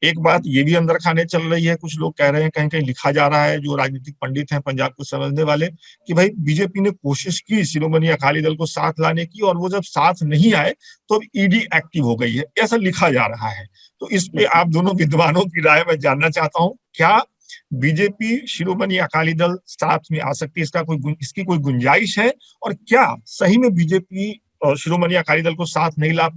एक बात ये भी अंदर खाने चल रही है, कुछ लोग कह रहे हैं, कहीं कहीं लिखा जा रहा है, जो राजनीतिक पंडित हैं पंजाब को समझने वाले, कि भाई बीजेपी ने कोशिश की शिरोमणि अकाली दल को साथ लाने की और वो जब साथ नहीं आए तो अब ईडी एक्टिव हो गई है, ऐसा लिखा जा रहा है। तो इस पे आप दोनों विद्वानों की राय मैं जानना चाहता हूँ। क्या बीजेपी शिरोमणि अकाली दल साथ में आ सकती है, इसकी कोई गुंजाइश है? और क्या सही में बीजेपी शिरोमणि अकाली दल को साथ नहीं ला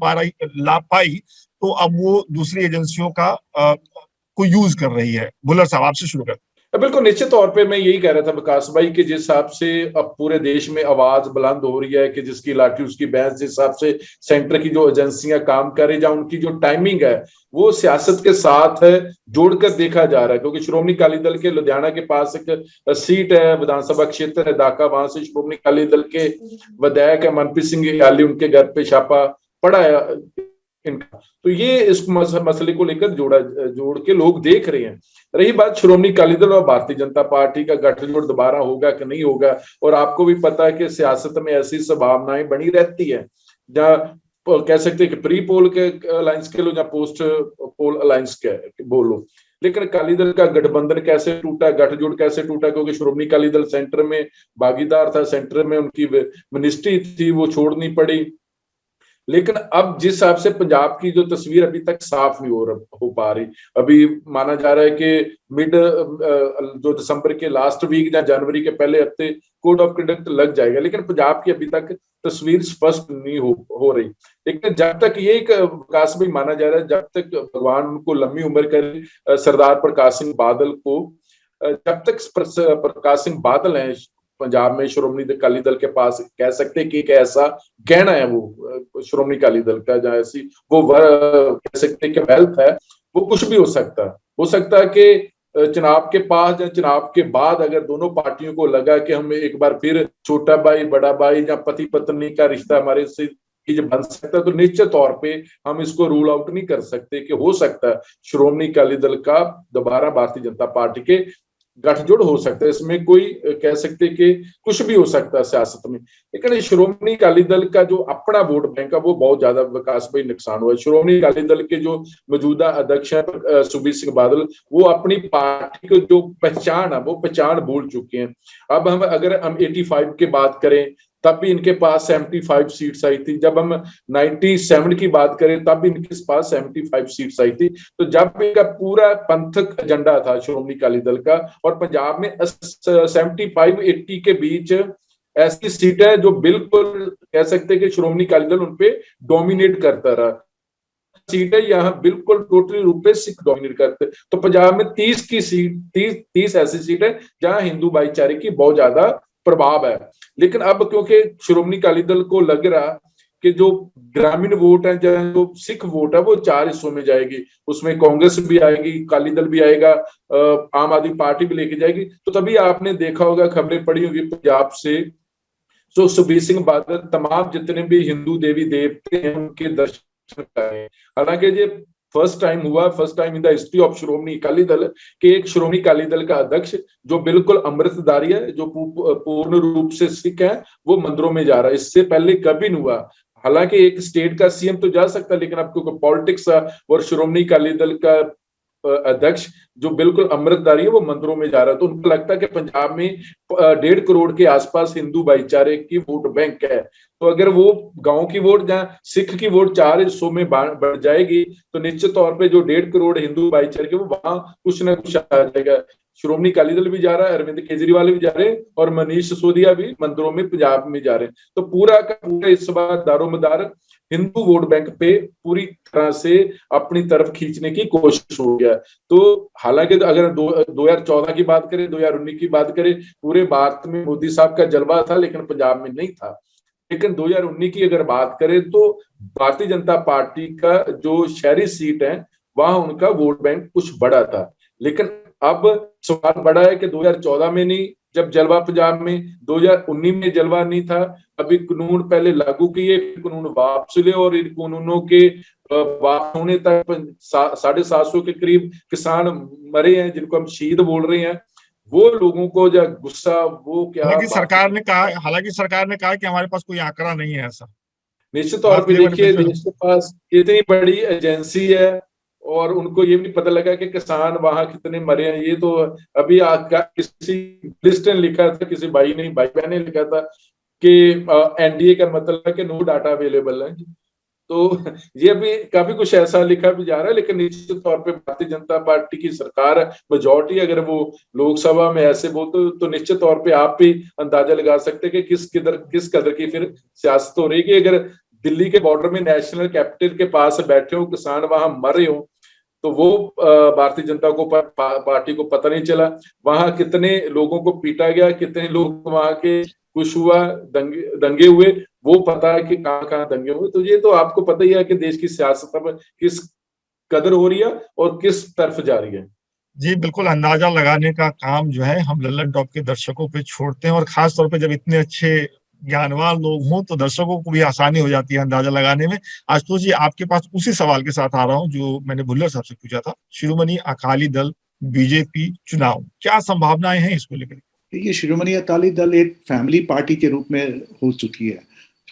पाई तो अब वो दूसरी एजेंसियों को यूज कर रही है? भुल्लर साहब, आपसे शुरू करते। बिल्कुल, निश्चित तौर पे मैं यही कह रहा था विकास भाई कि जिस हिसाब से अब पूरे देश में आवाज बुलंद हो रही है कि जिसकी लाठी उसकी भैंस, जिस हिसाब से सेंटर की जो एजेंसियां काम कर रही, जहां उनकी जो टाइमिंग है वो सियासत के साथ जोड़कर देखा जा रहा है। क्योंकि श्रोमणी अकाली दल के लुधियाना के पास एक सीट है, विधानसभा क्षेत्र है दाका, वहां से श्रोमणी अकाली दल के विधायक है मनप्रीत सिंह याली, उनके घर पे छापा पड़ा है इनका। तो ये इस मसले को लेकर जोड़ के लोग देख रहे हैं। रही बात श्रोमणी अकाली दल और भारतीय जनता पार्टी का गठजोड़ दोबारा होगा कि नहीं होगा, और आपको भी पता है कि सियासत में ऐसी संभावनाएं बनी रहती है, जहां कह सकते हैं कि प्री पोल के अलायंस के लो या पोस्ट पोल अलायंस के बोलो, लेकिन अकाली दल का गठबंधन कैसे टूटा, गठजोड़ कैसे टूटा? क्योंकि श्रोमणी अकाली दल सेंटर में भागीदार था, सेंटर में उनकी मिनिस्ट्री थी, वो छोड़नी पड़ी। लेकिन अब जिस हिसाब से पंजाब की जो तस्वीर अभी तक साफ नहीं हो पा रही, अभी माना जा रहा है कि जो दिसंबर के लास्ट वीक या जनवरी के पहले हफ्ते कोड ऑफ कंडक्ट लग जाएगा, लेकिन पंजाब की अभी तक तस्वीर स्पष्ट नहीं हो रही। लेकिन जब तक ये एक विकास भी माना जा रहा है, जब तक भगवान उनको लंबी उम्र करे, सरदार प्रकाश सिंह बादल को, जब तक प्रकाश सिंह बादल हैं पंजाब में श्रोमणी अकाली दल के पास, कह सकते हैं कि एक ऐसा गहना है वो श्रोमणी अकाली दल का, जहाँ ऐसी वो कह सकते हैं कि वेल्थ है, वो कुछ भी हो सकता है कि चुनाव के पास या चुनाव के बाद अगर दोनों पार्टियों को लगा कि हम एक बार फिर छोटा भाई बड़ा भाई या पति पत्नी का रिश्ता हमारे से बन सकता है, तो निश्चित तौर पे हम इसको रूल आउट नहीं कर सकते कि हो सकता है श्रोमणी अकाली दल का दोबारा भारतीय जनता पार्टी के गठजोड़ हो सकता है। इसमें कोई कह सकते कि कुछ भी हो सकता है सियासत में। लेकिन श्रोमणी अकाली दल का जो अपना वोट बैंक है वो बहुत ज्यादा विकास भाई नुकसान हुआ है। श्रोमणी अकाली दल के जो मौजूदा अध्यक्ष हैं सुखबीर सिंह बादल, वो अपनी पार्टी की जो पहचान है वो पहचान भूल चुके हैं। अब अगर हम 85 की बात करें तब भी इनके पास 75 सीट्स आई थी, जब हम 97 की बात करें तब भी इनके पास 75 सीट्स आई थी। तो जब इनका पूरा पंथक एजेंडा था श्रोमणी अकाली दल का, और पंजाब में 75-80 के बीच ऐसी सीटें जो बिल्कुल कह सकते हैं कि श्रोमणी अकाली दल उनपे डोमिनेट करता रहा, सीटें यहाँ बिल्कुल टोटली रूप से सिख डोमिनेट करते। तो पंजाब में 30 ऐसी सीटें जहां हिंदू भाईचारे की बहुत ज्यादा प्रभाव है। लेकिन अब क्योंकि श्रोमणी अकाली दल को लग रहा कि जो ग्रामीण वोट है, जो सिख वोट है, वो 4 हिस्सों में जाएगी, उसमें कांग्रेस भी आएगी, अकाली दल भी आएगा, आम आदमी पार्टी भी लेके जाएगी। तो तभी आपने देखा होगा, खबरें पड़ी होगी पंजाब से, तो सुखबीर सिंह बादल तमाम जितने भी हिंदू देवी देवते हैं उनके दर्शन करें। हालांकि ये first time in the history of Shiromani Akali Dal के एक श्रोमणी अकाली दल का अध्यक्ष जो बिल्कुल अमृतधारी है, जो पूर्ण रूप से सिख है, वो मंदिरों में जा रहा है। इससे पहले कभी नहीं हुआ। हालांकि एक स्टेट का सीएम तो जा सकता है, लेकिन अब क्योंकि पॉलिटिक्स और श्रोमणी अकाली दल का अध्यक्ष जो बिल्कुल अमृतधारी है वो मंदिरों में जा रहा है, तो उनको लगता है कि पंजाब में 1.5 करोड़ के आसपास हिंदू भाईचारे की वोट बैंक है। तो अगर वो गांव की वोट जहाँ सिख की वोट 4 हिस्सों में बढ़ जाएगी, तो निश्चित तौर पे जो 1.5 करोड़ हिंदू भाईचारे के वो वहां कुछ ना कुछ आ जाएगा। श्रोमणी अकाली दल भी जा रहा है, अरविंद केजरीवाल भी जा रहे हैं, और मनीष सिसोदिया भी मंदिरों में पंजाब में जा रहे हैं। तो पूरा का पूरा इस बार दारोमदार हिंदू वोट बैंक पे पूरी तरह से अपनी तरफ खींचने की कोशिश हो गया। तो हालांकि अगर 2014 की बात करें, 2019 की बात करें, पूरे भारत में मोदी साहब का जलवा था, लेकिन पंजाब में नहीं था। लेकिन 2019 की अगर बात करें तो भारतीय जनता पार्टी का जो शहरी सीट है वहां उनका वोट बैंक कुछ बड़ा था। लेकिन अब सवाल बड़ा है कि 2014 में नहीं, जब जलवा पंजाब में, 2019 में जलवा नहीं था। अभी कानून पहले लागू किए, कानून वापस ले, और इन कानूनों के वापस होने तक 750 के करीब किसान मरे हैं, जिनको हम शहीद बोल रहे हैं। वो लोगों को जो गुस्सा, वो क्या, हालांकि सरकार ने कहा कि हमारे पास कोई आंकड़ा नहीं है ऐसा। निश्चित तौर पर देखिए, देश के पास इतनी बड़ी एजेंसी है और उनको ये भी नहीं पता लगा कि किसान वहां कितने मरे हैं। ये तो अभी किसी लिस्ट ने लिखा था, किसी भाई बहन ने लिखा था कि एनडीए का मतलब है कि नो डाटा अवेलेबल है। तो ये अभी काफी कुछ ऐसा लिखा भी जा रहा है, लेकिन निश्चित तौर पे भारतीय जनता पार्टी की सरकार मेजॉरिटी, अगर वो लोकसभा में ऐसे बोलते तो निश्चित तौर पे आप भी अंदाजा लगा सकते हैं कि किस कदर की फिर सियासत हो रही है। कि अगर दिल्ली के बॉर्डर में नेशनल कैपिटल के पास बैठे हो किसान, वहां मर रहे हो, तो वो भारतीय जनता को पार्टी को पता नहीं चला। वहां कितने लोगों को पीटा गया, कितने लोग वहां के कुछ हुआ, दंगे हुए, वो पता है कि कहाँ कहाँ दंगे हुए। तो ये तो आपको पता ही है कि देश की सियासत में किस कदर हो रही है और किस तरफ जा रही है। जी बिल्कुल, अंदाजा लगाने का काम जो है हम लल्लन टॉप के दर्शकों पे छोड़ते हैं, और खास तौर पे जब इतने अच्छे ज्ञानवान लोग हों तो दर्शकों को भी आसानी हो जाती है अंदाजा लगाने में। आशुतोष जी, आपके पास उसी सवाल के साथ आ रहा हूं जो मैंने भुल्लर साहब से पूछा था। शिरोमणि अकाली दल बीजेपी चुनाव, क्या संभावनाएं हैं इसको लेकर? ये शिरोमणि अकाली दल एक फैमिली पार्टी के रूप में हो चुकी है।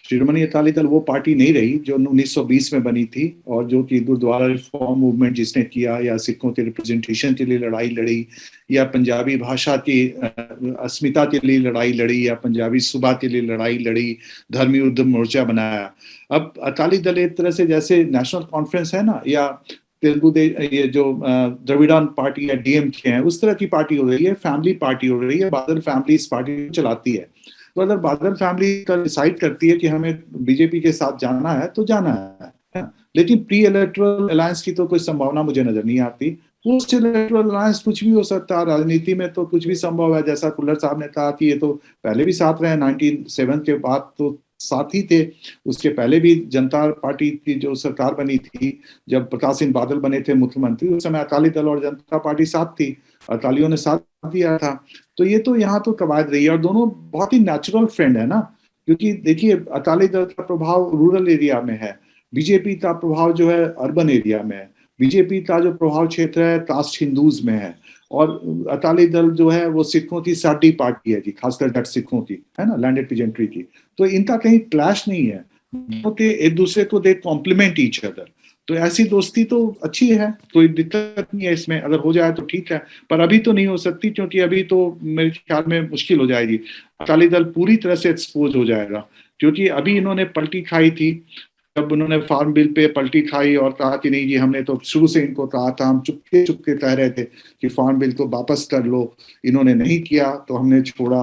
शिरोमणि अकाली दल वो पार्टी नहीं रही जो 1920 में बनी थी, और जो कि गुरुद्वारा रिफॉर्म मूवमेंट जिसने किया, या सिखों के रिप्रेजेंटेशन के लिए लड़ाई लड़ी, या पंजाबी भाषा की अस्मिता के लिए लड़ाई लड़ी, या पंजाबी सूबा के लिए लड़ाई लड़ी, धर्मी युद्ध मोर्चा बनाया। अब अकाली दल एक तरह से जैसे नेशनल कॉन्फ्रेंस है ना, या तेलुगु ये जो द्रविड़न पार्टी या डीएमके है, उस तरह की पार्टी हो रही है, फैमिली पार्टी हो रही है। बादल फैमिली इस पार्टी को चलाती है। तो अगर बादल फैमिली का डिसाइड करती है कि हमें बीजेपी के साथ जाना है तो जाना है, लेकिन प्री इलेक्टोरल अलायंस की तो कोई संभावना मुझे नजर नहीं आती। पोस्ट इलेक्टोरल अलायंस कुछ भी हो सकता है, राजनीति में तो कुछ भी संभव है। जैसा खुल्लर साहब ने कहा कि ये तो पहले भी साथ रहे, 1997 के बाद तो साथ ही थे, उसके पहले भी जनता पार्टी की जो सरकार बनी थी, जब प्रकाश सिंह बादल बने थे मुख्यमंत्री, उस समय अकाली दल और जनता पार्टी साथ थी, अकालियों ने साथ दिया था। तो ये तो यहाँ तो कवायद रही है, और दोनों बहुत ही नेचुरल फ्रेंड है ना, क्योंकि देखिए अकाली दल का प्रभाव रूरल एरिया में है, बीजेपी का प्रभाव जो है अर्बन एरिया में है, बीजेपी का जो प्रभाव क्षेत्र है कास्ट हिंदूज में है, और अकाली दल जो है वो सिखों की साडी पार्टी है जी, खासकर जट सिखों की, है ना, लैंडेड पीजेंट्री की। तो इनका कहीं क्लैश नहीं है, एक दूसरे को दे कॉम्प्लीमेंट ईच अदर। तो ऐसी दोस्ती तो अच्छी है, कोई दिक्कत नहीं है इसमें। अगर हो जाए तो ठीक है, पर अभी तो नहीं हो सकती, क्योंकि अभी तो मेरे ख्याल में मुश्किल हो जाएगी। अकाली दल पूरी तरह से एक्सपोज हो जाएगा, क्योंकि अभी इन्होंने पलटी खाई थी जब उन्होंने फार्म बिल पे पलटी खाई और कहा कि नहीं जी, हमने तो शुरू से इनको कहा था, हम चुपके चुपके कह रहे थे कि फार्म बिल को वापस कर लो, इन्होंने नहीं किया तो हमने छोड़ा।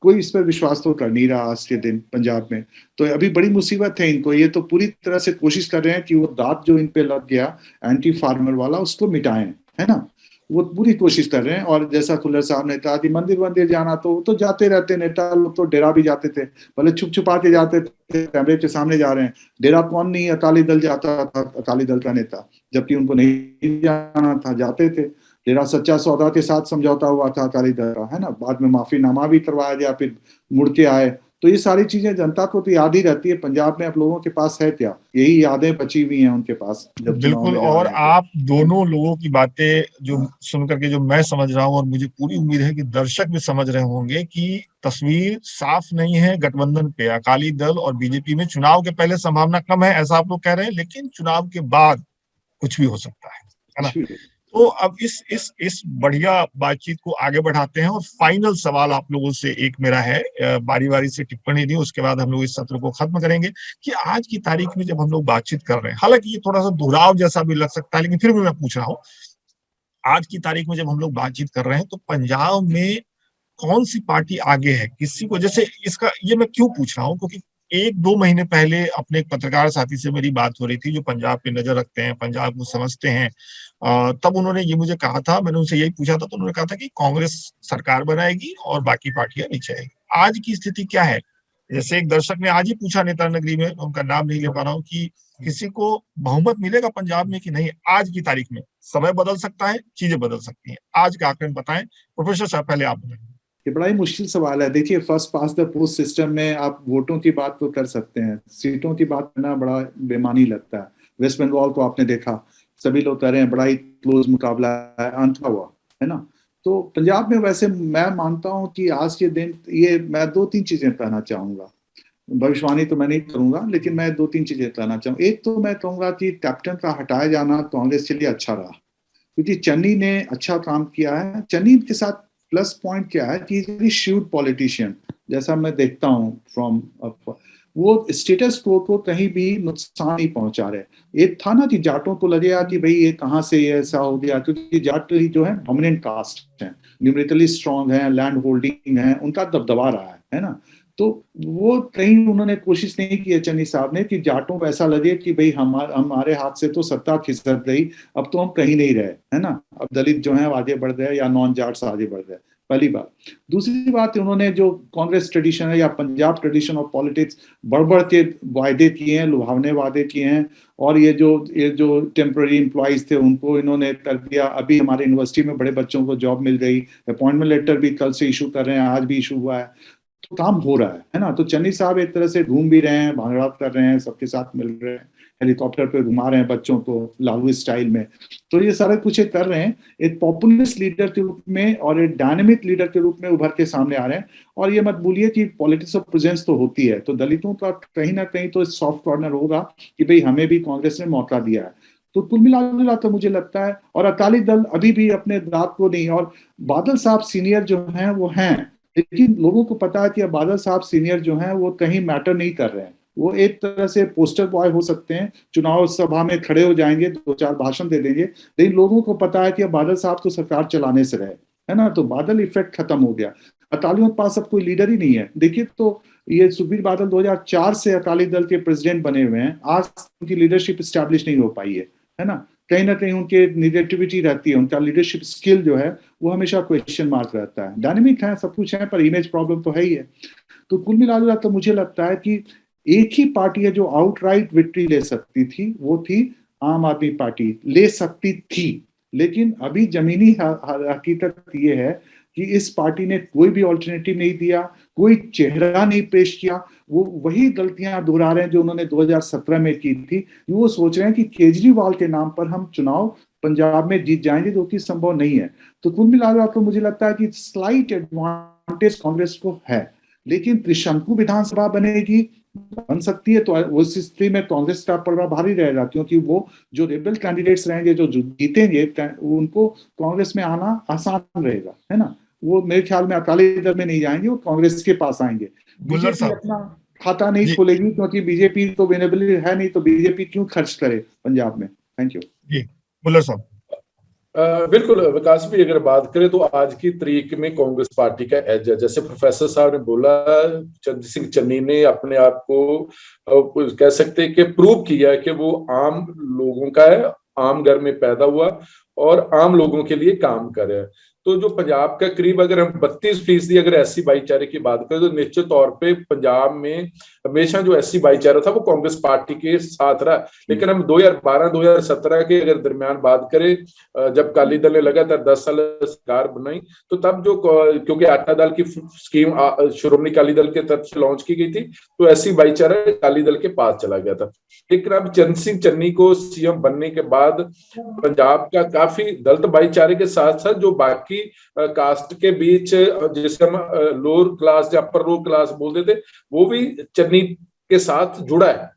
कोई इस पर विश्वास तो कर नहीं रहा आज के दिन पंजाब में। तो अभी बड़ी मुसीबत है इनको। ये तो पूरी तरह से कोशिश कर रहे हैं कि वो दांत जो इन पे लग गया एंटी फार्मर वाला, उसको मिटाएं, है ना, वो पूरी कोशिश कर रहे हैं। और जैसा खुल्लर साहब ने कहा कि मंदिर मंदिर जाना, तो जाते रहते, नेता लोग तो डेरा भी जाते थे, भले छुप छुपा के जाते थे, कैमरे के सामने जा रहे हैं। डेरा कौन नहीं अकाली दल जाता था, अकाली दल का नेता, जबकि उनको नहीं जाना था, जाते थे। डेरा सच्चा सौदा के साथ समझौता हुआ था अकाली दल का, है ना, बाद में माफीनामा भी करवाया गया, फिर मुड़ के आए। तो ये सारी चीजें जनता को तो याद ही रहती है। पंजाब में अब लोगों के पास है क्या, यही यादें बची हुई हैं उनके पास जब बिल्कुल। और आप दोनों लोगों की बातें जो सुन करके जो मैं समझ रहा हूँ, और मुझे पूरी उम्मीद है कि दर्शक भी समझ रहे होंगे कि तस्वीर साफ नहीं है गठबंधन पे। अकाली दल और बीजेपी में चुनाव के पहले संभावना कम है, ऐसा आप लोग कह रहे हैं, लेकिन चुनाव के बाद कुछ भी हो सकता है ना। तो अब इस बढ़िया बातचीत को आगे बढ़ाते हैं, और फाइनल सवाल आप लोगों से एक मेरा है, बारी बारी से टिप्पणी दी, उसके बाद हम लोग इस सत्र को खत्म करेंगे। कि आज की तारीख में जब हम लोग बातचीत कर रहे हैं, हालांकि ये थोड़ा सा दोहराव जैसा भी लग सकता है, लेकिन फिर भी मैं पूछ रहा हूँ, आज की तारीख में जब हम लोग बातचीत कर रहे हैं तो पंजाब में कौन सी पार्टी आगे है? किसी को, जैसे इसका ये मैं क्यों पूछ रहा हूँ, क्योंकि 1-2 महीने पहले अपने एक पत्रकार साथी से मेरी बात हो रही थी जो पंजाब पे नजर रखते हैं, पंजाब को समझते हैं। तब उन्होंने ये मुझे कहा था, मैंने उनसे यही पूछा था, तो उन्होंने कहा था कि कांग्रेस सरकार बनाएगी और बाकी पार्टियां नीचे आएगी। आज की स्थिति क्या है? जैसे एक दर्शक ने आज ही पूछा नेता नगरी में, उनका नाम नहीं ले पा रहा हूँ, कि किसी को बहुमत मिलेगा पंजाब में कि नहीं। आज की तारीख में समय बदल सकता है, चीजें बदल सकती हैं, आज का आकलन बताएं। प्रोफेसर साहब पहले आप बताएं। ये बड़ा ही मुश्किल सवाल है। देखिए, first pass the post system में आप वोटों की बात तो कर सकते हैं, सीटों की बात करना बड़ा बेमानी लगता है। वेस्ट बंगाल को आपने देखा, सभी लोग कह रहे हैं बड़ा ही क्लोज मुकाबला है, अंत हुआ, है ना। तो पंजाब में वैसे मैं मानता हूं कि आज के दिन ये मैं 2-3 चीजें कहना चाहूंगा। भविष्यवाणी तो मैं नहीं करूंगा, लेकिन मैं 2-3 चीजें कहना चाहूंगा। एक तो मैं कहूंगा कि कैप्टन का हटाया जाना कांग्रेस के लिए अच्छा रहा, क्योंकि चन्नी ने अच्छा काम किया है। चन्नी के साथ प्लस पॉइंट क्या है कि वेरी श्यूड पॉलिटिशियन, जैसा मैं देखता हूँ फ्रॉम वो स्टेटस को कहीं भी नुकसान नहीं पहुंचा रहे। एक था ना कि जाटों को लगेगा कि भाई ये कहाँ से ये ऐसा हो गया, क्योंकि जाट जो है डोमिनेंट कास्ट है, न्यूमरिकली स्ट्रांग है, लैंड होल्डिंग है, उनका दबदबा रहा है ना। तो वो कहीं उन्होंने कोशिश नहीं की है चन्नी साहब ने कि जाटों को ऐसा लगे कि भाई हमारे हाथ से तो सत्ता खिसक गई, अब तो हम कहीं नहीं रहे, है ना, अब दलित जो है आगे बढ़ गए या नॉन जाट्स आगे बढ़ गए। पहली बात। दूसरी बात, उन्होंने जो कांग्रेस ट्रेडिशन है या पंजाब ट्रेडिशन ऑफ पॉलिटिक्स बढ़ बढ़ के वायदे किए हैं, लुभावने वादे किए हैं, और ये जो टेम्पररी एम्प्लॉइज थे उनको इन्होंने कर दिया। अभी हमारे यूनिवर्सिटी में बड़े बच्चों को जॉब मिल गई, अपॉइंटमेंट लेटर भी कल से इशू कर रहे हैं, आज भी इशू हुआ है, तो काम हो रहा है ना। तो चन्नी साहब एक तरह से घूम भी रहे हैं, भांगड़ा कर रहे हैं, सबके साथ मिल रहे हैं, हेलीकॉप्टर पे घुमा रहे हैं बच्चों को लालू स्टाइल में। तो ये सारा कुछ कर रहे हैं, एक पॉपुलिस्ट लीडर के रूप में और एक डायनेमिक लीडर के रूप में उभर के सामने आ रहे हैं। और ये मत भूलिए कि पॉलिटिक्स ऑफ प्रेजेंस तो होती है, तो दलितों का कहीं ना कहीं तो सॉफ्ट कॉर्नर होगा कि भाई हमें भी कांग्रेस ने मौका दिया है। तो कुल मिला तो मुझे लगता है, और अकाली दल अभी भी अपने दांत को नहीं, और बादल साहब सीनियर जो हैं वो हैं, लेकिन लोगों को पता है कि अब बादल साहब सीनियर जो हैं वो कहीं मैटर नहीं कर रहे हैं। वो एक तरह से पोस्टर बॉय हो सकते हैं, चुनाव सभा में खड़े हो जाएंगे, 2-4 भाषण दे देंगे, लेकिन लोगों को पता है कि अब बादल साहब तो सरकार चलाने से रहे, है ना। तो बादल इफेक्ट खत्म हो गया, अकालियों के पास अब कोई लीडर ही नहीं है। देखिए तो ये सुखबीर बादल 2004 से अकाली दल के प्रेसिडेंट बने हुए हैं, आज उनकी लीडरशिप स्टैब्लिश नहीं हो पाई है ना। कहीं ना कहीं उनके निगेटिविटी रहती है, उनका लीडरशिप स्किल जो है वो हमेशा क्वेश्चन मार्क रहता है। डायनेमिक है, सब कुछ है, पर इमेज प्रॉब्लम तो है ही है। तो कुल मिला तो मुझे लगता है कि एक ही पार्टी है जो आउटराइट विक्ट्री ले सकती थी, वो थी आम आदमी पार्टी, ले सकती थी। लेकिन अभी जमीनी हकीकत ये है कि इस पार्टी ने कोई भी ऑल्टरनेटिव नहीं दिया, कोई चेहरा नहीं पेश किया। वो वही गलतियां दोहरा रहे हैं जो उन्होंने 2017 में की थी। वो सोच रहे हैं कि केजरीवाल के नाम पर हम चुनाव पंजाब में जीत जाएंगे, जो कि संभव नहीं है। तो कुल मिलाकर तो मुझे लगता है कि स्लाइट एडवांटेज कांग्रेस को है, लेकिन त्रिशंकु विधानसभा बनेगी, बन सकती है, तो उस स्थिति में कांग्रेस का पलड़ा भारी रहेगा, क्योंकि वो जो रेबल कैंडिडेट्स रहेंगे जो जीतेंगे उनको कांग्रेस में आना आसान रहेगा, है ना। वो मेरे ख्याल में अकाली दल में नहीं जाएंगे, वो कांग्रेस के पास आएंगे। बीजेपी अपना खाता नहीं खोलेगी, क्योंकि बीजेपी तो विनेबल है नहीं, तो बीजेपी क्यों खर्च करे पंजाब में। थैंक यू जी बुल्लर साहब। बिल्कुल विकास भी, अगर बात करें तो आज की तारीख में कांग्रेस पार्टी का एज है, जैसे प्रोफेसर साहब ने बोला, चंद्र सिंह चन्नी ने अपने आप को कह सकते हैं कि प्रूव किया कि वो आम लोगों का है, आम घर में पैदा हुआ और आम लोगों के लिए काम कर रहा है। तो जो पंजाब का करीब अगर हम 32% अगर एससी भाईचारे की बात करें, तो निश्चित तौर पे पंजाब में हमेशा जो एससी भाईचारा था वो कांग्रेस पार्टी के साथ रहा। लेकिन हम 2012-2017 के अगर दरमियान बात करें, जब अकाली दल ने लगातार 10 साल सरकार बनाई, तो तब जो क्योंकि आटा दाल की स्कीम श्रोमणी अकाली दल के तरफ से लॉन्च की गई थी, तो एससी भाईचारा अकाली दल के पास चला गया था। लेकिन अब चंद्र सिंह चन्नी को सीएम बनने के बाद पंजाब का काफी दलित भाईचारे के साथ साथ जो बाकी कास्ट के बीच, जिसे हम लोअर क्लास या अपर लोअर क्लास बोलते थे, वो भी चन्नी के साथ जुड़ा है।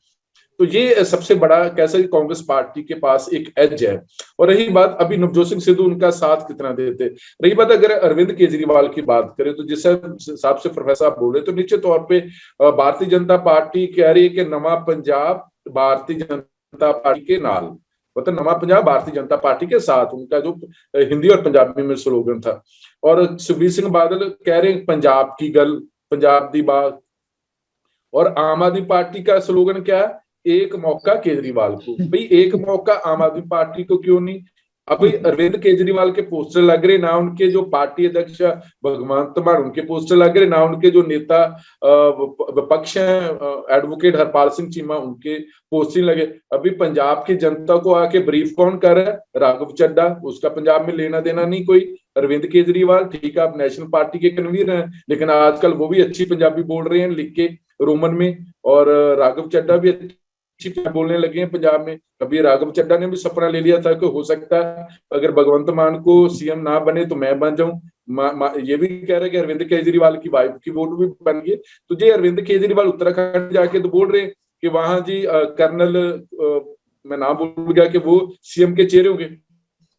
तो ये सबसे बड़ा कैसे कांग्रेस पार्टी के पास एक एज है। और रही बात अभी नवजोत सिंह सिद्धू उनका साथ कितना देते, रही बात अगर अरविंद केजरीवाल की बात करें, तो जिस हिसाब से प्रोफेसर आप बोले, तो निश्चित तौर पे भारतीय जनता पार्टी कह रही है कि नवा पंजाब भारतीय जनता पार्टी के नाल, मतलब नवा पंजाब भारतीय जनता पार्टी के साथ, उनका जो हिंदी और पंजाबी में स्लोगन था। और सुखबीर सिंह बादल कह रहे हैं पंजाब की गल, पंजाब दी बात। और आम आदमी पार्टी का स्लोगन क्या है, एक मौका केजरीवाल को। भाई एक मौका आम आदमी पार्टी को क्यों नहीं? अभी अरविंद केजरीवाल के पोस्टर लग रहे, ना उनके जो पार्टी अध्यक्ष भगवंत मान उनके पोस्टर लग रहे, ना उनके जो नेता विपक्ष हैं एडवोकेट हरपाल सिंह चीमा उनके पोस्टर लगे। अभी पंजाब की जनता को आके ब्रीफ कौन कर रहा है? राघव चड्ढा, उसका पंजाब में लेना देना नहीं कोई। अरविंद केजरीवाल ठीक है, आप नेशनल पार्टी के कन्वीनर हैं, लेकिन आजकल वो भी अच्छी पंजाबी बोल रहे हैं लिख के रोमन में, और राघव चड्ढा भी बोलने लगे हैं पंजाब में। कभी राघव चड्ढा ने भी सपना ले लिया था कि हो सकता है अगर भगवंत मान को सीएम ना बने तो मैं बन जाऊं। ये भी कह रहे कि अरविंद केजरीवाल की वाइफ की वोट भी बन गई। तो जी अरविंद केजरीवाल उत्तराखंड जाके तो बोल रहे कि वहां जी कर्नल मैं नाम भूल गया कि वो सीएम के चेहरे होंगे।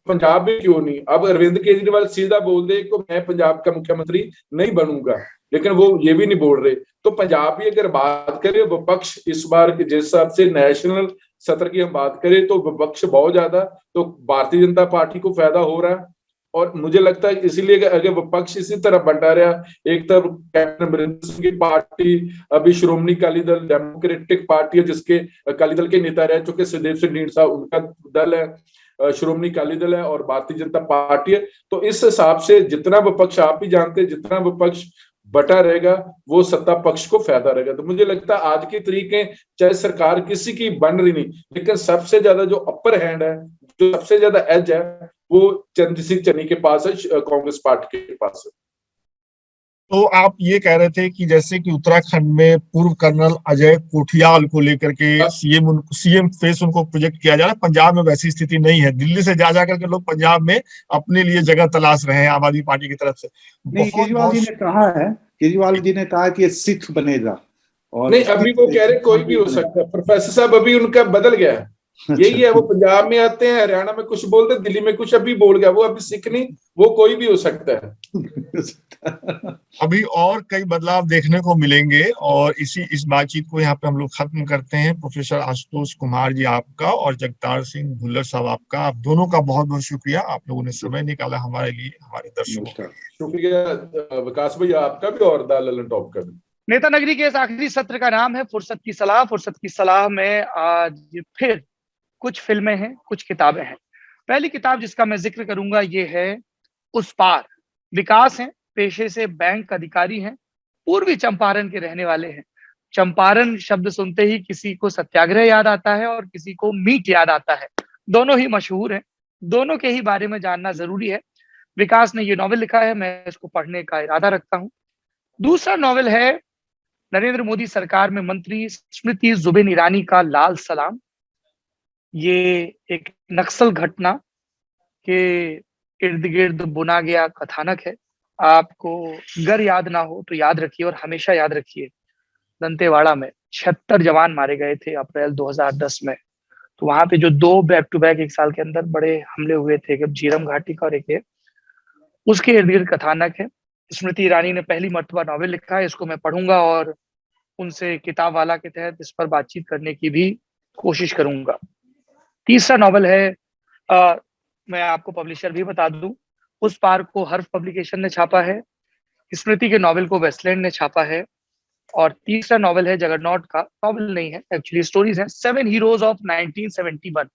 पंजाब में क्यों नहीं? अब अरविंद केजरीवाल सीधा बोल दे कि मैं पंजाब का मुख्यमंत्री नहीं बनूंगा, लेकिन वो ये भी नहीं बोल रहे। तो पंजाब की अगर बात करें विपक्ष इस बार के जिस हिसाब से नेशनल सत्र की हम बात करें तो विपक्ष बहुत ज्यादा, तो भारतीय जनता पार्टी को फायदा हो रहा है। और मुझे लगता है इसीलिए अगर विपक्ष इसी तरह बंटा रहा, एक तरफ कैप्टन अमरिंदर सिंह की पार्टी, अभी श्रोमणी अकाली दल डेमोक्रेटिक पार्टी है जिसके अकाली दल के नेता रह चुके सुखदेव सिंह ढींडसा, उनका दल है, श्रोमणी अकाली दल है और भारतीय जनता पार्टी है। तो इस हिसाब से जितना विपक्ष, आप भी जानते हैं, जितना विपक्ष बटा रहेगा वो सत्ता पक्ष को फायदा रहेगा। तो मुझे लगता है आज की तरीके चाहे सरकार किसी की बन रही नहीं, लेकिन सबसे ज्यादा जो अपर हैंड है, जो सबसे ज्यादा एज है, वो चंद्र सिंह चन्नी के पास है, कांग्रेस पार्टी के पास है। तो आप ये कह रहे थे कि जैसे कि उत्तराखंड में पूर्व कर्नल अजय कोठियाल को लेकर के सीएम फेस उनको प्रोजेक्ट किया जा रहा है, पंजाब में वैसी स्थिति नहीं है। दिल्ली से जा करके लोग पंजाब में अपने लिए जगह तलाश रहे हैं आम आदमी पार्टी की तरफ से। केजरीवाल जी ने कहा कि ये सिख बनेगा, और नहीं, अभी वो कह रहे कोई भी हो सकता है। प्रोफेसर साहब अभी उनका बदल गया है, यही है, वो पंजाब में आते हैं, हरियाणा में कुछ बोलते, दिल्ली में कुछ, अभी बोल गया वो, अभी सिख नहीं, वो कोई भी हो सकता है। अभी और कई बदलाव देखने को मिलेंगे और इस बातचीत को यहाँ पे हम लोग खत्म करते हैं। प्रोफेसर आशुतोष कुमार जी आपका और जगतार सिंह भुल्लर साहब आपका, आप दोनों का बहुत बहुत शुक्रिया, आप लोगों ने समय निकाला हमारे लिए, हमारे दर्शकों का शुक्रिया। विकास भैया आपका भी और द ललन टॉप का भी। नेता नगरी के इस आखिरी सत्र का नाम है फुर्सत की सलाह। फुर्सत की सलाह में आज फिर कुछ फिल्में हैं, कुछ किताबें हैं। पहली किताब जिसका मैं जिक्र करूंगा ये है उस पार। विकास हैं, पेशे से बैंक अधिकारी हैं, पूर्वी चंपारण के रहने वाले हैं। चंपारण शब्द सुनते ही किसी को सत्याग्रह याद आता है और किसी को मीट याद आता है। दोनों ही मशहूर हैं, दोनों के ही बारे में जानना जरूरी है। विकास ने ये नॉवेल लिखा है, मैं इसको पढ़ने का इरादा रखता हूँ। दूसरा नॉवेल है नरेंद्र मोदी सरकार में मंत्री स्मृति जुबिन ईरानी का लाल सलाम। ये एक नक्सल घटना के इर्द गिर्द बुना गया कथानक है। आपको अगर याद ना हो तो याद रखिए और हमेशा याद रखिए, दंतेवाड़ा में 76 जवान मारे गए थे अप्रैल 2010 में। तो वहां पे जो 2 बैक टू बैक एक साल के अंदर बड़े हमले हुए थे, एक झीरम घाटी का और एक उसके इर्द गिर्द कथानक है। स्मृति ईरानी ने पहली मर्तबा नॉवेल लिखा है, इसको मैं पढ़ूंगा और उनसे किताब वाला के तहत इस पर बातचीत करने की भी कोशिश करूंगा। तीसरा नॉवेल है, मैं आपको पब्लिशर भी बता दूं, उस पार को हर्फ पब्लिकेशन ने छापा है, स्मृति के नॉवेल को वेस्टलैंड ने छापा है। और तीसरा नॉवेल है जगरनॉट का, नॉवेल नहीं है एक्चुअली स्टोरीज हैं, 7 हीरोज ऑफ 1971।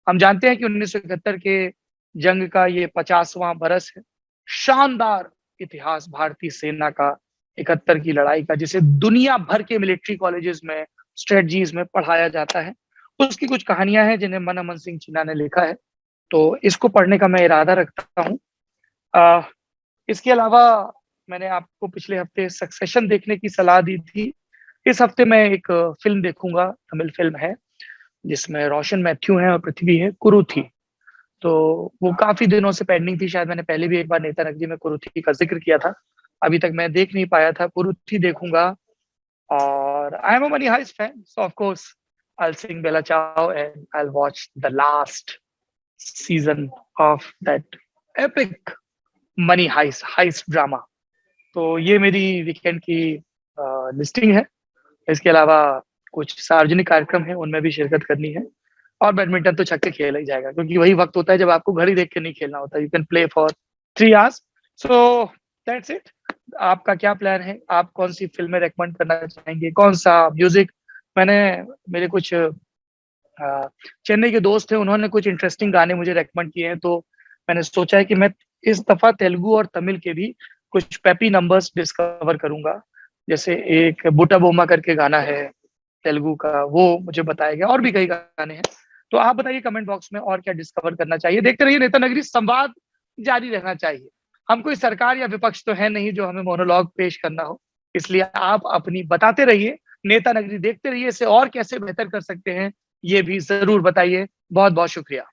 हम जानते हैं कि 1971 के जंग का ये 50वां बरस है। शानदार इतिहास भारतीय सेना का 71 की लड़ाई का, जिसे दुनिया भर के मिलिट्री कॉलेजेस में, स्ट्रेटजीज में पढ़ाया जाता है। उसकी कुछ कहानियां हैं जिन्हें मन अमन सिंह चिन्ना ने लिखा है, तो इसको पढ़ने का मैं इरादा रखता हूँ। इसके अलावा मैंने आपको पिछले हफ्ते सक्सेशन देखने की सलाह दी थी। इस हफ्ते मैं एक फिल्म देखूंगा, तमिल फिल्म है जिसमें रोशन मैथ्यू है और पृथ्वी है, कुरुथी। तो वो काफी दिनों से पेंडिंग थी, शायद मैंने पहले भी एक बार नेता नगरी में कुरुथी का जिक्र किया था, अभी तक मैं देख नहीं पाया था। कुरुथी देखूंगा। और I am a money heist fan, so of course I'll sing Bella Ciao and I'll watch the last season of that epic money heist drama. तो ये मेरी वीकेंड की लिस्टिंग है। इसके अलावा कुछ सार्वजनिक कार्यक्रम है, उनमें भी शिरकत करनी है। और बैडमिंटन तो छक्के खेला ही जाएगा, क्योंकि वही वक्त होता है जब आपको घड़ी देख के नहीं खेलना होता। You can play for 3 hours. So that's it. आपका क्या प्लान है? आप कौन सी फिल्में रेकमेंड करना चाहेंगे? कौन सा म्यूजिक? मेरे कुछ चेन्नई के दोस्त थे, उन्होंने कुछ इंटरेस्टिंग गाने मुझे रेकमेंड किए हैं, तो मैंने सोचा है कि मैं इस दफा तेलुगु और तमिल के भी कुछ पेपी नंबर्स डिस्कवर करूंगा। जैसे एक बुटा बोमा करके गाना है तेलुगु का, वो मुझे बताया गया, और भी कई गाने हैं। तो आप बताइए कमेंट बॉक्स में और क्या डिस्कवर करना चाहिए। देखते रहिए नेता नगरी, संवाद जारी रहना चाहिए। हम कोई सरकार या विपक्ष तो है नहीं जो हमें मोनोलॉग पेश करना हो, इसलिए आप अपनी बताते रहिए। नेता नगरी देखते रहिए, इसे और कैसे बेहतर कर सकते हैं ये भी जरूर बताइए। बहुत बहुत शुक्रिया।